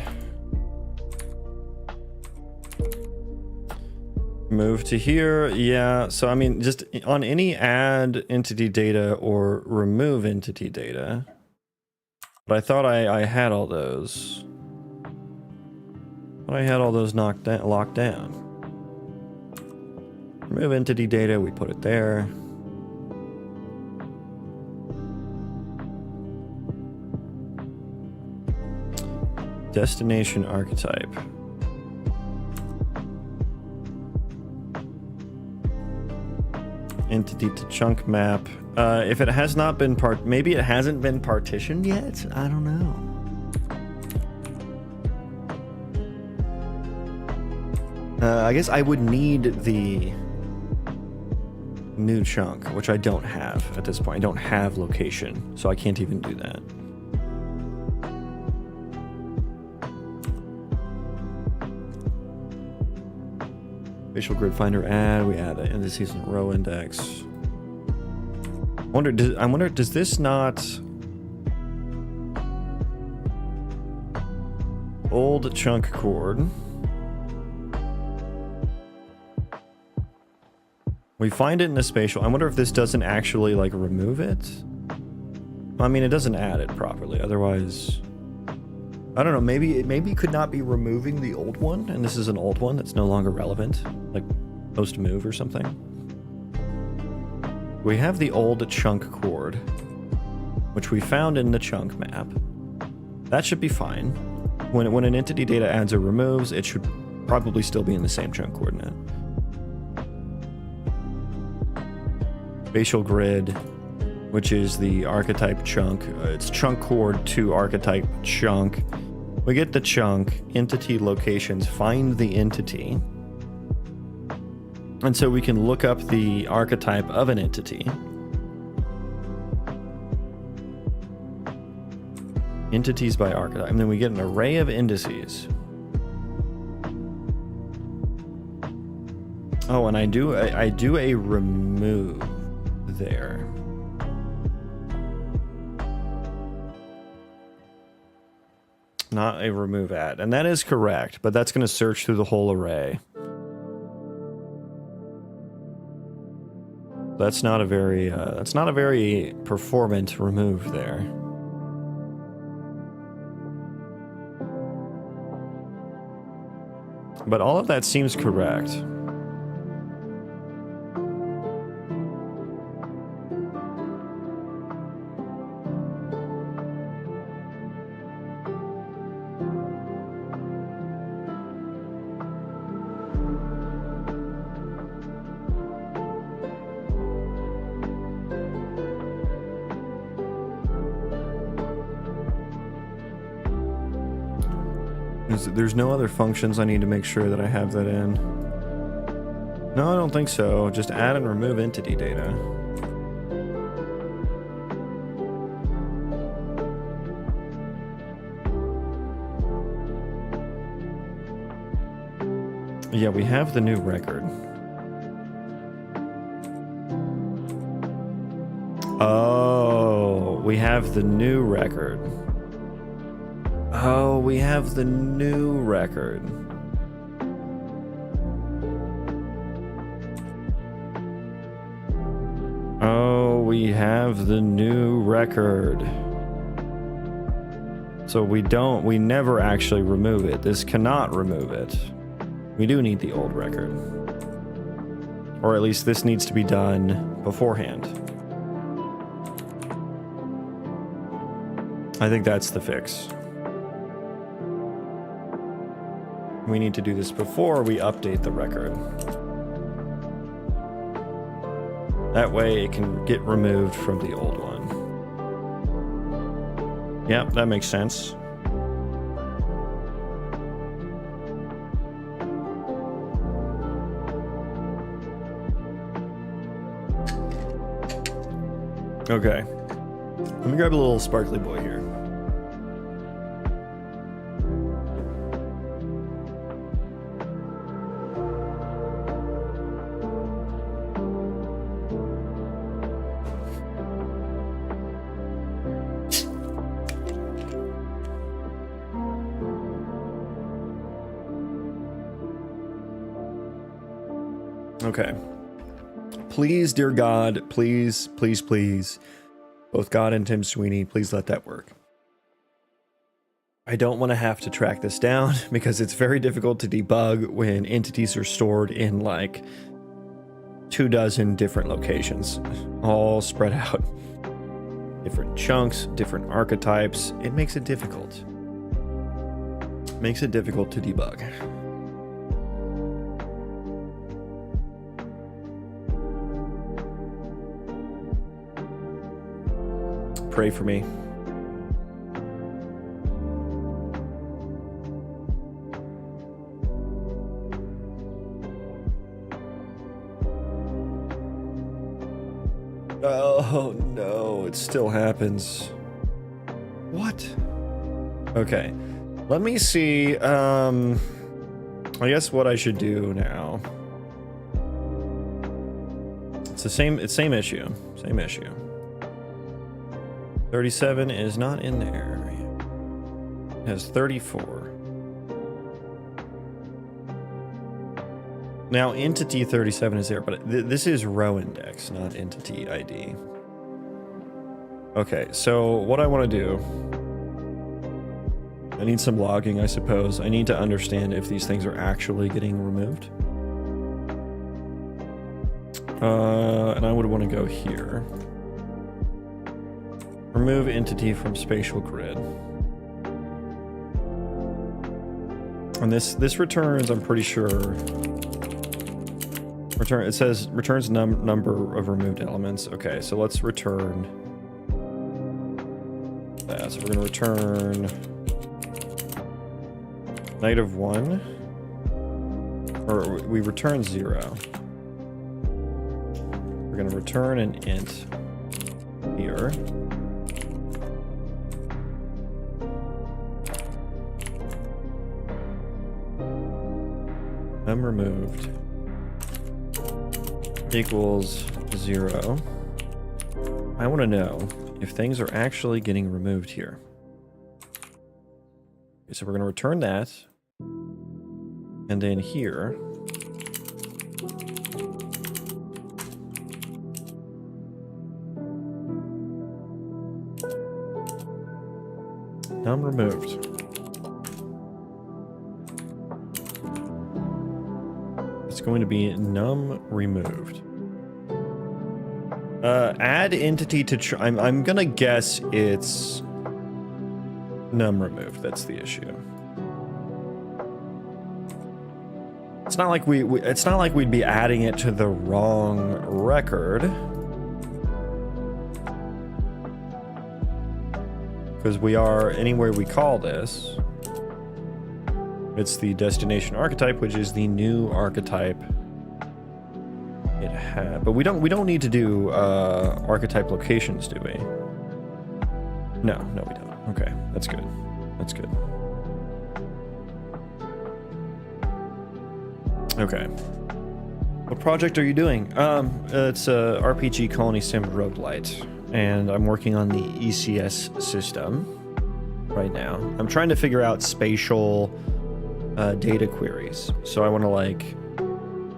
Move to here. Yeah, so I mean, just on any add entity data or remove entity data. But I thought I had all those. But I had all those locked down. Remove entity data, we put it there. Destination archetype. Entity to chunk map. If it has not been maybe it hasn't been partitioned yet? I don't know. I guess I would need the new chunk, which I don't have at this point. I don't have location, so I can't even do that. Spatial grid finder add. We add an indices and row index. I wonder, does this not... Old chunk chord. We find it in the spatial. I wonder if this doesn't actually like remove it. I mean, it doesn't add it properly. Otherwise, I don't know. Maybe it could not be removing the old one, and this is an old one that's no longer relevant, like post move or something. We have the old chunk chord, which we found in the chunk map. That should be fine. When an entity data adds or removes, it should probably still be in the same chunk coordinate. Spatial grid, which is the archetype chunk. It's chunk chord to archetype chunk. We get the chunk, entity locations, find the entity. And so we can look up the archetype of an entity. Entities by archetype. And then we get an array of indices. Oh, and I do a remove there. Not a remove add. And that is correct, but that's going to search through the whole array. That's not a very performant remove there. But all of that seems correct. There's no other functions I need to make sure that I have that in. No, I don't think so. Just add and remove entity data. Yeah, we have the new record. Oh, we have the new record. Oh, we have the new record. Oh, we have the new record. So we never actually remove it. This cannot remove it. We do need the old record. Or at least this needs to be done beforehand. I think that's the fix. We need to do this before we update the record. That way it can get removed from the old one. Yep, that makes sense. Okay. Let me grab a little sparkly boy here. Okay. Please, dear God, please, please, please, both God and Tim Sweeney, please let that work. I don't want to have to track this down because it's very difficult to debug when entities are stored in like 24 different locations, all spread out. Different chunks, different archetypes. It makes it difficult. Makes it difficult to debug. Pray for me. Oh no, it still happens. What? Okay. Let me see, I guess what I should do now. It's the same issue. Same issue. 37 is not in there. It has 34. Now, entity 37 is there, but this is row index, not entity ID. Okay, so what I want to do, I need some logging, I suppose. I need to understand if these things are actually getting removed. And I would want to go here. Remove entity from spatial grid. And this returns, I'm pretty sure, it says returns number of removed elements. Okay, so let's return that. So we're going to return -1, or we return 0. We're going to return an int here. Num removed equals 0. I want to know if things are actually getting removed here. Okay, so we're going to return that. And then here, num removed. It's going to be num removed. Add entity to I'm gonna guess it's num removed. That's the issue. It's not like it's not like we'd be adding it to the wrong record, because we are anywhere we call this. It's the destination archetype, which is the new archetype it had. But we don't need to do archetype locations, do we? No, we don't. Okay, that's good. That's good. Okay. What project are you doing? It's a RPG Colony Sim Roguelite, and I'm working on the ECS system right now. I'm trying to figure out spatial data queries. So I want to like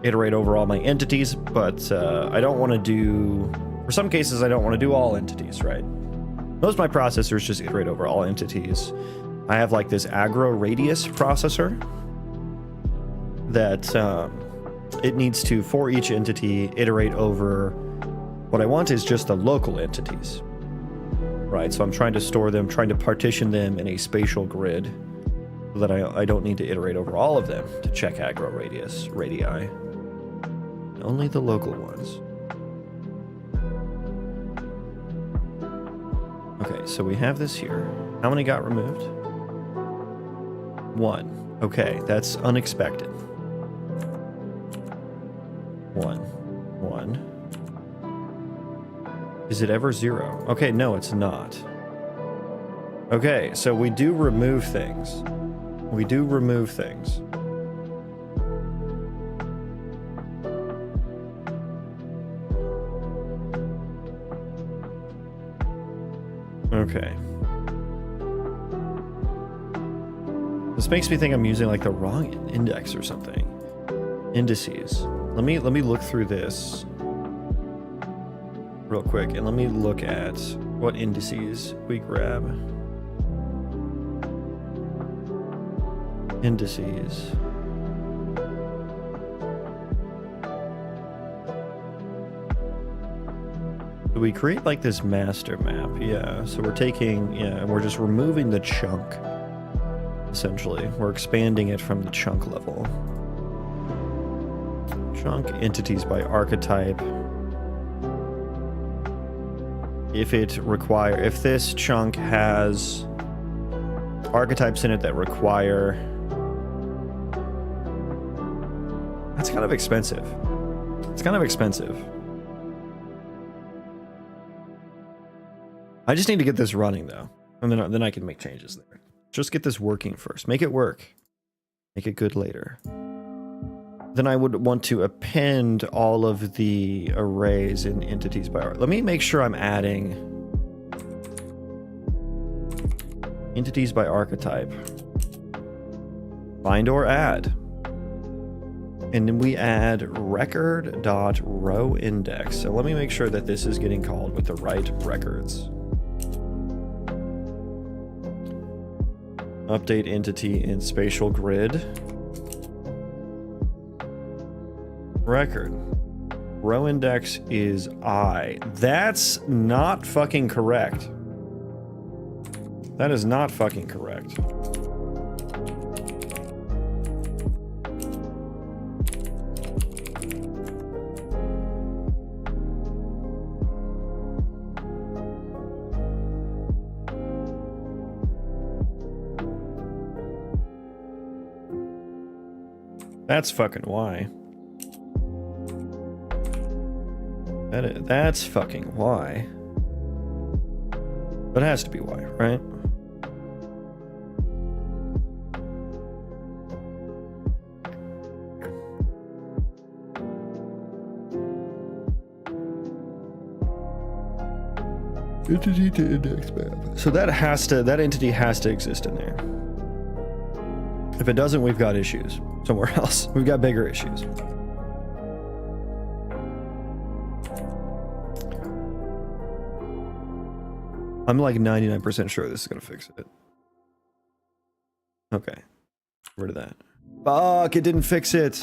iterate over all my entities, but I don't want to do, for some cases, I don't want to do all entities, right? Most of my processors just iterate over all entities. I have like this aggro radius processor that it needs to, for each entity, iterate over, what I want is just the local entities, right? So I'm trying to store them, trying to partition them in a spatial grid so that I don't need to iterate over all of them to check aggro radii. Only the local ones. Okay, so we have this here. How many got removed? 1. Okay, that's unexpected. 1. Is it ever 0? Okay, no, it's not. Okay, so we do remove things. We do remove things. Okay. This makes me think I'm using like the wrong index or something. Indices. Let me look through this real quick, and let me look at what indices we grab. Indices. So we create like this master map, yeah. So we're taking, and we're just removing the chunk, essentially. We're expanding it from the chunk level. Chunk entities by archetype. If this chunk has archetypes in it that require, that's kind of expensive. It's kind of expensive. I just need to get this running though, and then I can make changes there. Just get this working first. Make it work. Make it good later. Then I would want to append all of the arrays in entities by art. Let me make sure I'm adding entities by archetype. Find or add. And then we add record.row index. So let me make sure that this is getting called with the right records. Update entity in spatial grid. Record. Row index is I. That's not fucking correct. That is not fucking correct. That's fucking why. That's fucking why. But it has to be why, right? Entity to index map. So that entity has to exist in there. If it doesn't, we've got issues somewhere else. We've got bigger issues. I'm like 99% sure this is gonna fix it. Okay. Get rid of that. Fuck, it didn't fix it.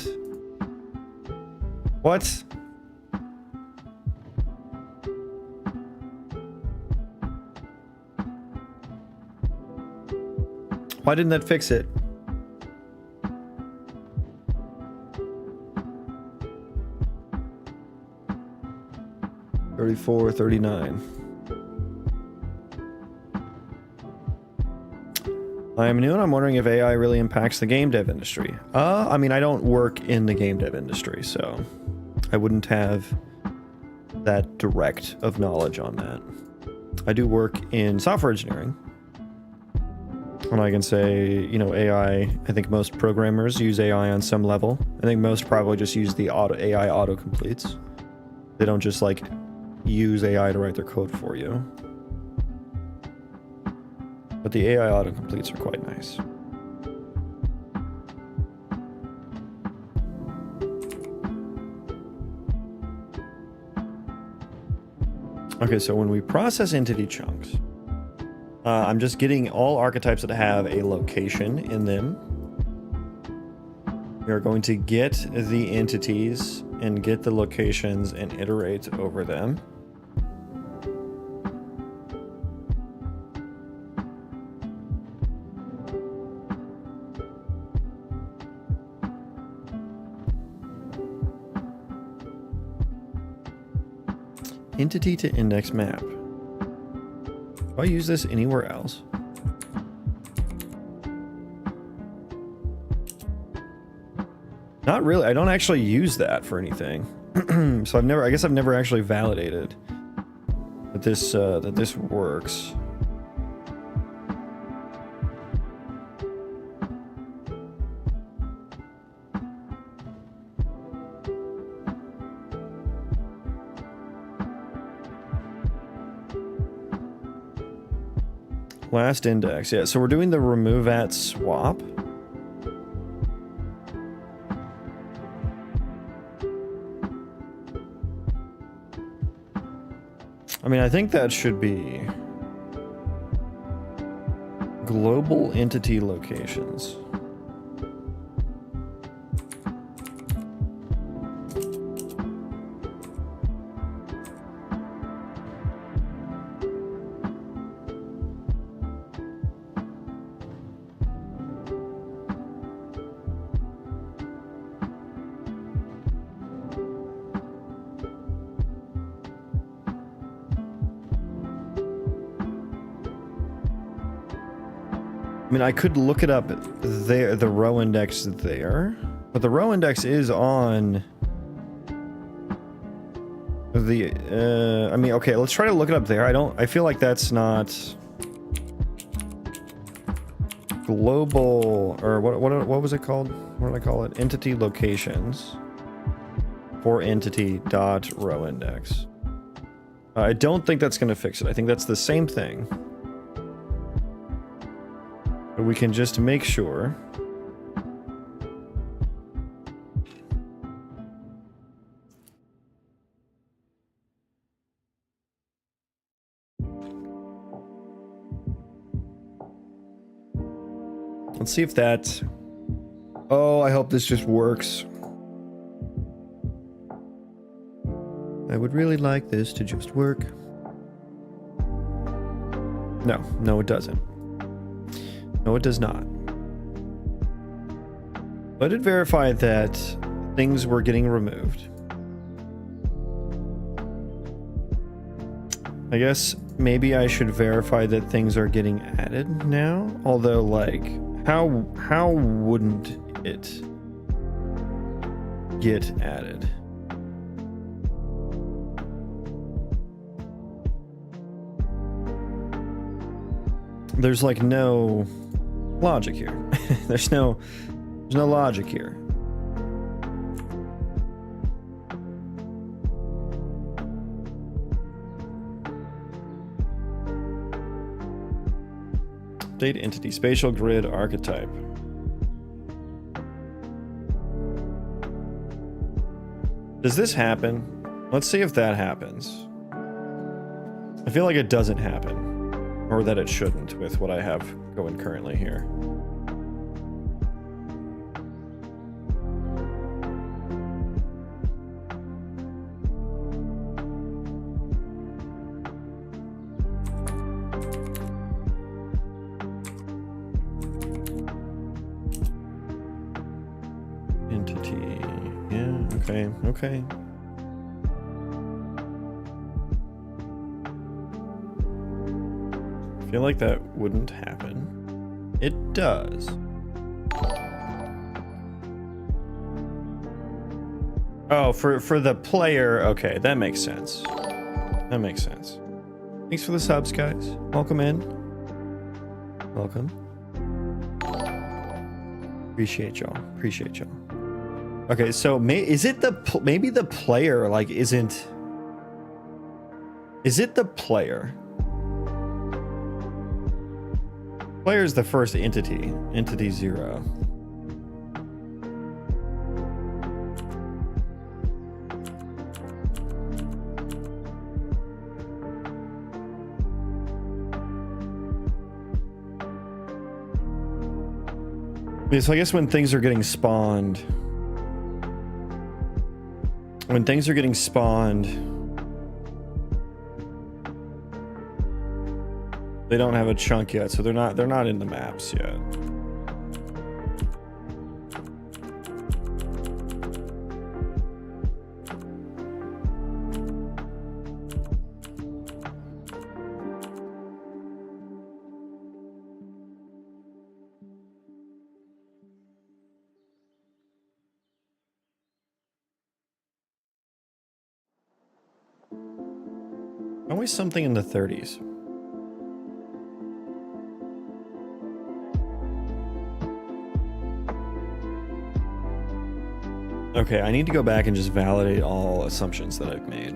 What? Why didn't that fix it? $34, $39. I am new and I'm wondering if AI really impacts the game dev industry. I mean, I don't work in the game dev industry, so I wouldn't have that direct of knowledge on that. I do work in software engineering. And I can say, you know, AI, I think most programmers use AI on some level. I think most probably just use the AI autocompletes. They don't just like use AI to write their code for you. But the AI autocompletes are quite nice. Okay, so when we process entity chunks, I'm just getting all archetypes that have a location in them. We are going to get the entities and get the locations and iterate over them. Entity to index map. Do I use this anywhere else? Not really. I don't actually use that for anything. So I guess I've never actually validated that this works. Last index, yeah. So we're doing the remove at swap. I mean, I think that should be global entity locations. I mean, I could look it up there, the row index there, but the row index is on the, I mean, okay, let's try to look it up there. I feel like that's not global, or what was it called? What did I call it? Entity locations for entity dot row index. I don't think that's going to fix it. I think that's the same thing. But we can just make sure. Let's see if that... Oh, I hope this just works. I would really like this to just work. No, it doesn't. No, it does not. I did verify that things were getting removed. I guess maybe I should verify that things are getting added now. Although, like, how wouldn't it get added? There's like no logic here. there's no logic here. Update entity, spatial grid archetype. Does this happen? Let's see if that happens. I feel like it doesn't happen. Or that it shouldn't with what I have going currently here. Entity, yeah, okay. I feel like that wouldn't happen. It does. Oh, for the player. Okay, that makes sense. That makes sense. Thanks for the subs, guys. Welcome in. Welcome. Appreciate y'all. Appreciate y'all. Okay, so is it maybe the player like isn't? Is it the player? Player is the first entity, entity 0. Yeah, so I guess when things are getting spawned, they don't have a chunk yet, so they're not in the maps yet. Always something in the 30s. Okay, I need to go back and just validate all assumptions that I've made.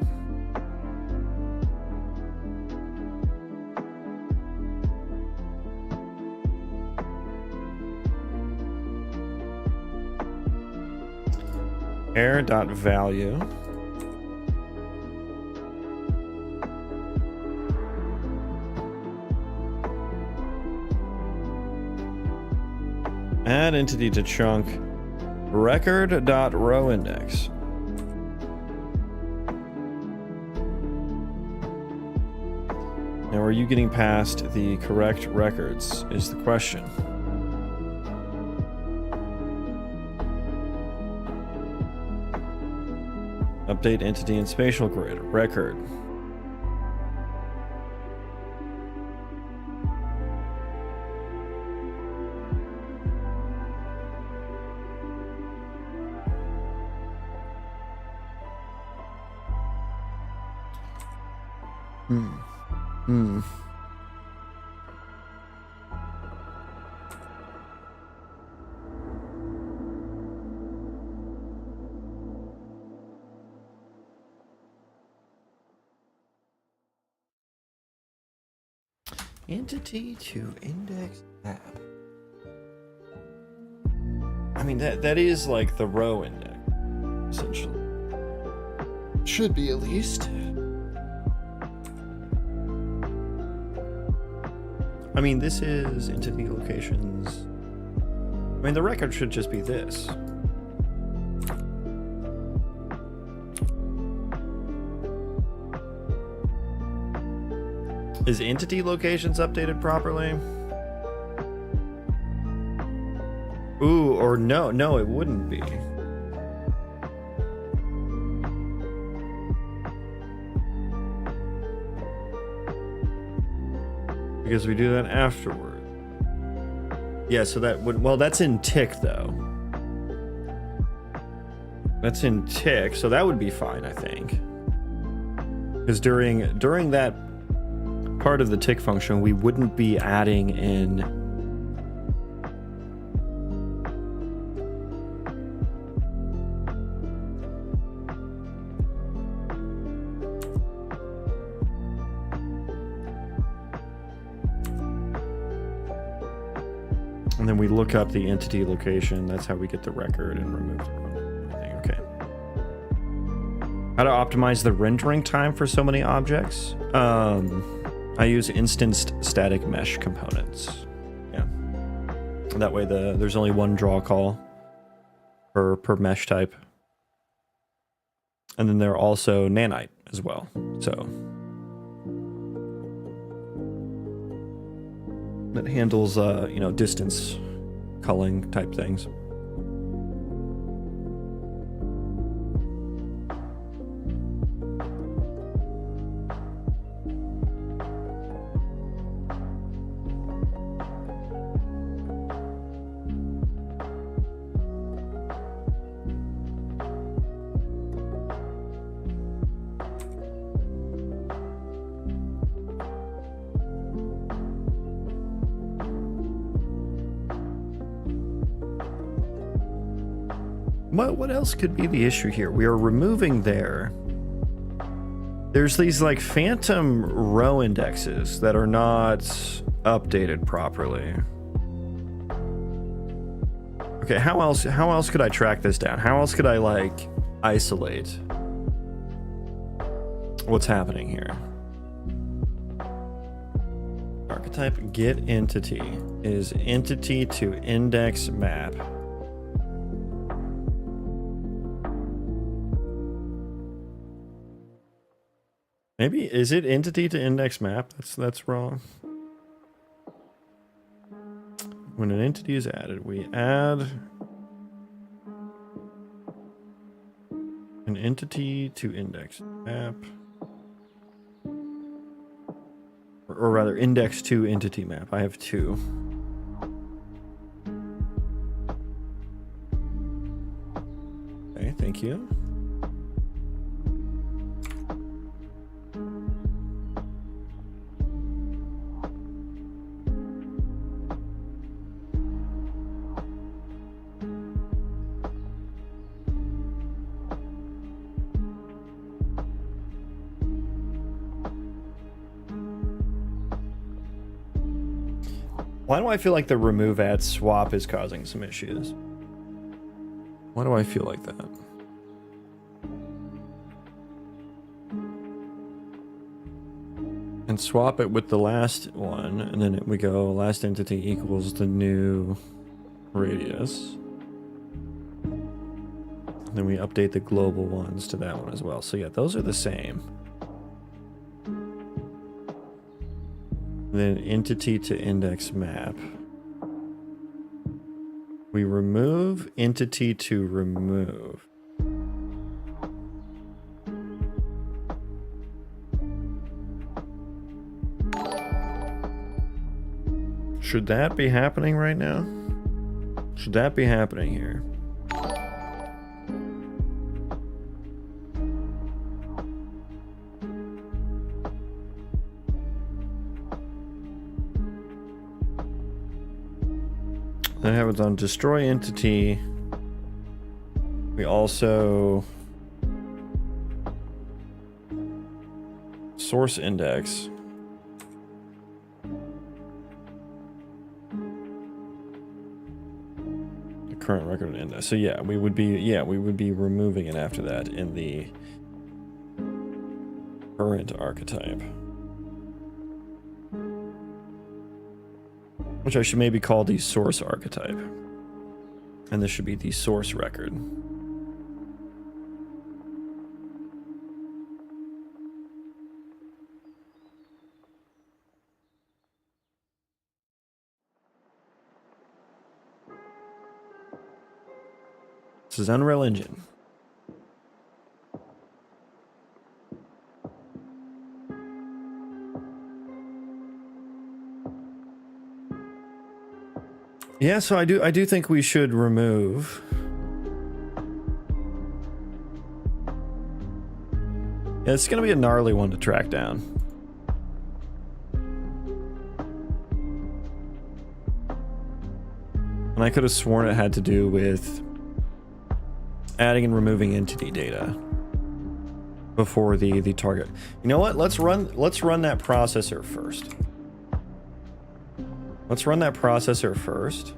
Error.value. Add entity to chunk. Record.row index. Now, are you getting past the correct records is the question. Update entity and spatial grid. Record. Entity to index tab. I mean, that is like the row index, essentially. Should be, at least. I mean, this is entity locations. I mean, the record should just be this. Is entity locations updated properly? Ooh, or no, it wouldn't be. Because we do that afterward. Yeah, so that would, well, that's in tick though. That's in tick, so that would be fine, I think. Because during that part of the tick function, we wouldn't be adding in and then we look up the entity location. That's how we get the record and remove everything. Okay. How to optimize the rendering time for so many objects? I use instanced static mesh components. Yeah. That way there's only one draw call per mesh type. And then they're also nanite as well. So that handles distance culling type things. What else could be the issue here? We are removing there. There's these like phantom row indexes that are not updated properly. Okay, how else could I track this down? How else could I like isolate what's happening here? Archetype get entity is entity to index map. Maybe, is it entity to index map? That's wrong. When an entity is added, we add an entity to index map. Or rather, index to entity map. I have two. Okay, thank you. Why do I feel like the remove add swap is causing some issues? Why do I feel like that? And swap it with the last one, and then we go last entity equals the new radius. And then we update the global ones to that one as well. So yeah, those are the same. Then entity to index map. We remove entity to remove. Should that be happening right now? Should that be happening here? Then have it on destroy entity. We also source index. The current record index. So yeah, we would be removing it after that in the current archetype. Which I should maybe call the source archetype. And this should be the source record. This is Unreal Engine. Yeah, so I do think we should remove. Yeah, it's gonna be a gnarly one to track down. And I could have sworn it had to do with adding and removing entity data before the target. You know what? Let's run that processor first. Let's run that processor first.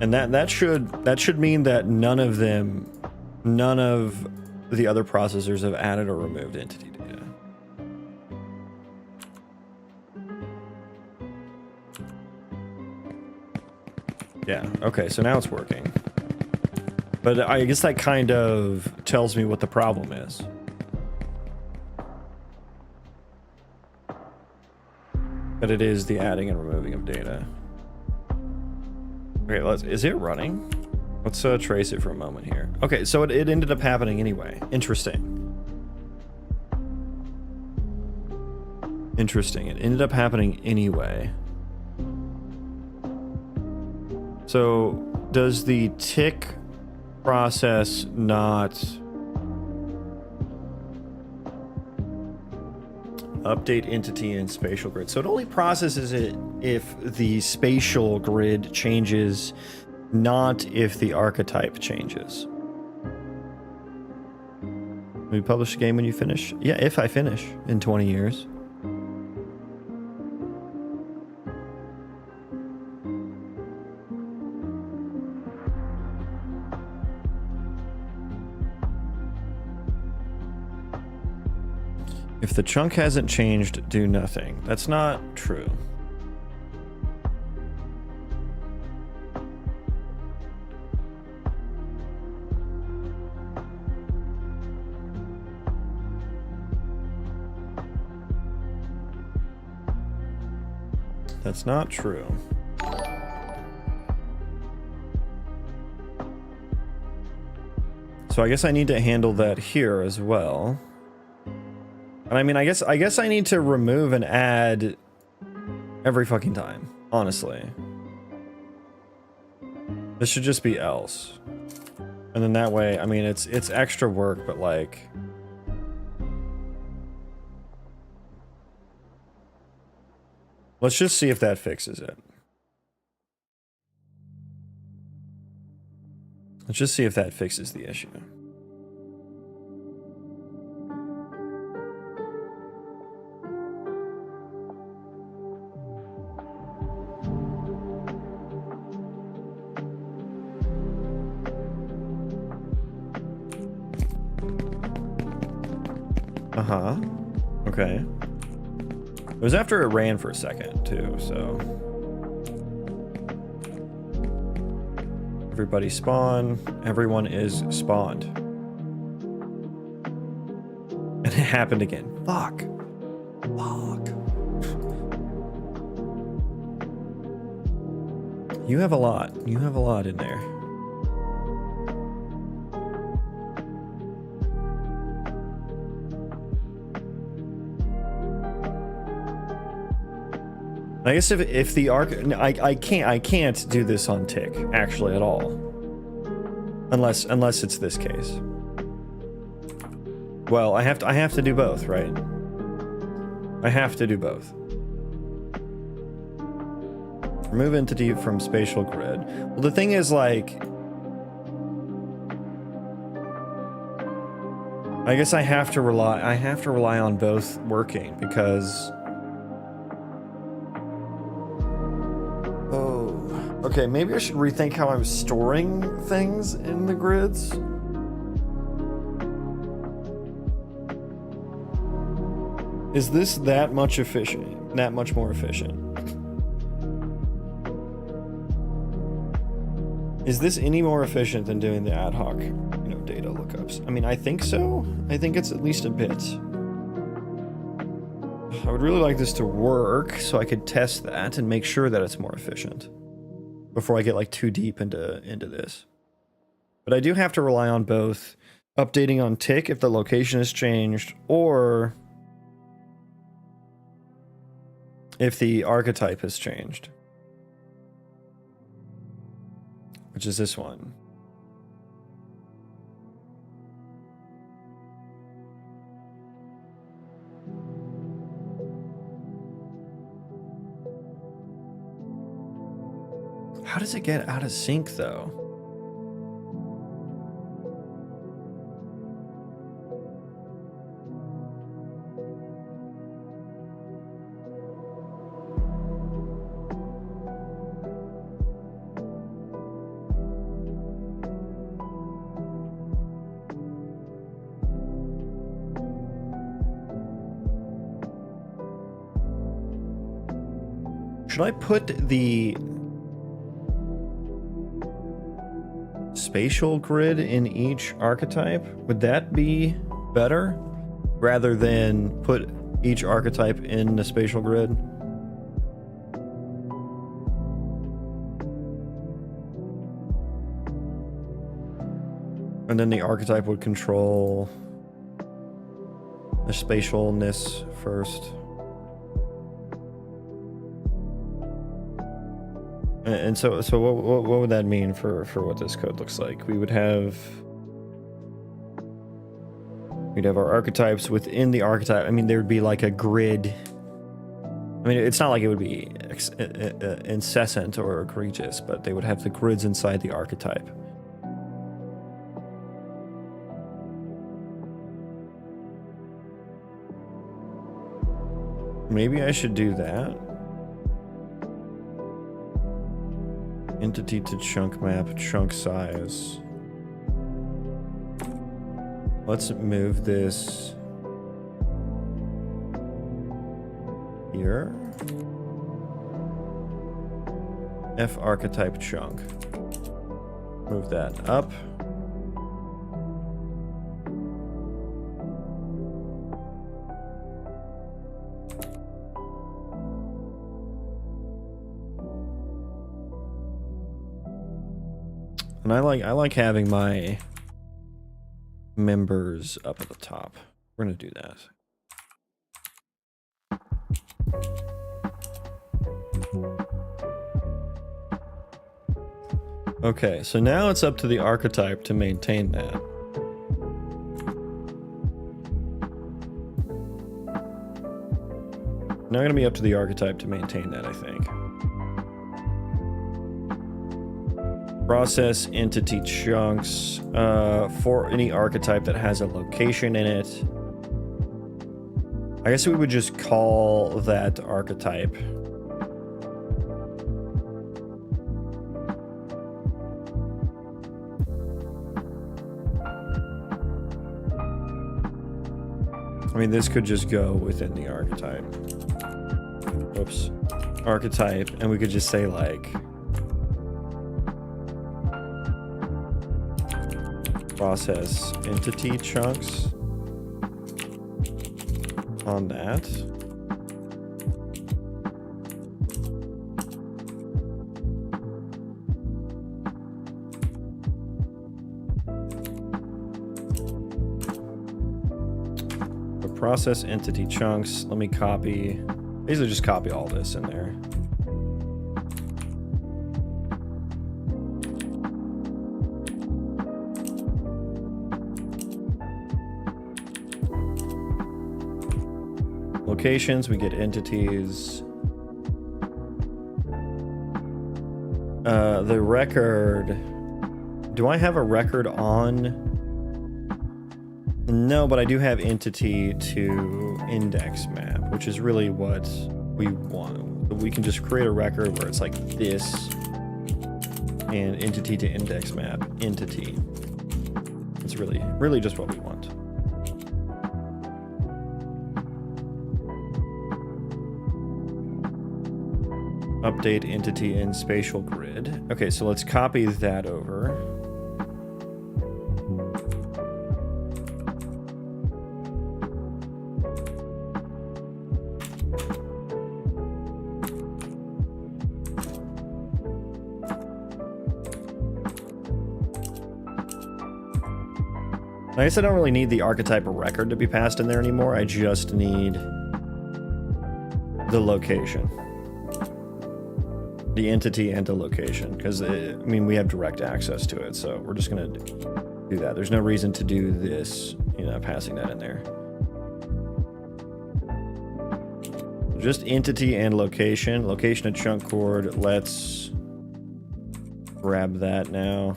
And that should mean that none of the other processors have added or removed entity data. Yeah, okay, so now it's working. But I guess that kind of tells me what the problem is. But it is the adding and removing of data. Okay, is it running? Let's trace it for a moment here. Okay, so it ended up happening anyway. Interesting. Interesting. It ended up happening anyway. So does the tick process not update entity in spatial grid? So it only processes it if the spatial grid changes, not if the archetype changes. Will you publish a game when you finish? Yeah, if I finish in 20 years. If the chunk hasn't changed, do nothing. That's not true. That's not true. So I guess I need to handle that here as well. And I mean, I guess I need to remove and add every fucking time, honestly. This should just be else. And then that way, I mean, it's extra work, but like, let's just see if that fixes it. Let's just see if that fixes the issue. Uh-huh. Okay. It was after it ran for a second, too, so... Everybody spawn. Everyone is spawned. And it happened again. Fuck. Fuck. You have a lot. You have a lot in there. I guess if the arc, I can't do this on tick actually at all, unless it's this case. Well, I have to do both, right? I have to do both. Remove entity from spatial grid. Well, the thing is, like, I guess I have to rely on both working because. Oh, okay. Maybe I should rethink how I'm storing things in the grids. Is this that much efficient? That much more efficient? Is this any more efficient than doing the ad hoc, data lookups? I mean, I think so. I think it's at least a bit. I would really like this to work so I could test that and make sure that it's more efficient before I get like too deep into this. But I do have to rely on both updating on tick if the location has changed, or if the archetype has changed, which is this one. How does it get out of sync though? Should I put the spatial grid in each archetype? Would that be better rather than put each archetype in the spatial grid? And then the archetype would control the spatialness first. And so what would that mean for what this code looks like? We'd have our archetypes within the archetype. I mean, there would be like a grid. I mean, it's not like it would be incessant or egregious, but they would have the grids inside the archetype. Maybe I should do that. Entity to chunk map, chunk size. Let's move this here. F archetype chunk. Move that up. And I like having my members up at the top. We're gonna do that. Okay, so now it's up to the archetype to maintain that. Now gonna be up to the archetype to maintain that, I think. Process entity chunks for any archetype that has a location in it. I guess we would just call that archetype. I mean, this could just go within the archetype. Oops. Archetype, and we could just say like process entity chunks on that. The process entity chunks, let me copy, basically just copy all this in there. Locations, we get entities. The record. Do I have a record on? No, but I do have entity to index map, which is really what we want. We can just create a record where it's like this and entity to index map entity. It's really just what we want. Update entity in spatial grid. Okay, so let's copy that over. I guess I don't really need the archetype record to be passed in there anymore. I just need the location. The entity and the location. Because, I mean, we have direct access to it, so we're just going to do that. There's no reason to do this, you know, passing that in there. Just entity and location. Location of chunk cord. Let's grab that now.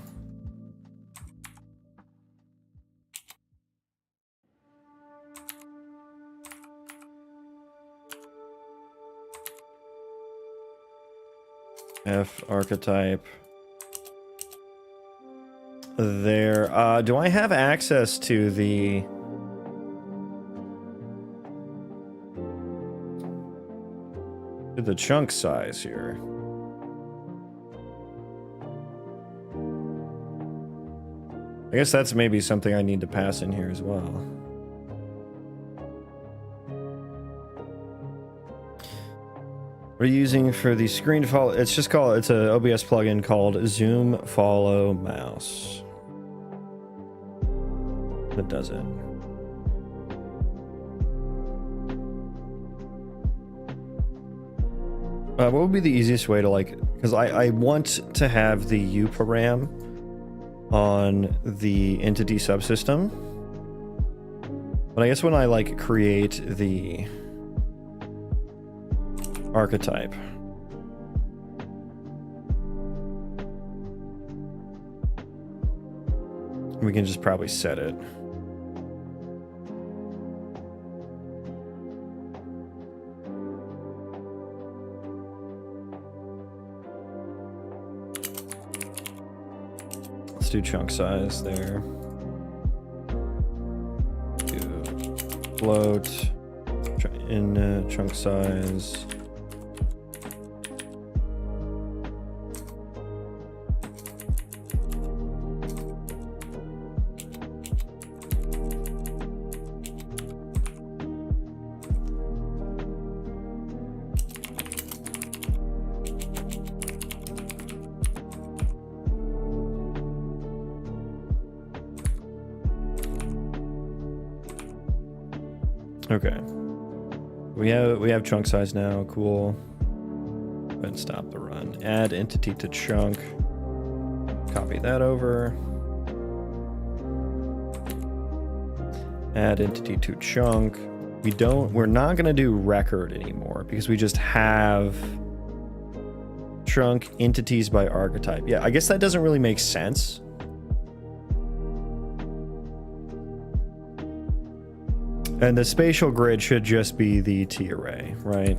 F archetype there. Do I have access to the chunk size here? I guess that's maybe something I need to pass in here as well. We're using for the screen follow. It's just called. It's a OBS plugin called Zoom Follow Mouse. That does it. What would be the easiest way to like? Because I want to have the U param on the entity subsystem, but I guess when I like create the archetype, we can just probably set it. Let's do chunk size there. Do float in chunk size. Okay, we have chunk size now. Cool. Go ahead and stop the run. Add entity to chunk. Copy that over. Add entity to chunk. We're not gonna do record anymore because we just have chunk entities by archetype. Yeah, I guess that doesn't really make sense. And the spatial grid should just be the T array, right?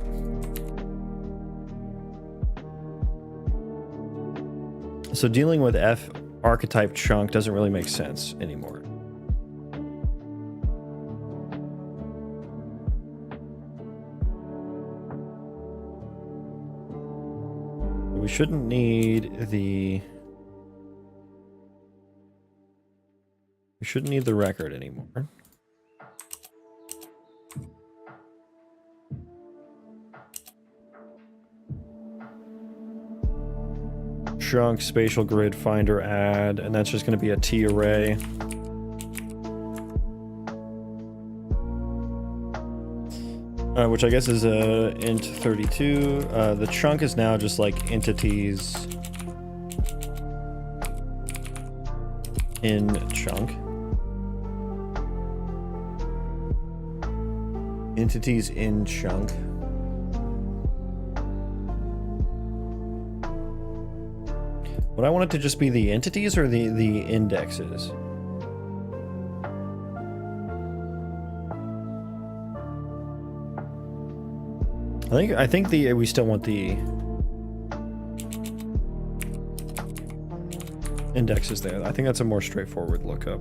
So dealing with F archetype chunk doesn't really make sense anymore. We shouldn't need the record anymore. Chunk, spatial grid, finder, add, and that's just going to be a T array. Which I guess is a int 32. The chunk is now just like entities in chunk. Entities in chunk. Would I want it to just be the entities or the indexes? I think we still want the indexes there. I think that's a more straightforward lookup.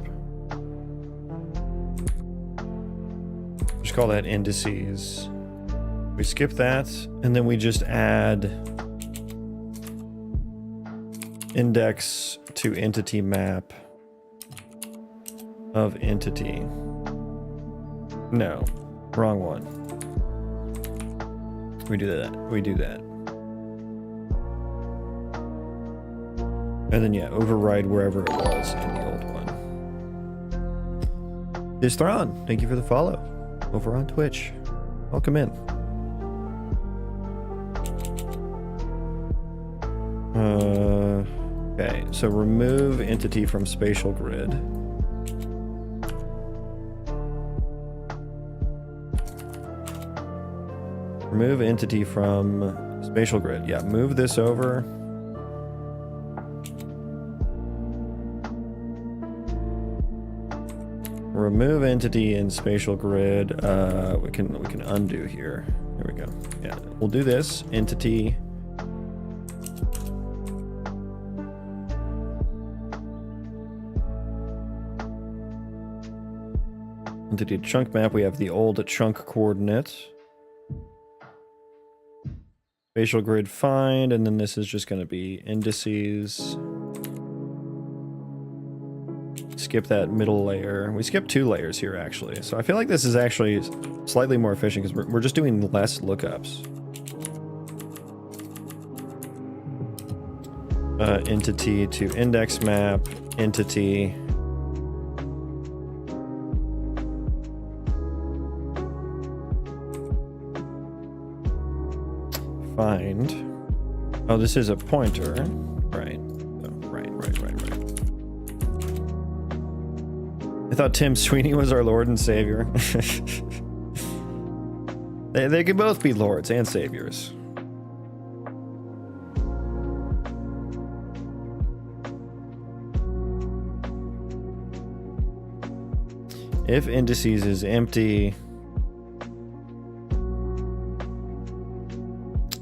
Just call that indices. We skip that, and then we just add index to entity map of entity. No, wrong one. We do that. We do that. And then, yeah, override wherever it was in the old one. Distron, thank you for the follow over on Twitch. Welcome in. Okay, so remove entity from spatial grid. Remove entity from spatial grid. Yeah, move this over. Remove entity in spatial grid. We can undo here. There we go. Yeah, we'll do this. Entity. Entity chunk map. We have the old chunk coordinate. Spatial grid find, and then this is just going to be indices. Skip that middle layer. We skipped 2 layers here, actually. So I feel like this is actually slightly more efficient because we're just doing less lookups. Entity to index map, entity. Find. Oh, this is a pointer. Right. Oh, right. I thought Tim Sweeney was our Lord and Savior. They could both be lords and saviors. If indices is empty,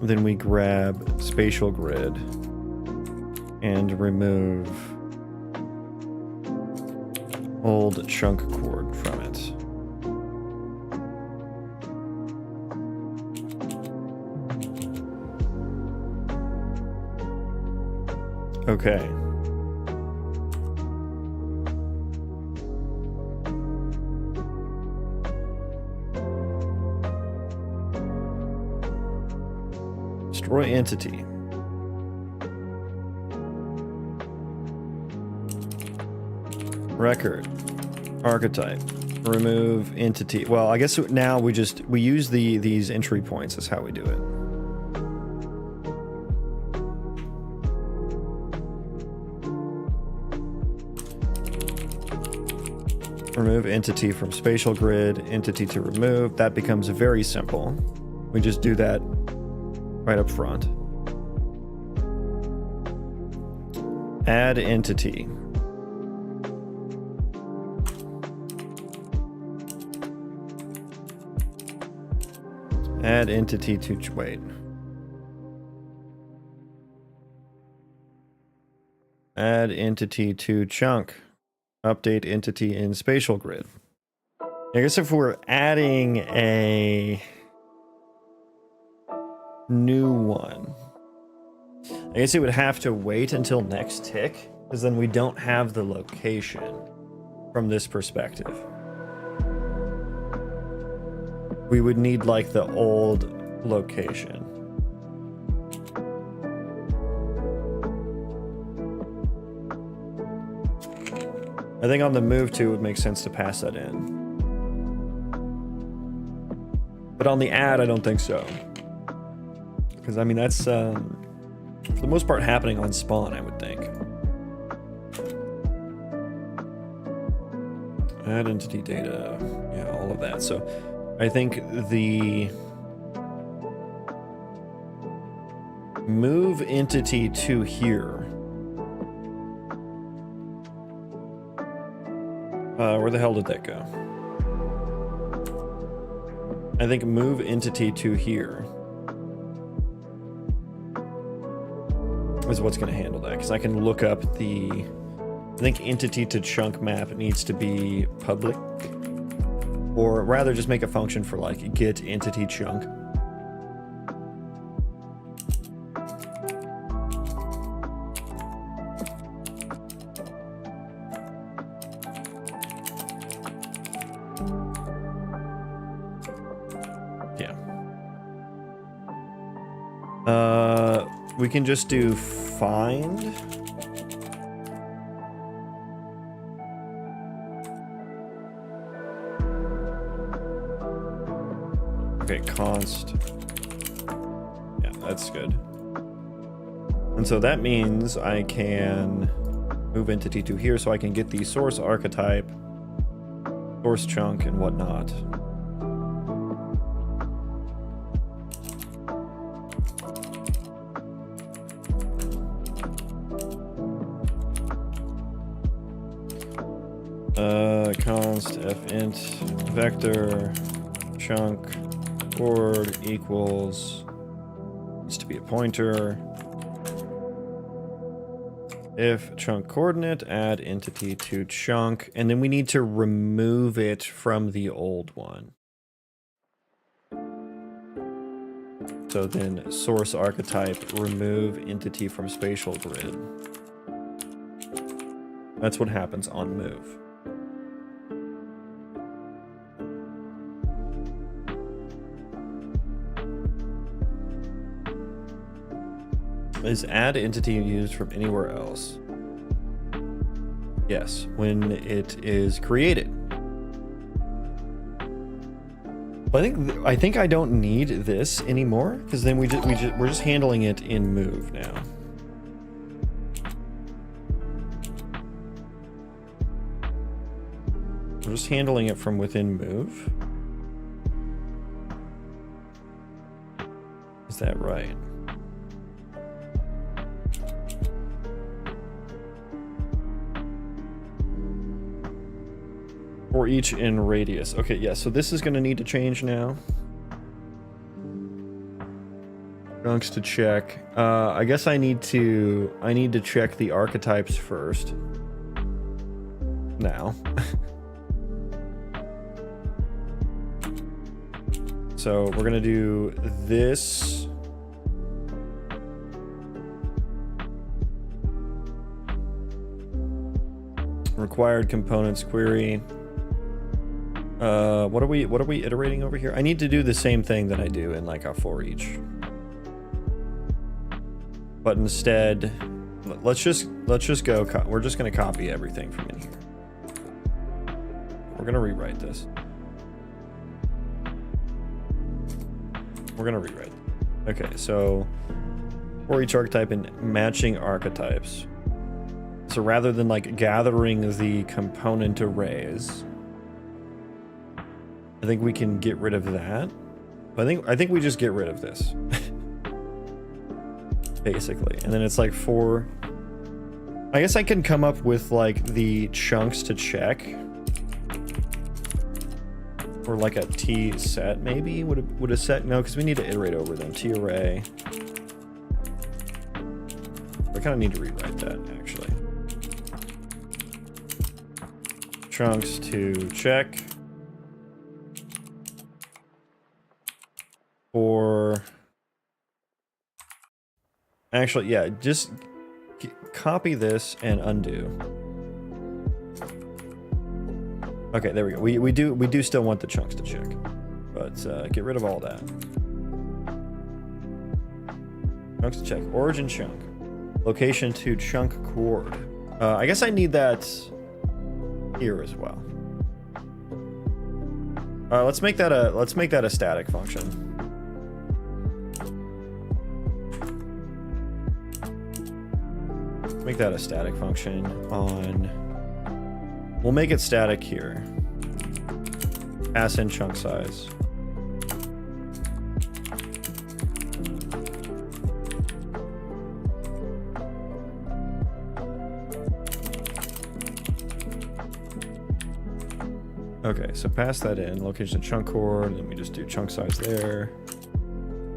then we grab spatial grid and remove old chunk cord from it. Okay. Destroy entity. Record. Archetype. Remove entity. Well, I guess now we use these entry points is how we do it. Remove entity from spatial grid, entity to remove. That becomes very simple. We just do that right up front. Add entity. Add entity to wait. Add entity to chunk. Update entity in spatial grid. I guess if we're adding a new one, I guess it would have to wait until next tick, because then we don't have the location from this perspective. We would need like the old location. I think on the move to it would make sense to pass that in. But on the add, I don't think so. Because I mean, that's for the most part happening on spawn, I would think. Add entity data, yeah, all of that. So I think the move entity to here Where the hell did that go? I think move entity to here is what's going to handle that, because I can look up the... I think entity to chunk map needs to be public, or rather just make a function for like get entity chunk. Yeah. We can just do find. Okay, const. Yeah, that's good. And so that means I can move entity to here so I can get the source archetype, source chunk, and whatnot. Const f-int vector chunk chord equals, needs to be a pointer. If chunk coordinate, add entity to chunk, and then we need to remove it from the old one. So then source archetype, remove entity from spatial grid. That's what happens on move. Is add entity used from anywhere else? Yes, when it is created. But I think I don't need this anymore, because then we're just handling it in move now. We're just handling it from within move. Is that right? For each in radius. Okay, yeah, so this is going to need to change now. Chunks to check. I guess I need to check the archetypes first. Now. So we're going to do this. Required components query. What are we iterating over here? I need to do the same thing that I do in like a for each. But instead, let's just go. We're just going to copy everything from in here. We're going to rewrite this. We're going to rewrite. Okay, so for each archetype and matching archetypes. So rather than like gathering the component arrays, I think we can get rid of that. I think we just get rid of this. Basically. And then it's like for... I guess I can come up with like the chunks to check. Or like a T set maybe? Would a set... No, because we need to iterate over them. T array. I kind of need to rewrite that actually. Chunks to check. Or actually, yeah, just copy this and undo. Okay, there we go. We do still want the chunks to check, but get rid of all that. Chunks to check. Origin chunk. Location to chunk chord. I guess I need that here as well. Let's make that a static function. Make that a static function on... We'll make it static here. Pass in chunk size. Okay, so pass that in. Location of chunk core, and then we just do chunk size there.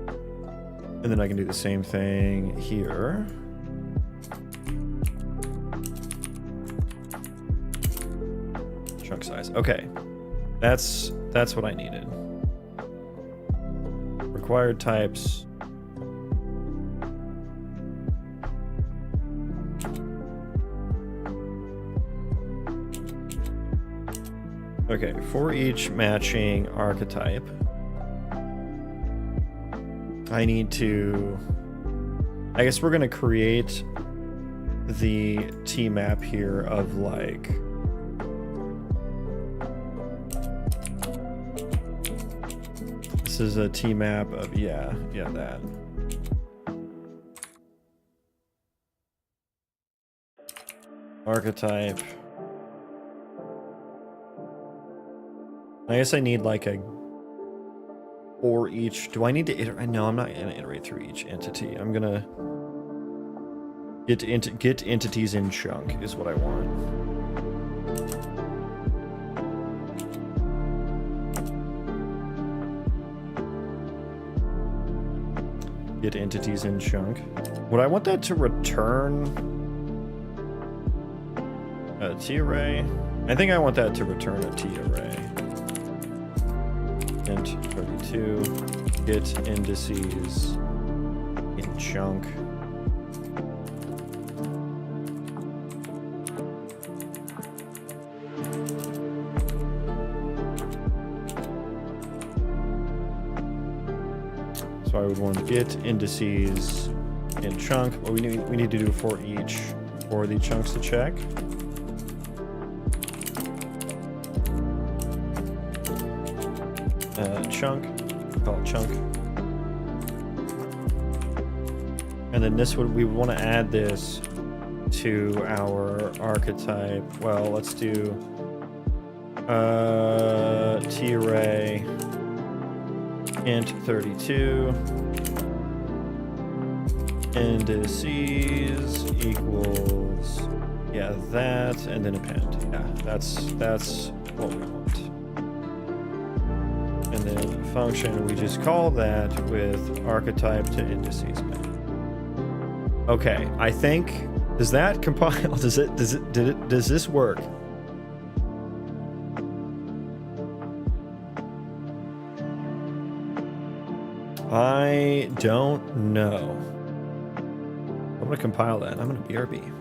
And then I can do the same thing here. Chunk size. Okay. That's what I needed. Required types. Okay, for each matching archetype, I need to, I guess we're gonna create the T map here of like, this is a T map of, yeah, that. Archetype. I guess I need like a for each. Do I need to iterate? No, I'm not gonna iterate through each entity. I'm gonna get entities in chunk is what I want. Get entities in chunk. Would I want that to return a T array? I think I want that to return a T array. Int 32, get indices in chunk. So I would want to get indices in chunk. Well, we need to do for each for the chunks to check. Chunk, call it chunk, and then this would, we would want to add this to our archetype. Well, let's do T array int 32 indices equals, yeah, that, and then append. Yeah, that's what we want. And then function, we just call that with archetype to indices map. Okay, I think, does that compile? Does this work? I don't know. I'm gonna compile that. I'm gonna BRB.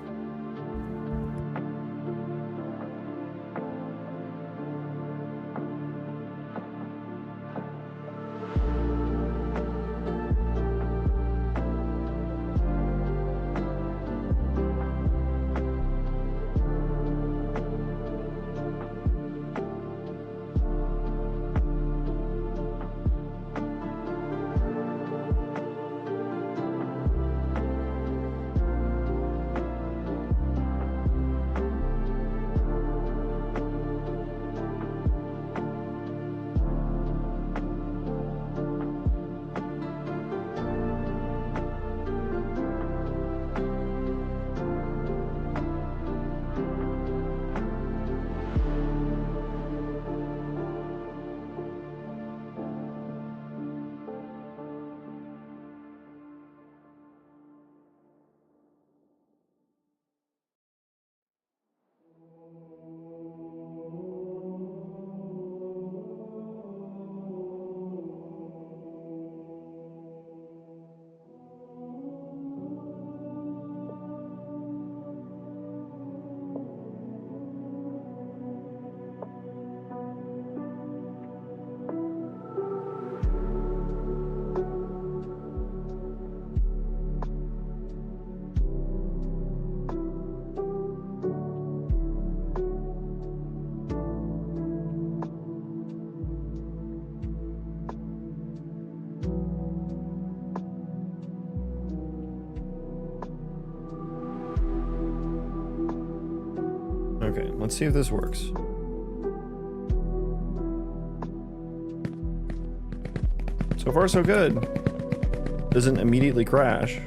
Okay, let's see if this works. So far, so good. Doesn't immediately crash.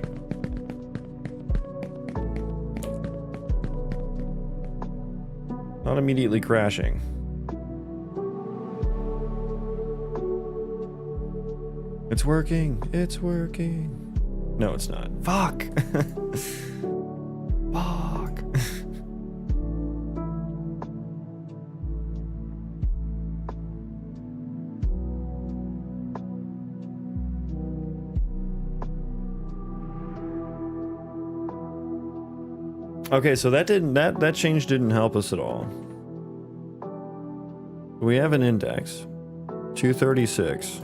Not immediately crashing. It's working. It's working. No, it's not. Fuck. Fuck. Okay, so that change didn't help us at all. We have an index, 236.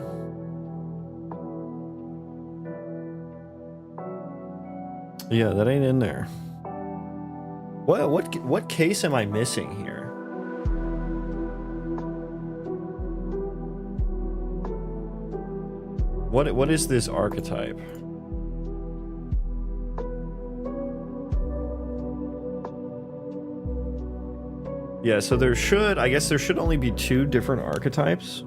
Yeah, that ain't in there. What case am I missing here? What is this archetype? Yeah, so I guess there should only be 2 different archetypes.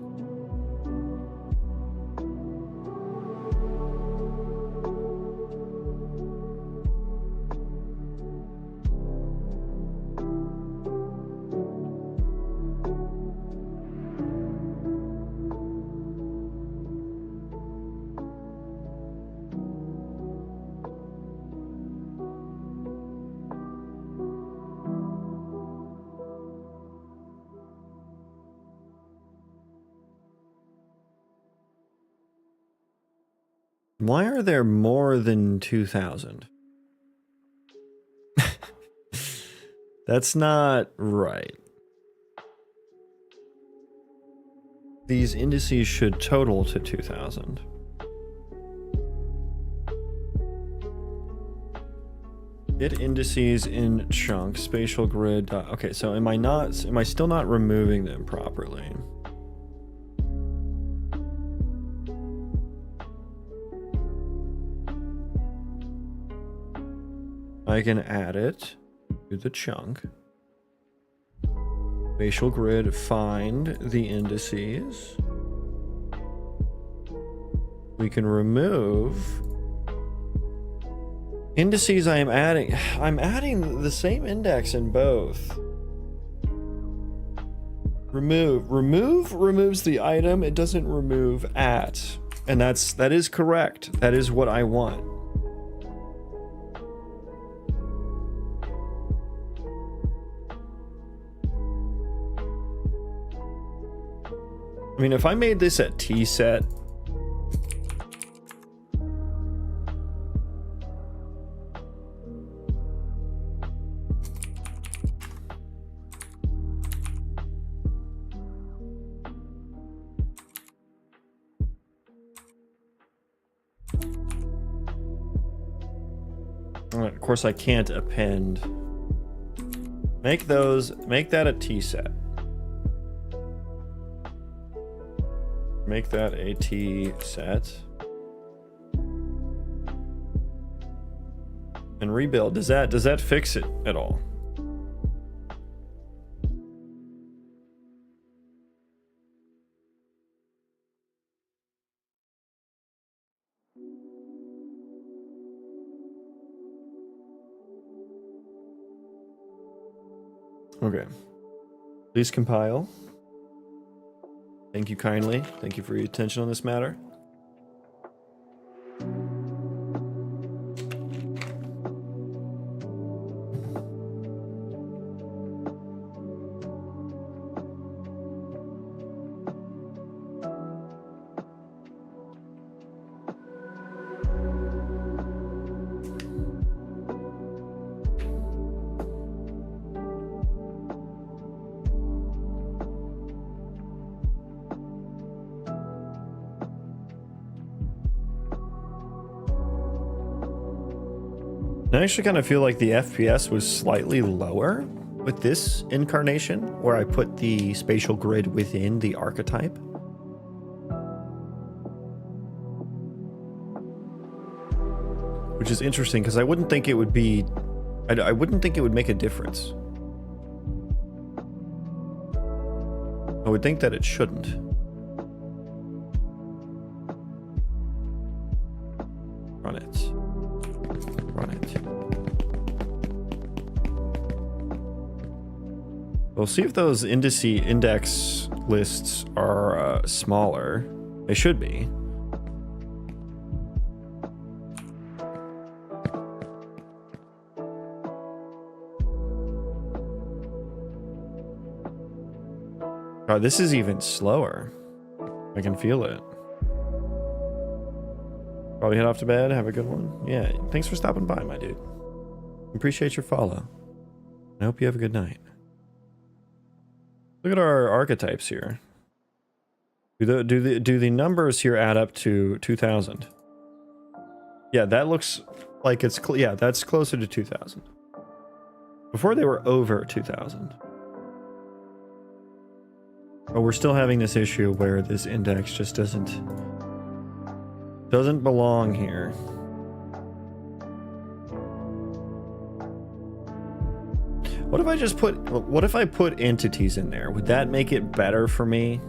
Why are there more than 2,000? That's not right. These indices should total to 2,000. Get indices in chunks, spatial grid. Okay, so am I still not removing them properly? I can add it to the chunk. Spatial grid, find the indices. We can remove indices. I'm adding the same index in both. Remove removes the item. It doesn't remove at. And that is correct. That is what I want. I mean, if I made this at T set, of course I can't append. Make that a T set. Make that a T set. And rebuild. Does that fix it at all? Okay. Please compile. Thank you kindly. Thank you for your attention on this matter. I actually kind of feel like the FPS was slightly lower with this incarnation, where I put the spatial grid within the archetype. Which is interesting, because I wouldn't think it would be... I wouldn't think it would make a difference. I would think that it shouldn't. Run it. Run it. We'll see if those index lists are smaller. They should be. Oh, this is even slower. I can feel it. Probably head off to bed. Have a good one. Yeah, thanks for stopping by, my dude. Appreciate your follow. I hope you have a good night. Look at our archetypes here. Do the numbers here add up to 2000? Yeah, that looks like it's yeah, that's closer to 2000. Before they were over 2000. But we're still having this issue where this index just doesn't belong here. What if I put entities in there? Would that make it better for me?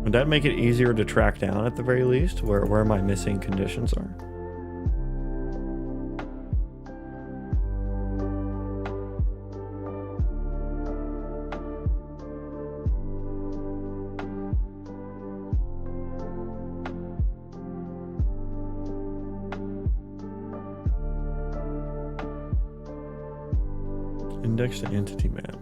Would that make it easier to track down at the very least where my missing conditions are? Index to entity map.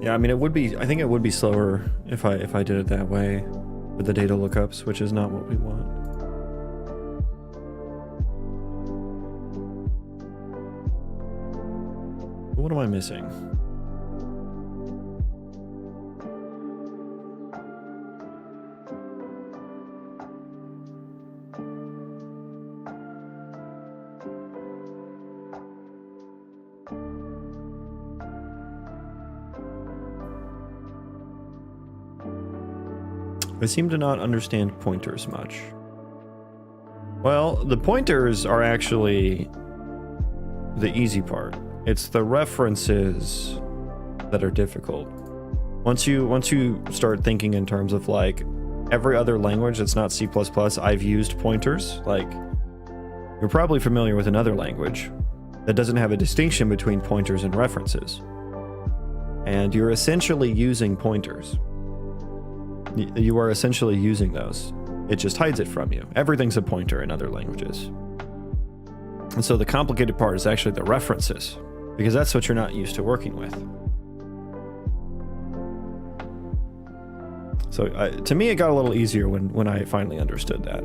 Yeah, I mean, I think it would be slower if I did it that way with the data lookups, which is not what we want. What am I missing? I seem to not understand pointers much. Well, the pointers are actually the easy part. It's the references that are difficult. Once you start thinking in terms of like every other language that's not C++, I've used pointers. Like, you're probably familiar with another language that doesn't have a distinction between pointers and references. And you're essentially using pointers. You are essentially using those. It just hides it from you. Everything's a pointer in other languages. And so the complicated part is actually the references, because that's what you're not used to working with. So to me, it got a little easier when I finally understood that.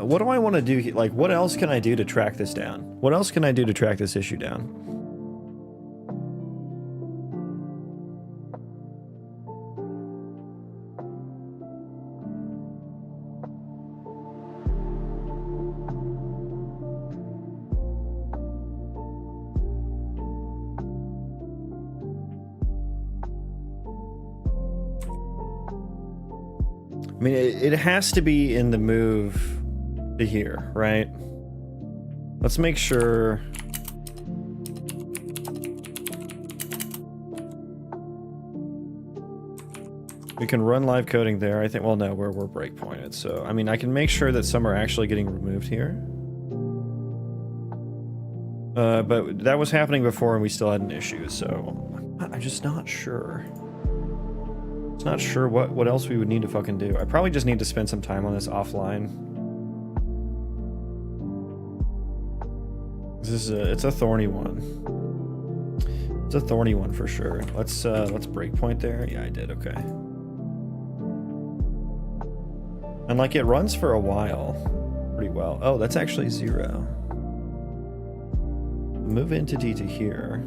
What do I want to do? Like, what else can I do to track this down? What else can I do to track this issue down? I mean, it has to be in the move to here, right? Let's make sure. We can run live coding there. I think, well, no, we're breakpointed. So, I mean, I can make sure that some are actually getting removed here. But that was happening before and we still had an issue. So I'm just not sure. Just not sure what else we would need to fucking do. I probably just need to spend some time on this offline. It's a thorny one. It's a thorny one for sure. Let's breakpoint there. Yeah, I did. Okay. And like it runs for a while, pretty well. Oh, that's actually 0. Move entity to here.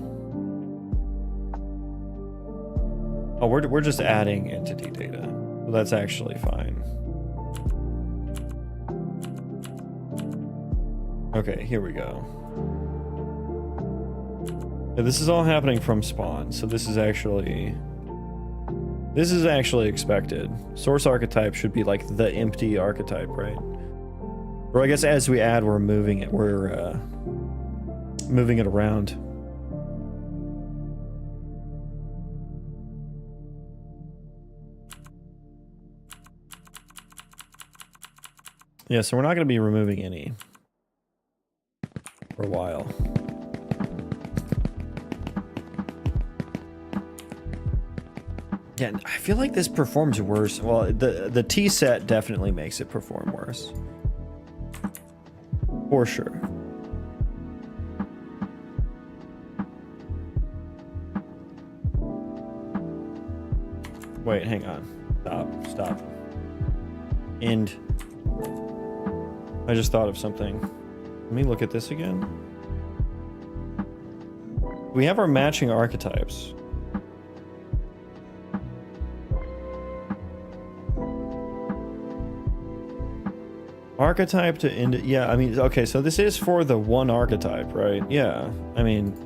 Oh, we're just adding entity data. So that's actually fine. Okay, here we go. Yeah, this is all happening from spawn, so this is actually expected. Source archetype should be like the empty archetype, right? Or I guess as we add, we're moving it around. Yeah, so we're not going to be removing any for a while. Yeah, I feel like this performs worse. Well, the T set definitely makes it perform worse. For sure. Wait, hang on. Stop. End. I just thought of something. Let me look at this again. We have our matching archetypes. Archetype to end. Yeah, I mean, okay, so this is for the one archetype, right? Yeah, I mean,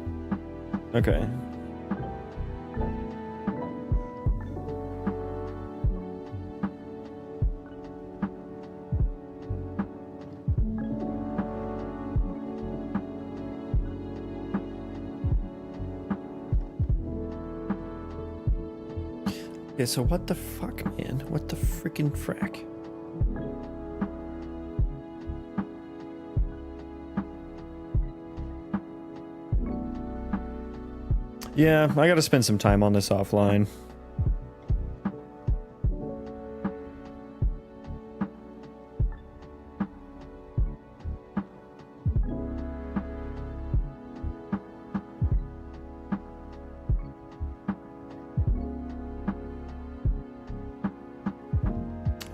okay. Okay, so what the fuck, man? What the freaking frack? Yeah, I gotta spend some time on this offline.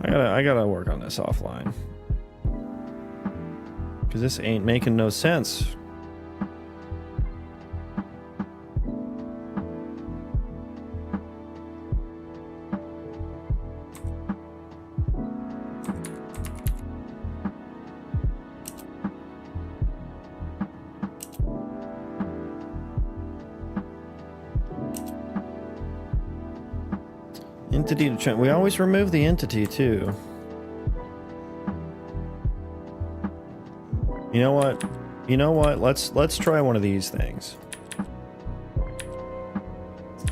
I gotta work on this offline. Because this ain't making no sense. Entity to trend. We always remove the entity too. You know what? You know what? Let's try one of these things.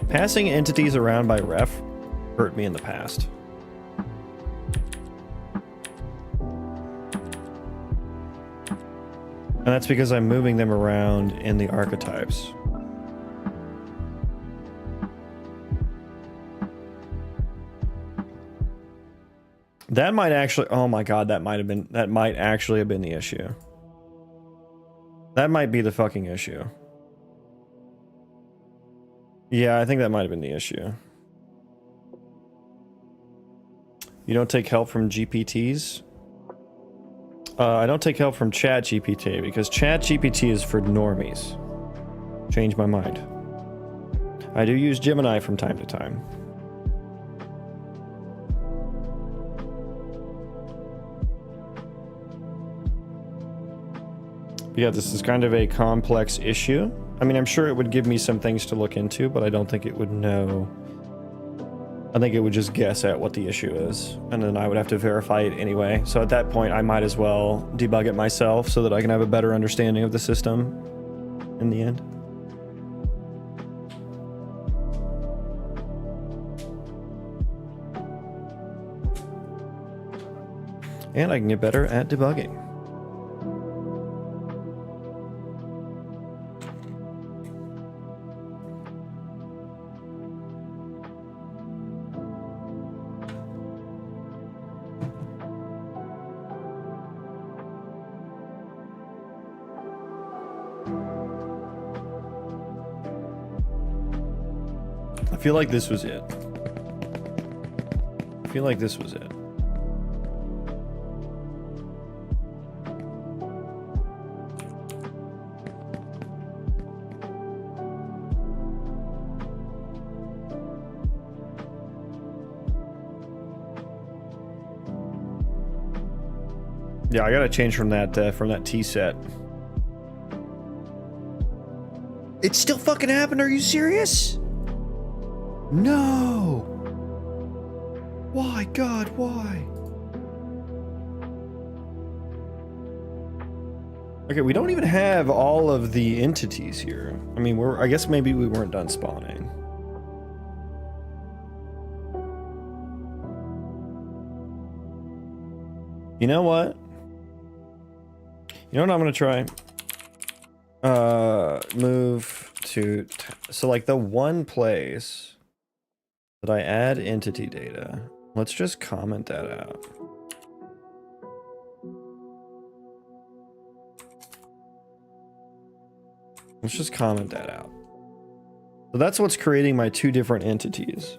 Passing entities around by ref hurt me in the past. And that's because I'm moving them around in the archetypes. That might actually, oh my god, that might actually have been the issue. That might be the fucking issue. Yeah, I think that might have been the issue. You don't take help from GPTs? I don't take help from ChatGPT because ChatGPT is for normies. Change my mind. I do use Gemini from time to time. Yeah, this is kind of a complex issue. I mean, I'm sure it would give me some things to look into, but I don't think it would know. I think it would just guess at what the issue is, and then I would have to verify it anyway. So at that point, I might as well debug it myself so that I can have a better understanding of the system in the end. And I can get better at debugging. I feel like this was it. I feel like this was it. Yeah, I gotta change from that T set. It still fucking happened. Are you serious? No. Why, God, why? Okay, we don't even have all of the entities here. I mean, I guess maybe we weren't done spawning. You know what? You know what I'm gonna try? Move to, so like the one place that I add entity data, let's just comment that out. Let's just comment that out. So that's what's creating my two different entities.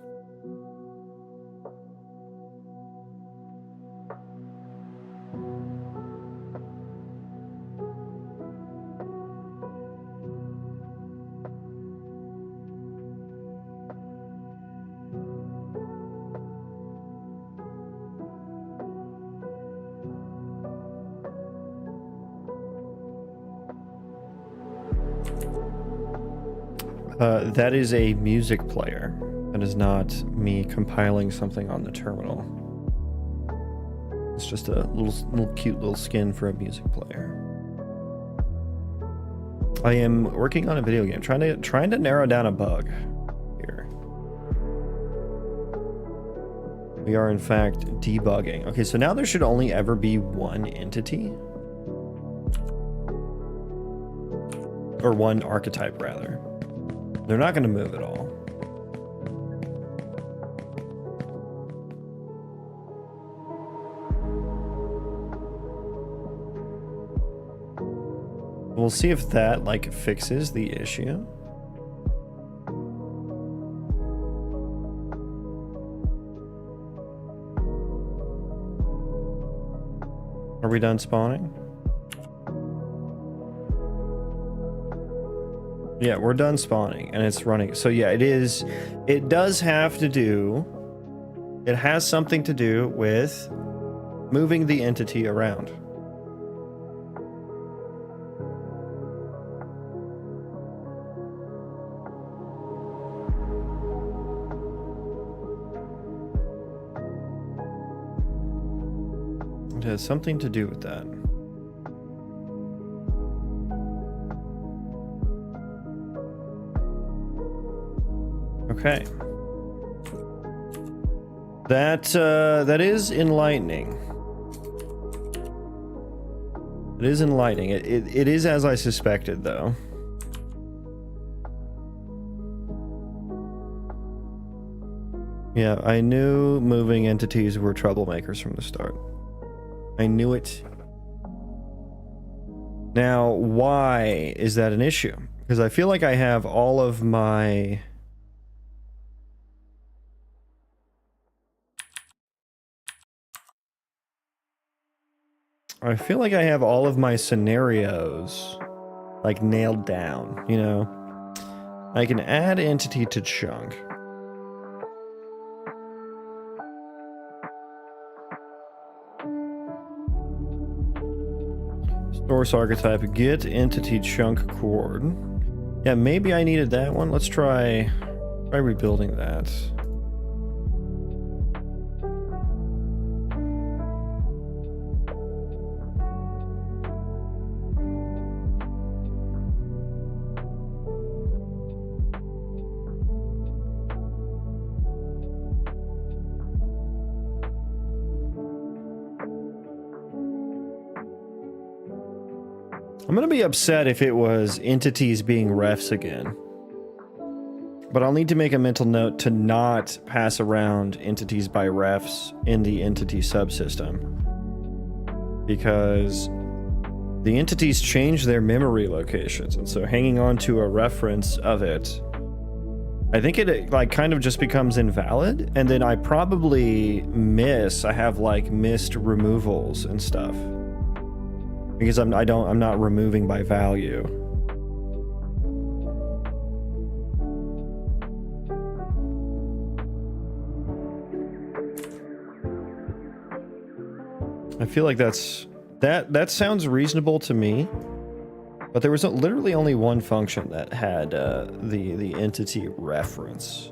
That is a music player. That is not me compiling something on the terminal. It's just a little cute little skin for a music player. I am working on a video game, trying to narrow down a bug here. We are in fact debugging. Okay, so now there should only ever be one entity. Or one archetype rather. They're not going to move at all. We'll see if that like fixes the issue. Are we done spawning? Yeah, we're done spawning and it's running. So yeah, it does have to do, it has something to do with moving the entity around. It has something to do with that. Okay. That is enlightening. It is enlightening. It is as I suspected, though. Yeah, I knew moving entities were troublemakers from the start. I knew it. Now, why is that an issue? Because I feel like I have all of my... I feel like I have all of my scenarios like nailed down, you know? I can add entity to chunk. Source archetype, get entity chunk chord. Yeah, maybe I needed that one. Let's try rebuilding that. I'm gonna be upset if it was entities being refs again. But I'll need to make a mental note to not pass around entities by refs in the entity subsystem. Because the entities change their memory locations, and so hanging on to a reference of it, I think it like kind of just becomes invalid, and then I probably I have like missed removals and stuff. Because I'm not removing by value. I feel like that sounds reasonable to me. But there was literally only one function that had the entity reference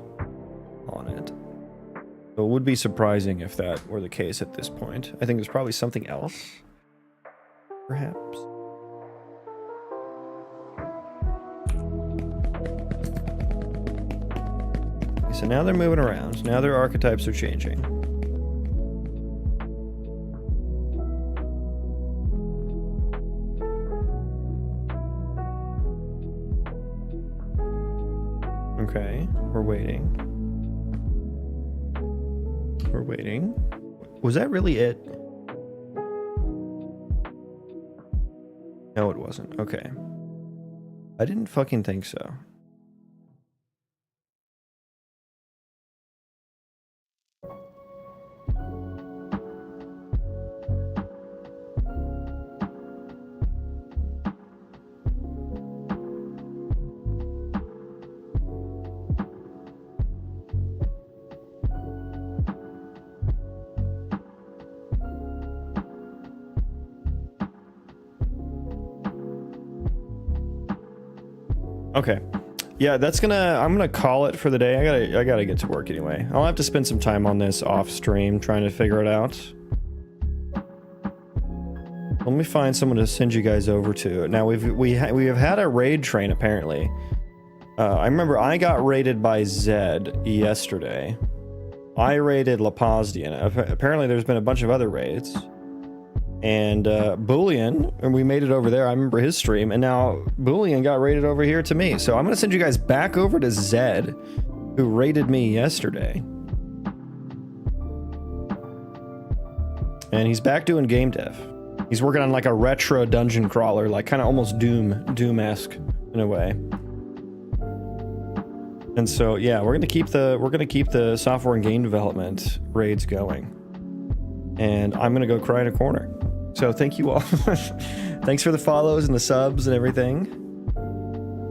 on it. So it would be surprising if that were the case at this point. I think there's probably something else, perhaps. Okay, so now they're moving around. Now their archetypes are changing. Okay, we're waiting. We're waiting. Was that really it? No, it wasn't. Okay. I didn't fucking think so. Okay. Yeah, I'm gonna call it for the day. I gotta get to work anyway. I'll have to spend some time on this off stream trying to figure it out. Let me find someone to send you guys over to. Now we have had a raid train apparently. I remember I got raided by Zed yesterday. I raided Lapazdian. Apparently there's been a bunch of other raids. And Boolean, and we made it over there. I remember his stream, and now Boolean got raided over here to me. So I'm gonna send you guys back over to Zed, who raided me yesterday. And he's back doing game dev. He's working on like a retro dungeon crawler, like kind of almost Doom-esque in a way. And so yeah, we're gonna keep the software and game development raids going. And I'm gonna go cry in a corner. So thank you all. Thanks for the follows and the subs and everything.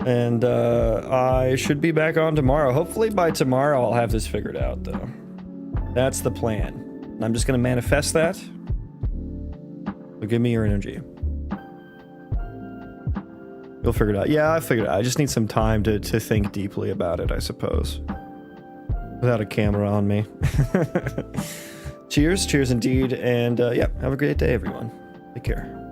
And I should be back on tomorrow. Hopefully by tomorrow I'll have this figured out though. That's the plan. And I'm just gonna manifest that. So give me your energy. You'll figure it out. Yeah, I figured it out. I just need some time to think deeply about it, I suppose. Without a camera on me. Cheers indeed, and yeah, have a great day, everyone. Take care.